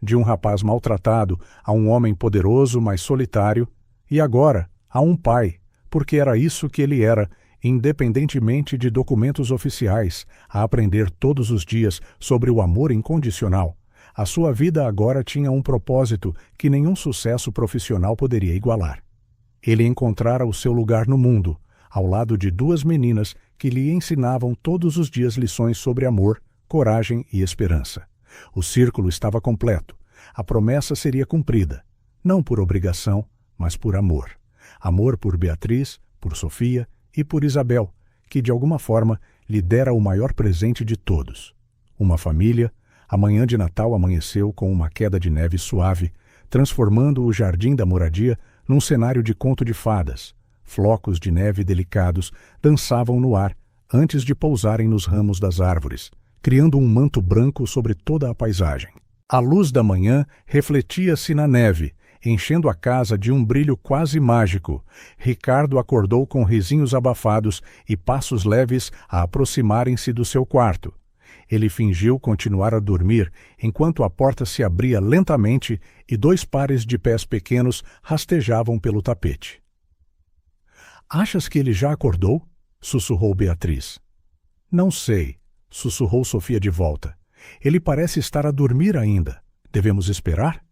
De um rapaz maltratado a um homem poderoso, mas solitário, e agora a um pai, porque era isso que ele era, independentemente de documentos oficiais, a aprender todos os dias sobre o amor incondicional. A sua vida agora tinha um propósito que nenhum sucesso profissional poderia igualar. Ele encontrara o seu lugar no mundo, ao lado de duas meninas que lhe ensinavam todos os dias lições sobre amor, coragem e esperança. O círculo estava completo. A promessa seria cumprida, não por obrigação, mas por amor. Amor por Beatriz, por Sofia e por Isabel, que de alguma forma lhe dera o maior presente de todos. Uma família. A manhã de Natal amanheceu com uma queda de neve suave, transformando o jardim da moradia num cenário de conto de fadas. Flocos de neve delicados dançavam no ar antes de pousarem nos ramos das árvores, criando um manto branco sobre toda a paisagem. A luz da manhã refletia-se na neve, enchendo a casa de um brilho quase mágico. Ricardo acordou com risinhos abafados e passos leves a aproximarem-se do seu quarto. Ele fingiu continuar a dormir enquanto a porta se abria lentamente e dois pares de pés pequenos rastejavam pelo tapete. "Achas que ele já acordou?" sussurrou Beatriz. "Não sei", sussurrou Sofia de volta. "Ele parece estar a dormir ainda. Devemos esperar?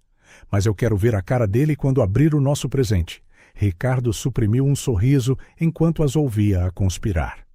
Mas eu quero ver a cara dele quando abrir o nosso presente." Ricardo suprimiu um sorriso enquanto as ouvia a conspirar.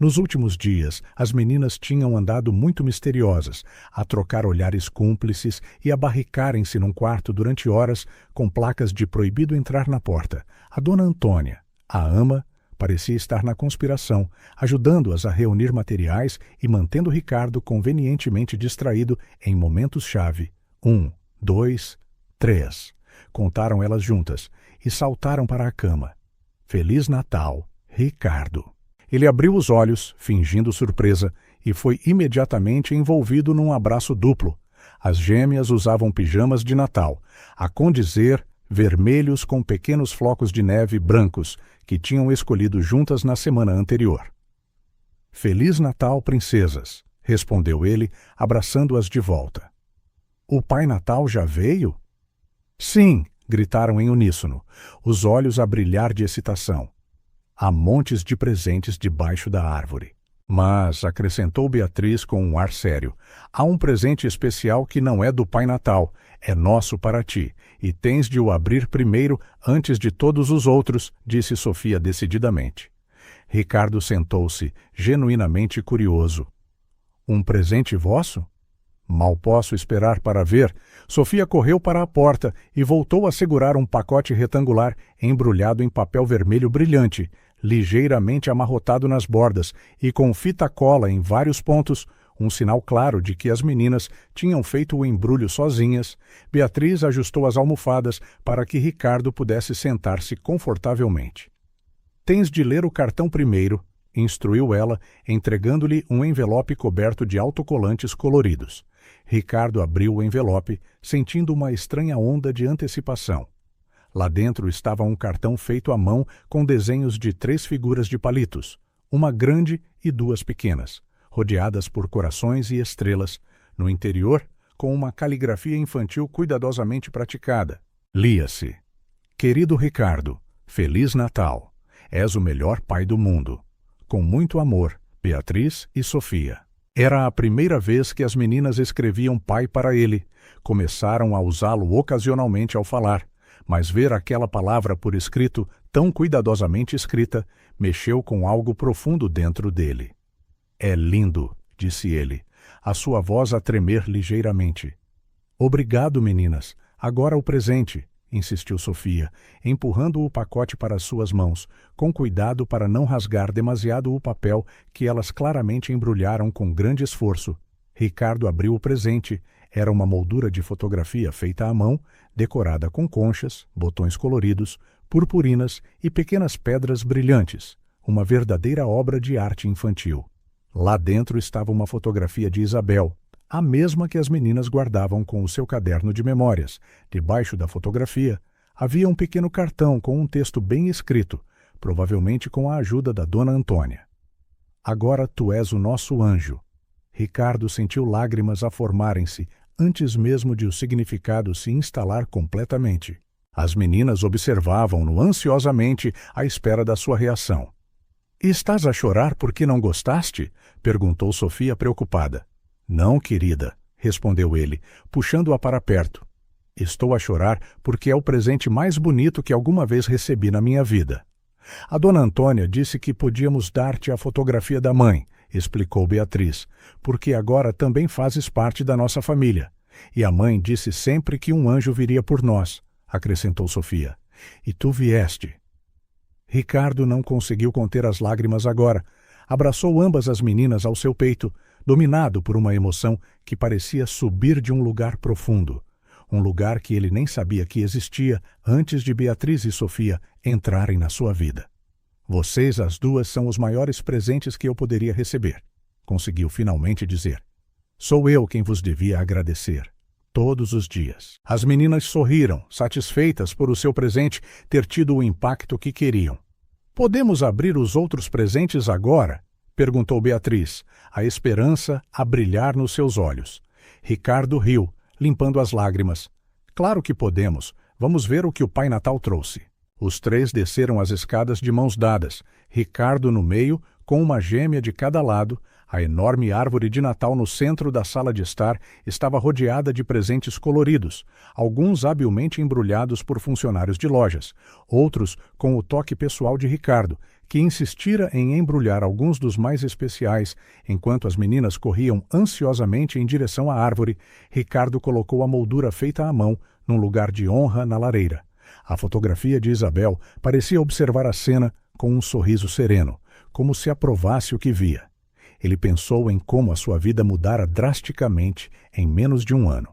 Nos últimos dias, as meninas tinham andado muito misteriosas, a trocar olhares cúmplices e a barricarem-se num quarto durante horas com placas de proibido entrar na porta. A dona Antônia, a ama, parecia estar na conspiração, ajudando-as a reunir materiais e mantendo Ricardo convenientemente distraído em momentos-chave. 1, 2, 3. Contaram elas juntas e saltaram para a cama. "Feliz Natal, Ricardo." Ele abriu os olhos, fingindo surpresa, e foi imediatamente envolvido num abraço duplo. As gêmeas usavam pijamas de Natal, a condizer vermelhos com pequenos flocos de neve brancos, que tinham escolhido juntas na semana anterior. "Feliz Natal, princesas", respondeu ele, abraçando-as de volta. "O Pai Natal já veio?" "Sim", gritaram em uníssono, os olhos a brilhar de excitação. "Há montes de presentes debaixo da árvore." "Mas", acrescentou Beatriz com um ar sério, "há um presente especial que não é do Pai Natal, é nosso para ti, e tens de o abrir primeiro antes de todos os outros", disse Sofia decididamente. Ricardo sentou-se, genuinamente curioso. "Um presente vosso?" "Mal posso esperar para ver." Sofia correu para a porta e voltou a segurar um pacote retangular embrulhado em papel vermelho brilhante, ligeiramente amarrotado nas bordas e com fita cola em vários pontos, um sinal claro de que as meninas tinham feito o embrulho sozinhas. Beatriz ajustou as almofadas para que Ricardo pudesse sentar-se confortavelmente. "Tens de ler o cartão primeiro", instruiu ela, entregando-lhe um envelope coberto de autocolantes coloridos. Ricardo abriu o envelope, sentindo uma estranha onda de antecipação. Lá dentro estava um cartão feito à mão com desenhos de 3 figuras de palitos, uma grande e 2 pequenas, rodeadas por corações e estrelas, no interior, com uma caligrafia infantil cuidadosamente praticada. Lia-se: "Querido Ricardo, Feliz Natal. És o melhor pai do mundo. Com muito amor, Beatriz e Sofia." Era a primeira vez que as meninas escreviam pai para ele. Começaram a usá-lo ocasionalmente ao falar, mas ver aquela palavra por escrito, tão cuidadosamente escrita, mexeu com algo profundo dentro dele. "É lindo", disse ele, a sua voz a tremer ligeiramente. "Obrigado, meninas. Agora o presente", insistiu Sofia, empurrando o pacote para suas mãos, com cuidado para não rasgar demasiado o papel que elas claramente embrulharam com grande esforço. Ricardo abriu o presente. Era uma moldura de fotografia feita à mão, decorada com conchas, botões coloridos, purpurinas e pequenas pedras brilhantes, uma verdadeira obra de arte infantil. Lá dentro estava uma fotografia de Isabel, a mesma que as meninas guardavam com o seu caderno de memórias. Debaixo da fotografia havia um pequeno cartão com um texto bem escrito, provavelmente com a ajuda da dona Antônia. "Agora tu és o nosso anjo." Ricardo sentiu lágrimas a formarem-se antes mesmo de o significado se instalar completamente. As meninas observavam-no ansiosamente à espera da sua reação. "Estás a chorar porque não gostaste?" perguntou Sofia preocupada. "Não, querida", respondeu ele, puxando-a para perto. "Estou a chorar porque é o presente mais bonito que alguma vez recebi na minha vida." A dona Antônia disse que podíamos dar-te a fotografia da mãe, explicou Beatriz, porque agora também fazes parte da nossa família. E a mãe disse sempre que um anjo viria por nós, acrescentou Sofia. E tu vieste. Ricardo não conseguiu conter as lágrimas agora. Abraçou ambas as meninas ao seu peito, dominado por uma emoção que parecia subir de um lugar profundo. Um lugar que ele nem sabia que existia antes de Beatriz e Sofia entrarem na sua vida. Vocês, as duas, são os maiores presentes que eu poderia receber, conseguiu finalmente dizer. Sou eu quem vos devia agradecer, todos os dias. As meninas sorriram, satisfeitas por o seu presente ter tido o impacto que queriam. Podemos abrir os outros presentes agora? Perguntou Beatriz, a esperança a brilhar nos seus olhos. Ricardo riu, limpando as lágrimas. Claro que podemos. Vamos ver o que o Pai Natal trouxe. Os três desceram as escadas de mãos dadas, Ricardo no meio, com uma gêmea de cada lado. A enorme árvore de Natal no centro da sala de estar estava rodeada de presentes coloridos, alguns habilmente embrulhados por funcionários de lojas, outros com o toque pessoal de Ricardo, que insistira em embrulhar alguns dos mais especiais. Enquanto as meninas corriam ansiosamente em direção à árvore, Ricardo colocou a moldura feita à mão num lugar de honra na lareira. A fotografia de Isabel parecia observar a cena com um sorriso sereno, como se aprovasse o que via. Ele pensou em como a sua vida mudara drasticamente em menos de um ano.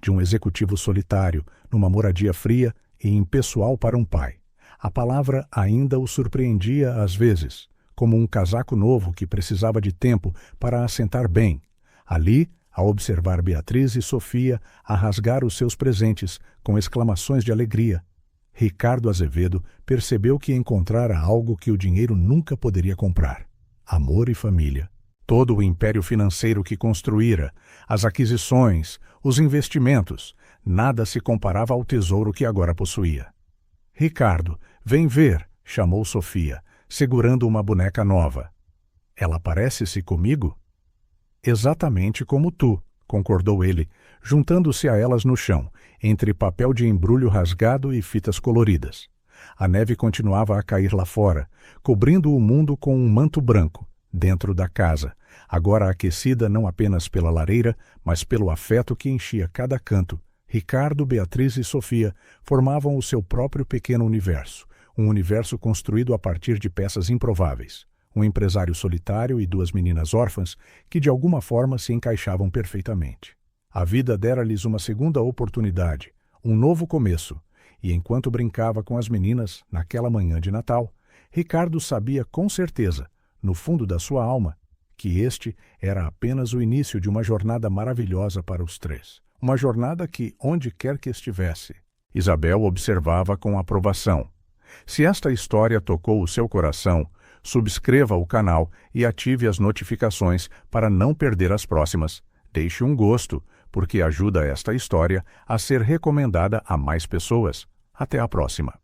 De um executivo solitário, numa moradia fria e impessoal para um pai. A palavra ainda o surpreendia às vezes, como um casaco novo que precisava de tempo para assentar bem. Ali, a observar Beatriz e Sofia a rasgar os seus presentes com exclamações de alegria, Ricardo Azevedo percebeu que encontrara algo que o dinheiro nunca poderia comprar: amor e família. Todo o império financeiro que construíra, as aquisições, os investimentos, nada se comparava ao tesouro que agora possuía. Ricardo, vem ver, chamou Sofia, segurando uma boneca nova. Ela parece-se comigo? Exatamente como tu, concordou ele, juntando-se a elas no chão, entre papel de embrulho rasgado e fitas coloridas. A neve continuava a cair lá fora, cobrindo o mundo com um manto branco, dentro da casa, agora aquecida não apenas pela lareira, mas pelo afeto que enchia cada canto. Ricardo, Beatriz e Sofia formavam o seu próprio pequeno universo, um universo construído a partir de peças improváveis. Um empresário solitário e duas meninas órfãs que de alguma forma se encaixavam perfeitamente. A vida dera-lhes uma segunda oportunidade, um novo começo, e enquanto brincava com as meninas naquela manhã de Natal, Ricardo sabia com certeza, no fundo da sua alma, que este era apenas o início de uma jornada maravilhosa para os três. Uma jornada que, onde quer que estivesse, Isabel observava com aprovação. Se esta história tocou o seu coração, subscreva o canal e ative as notificações para não perder as próximas. Deixe um gosto, porque ajuda esta história a ser recomendada a mais pessoas. Até a próxima.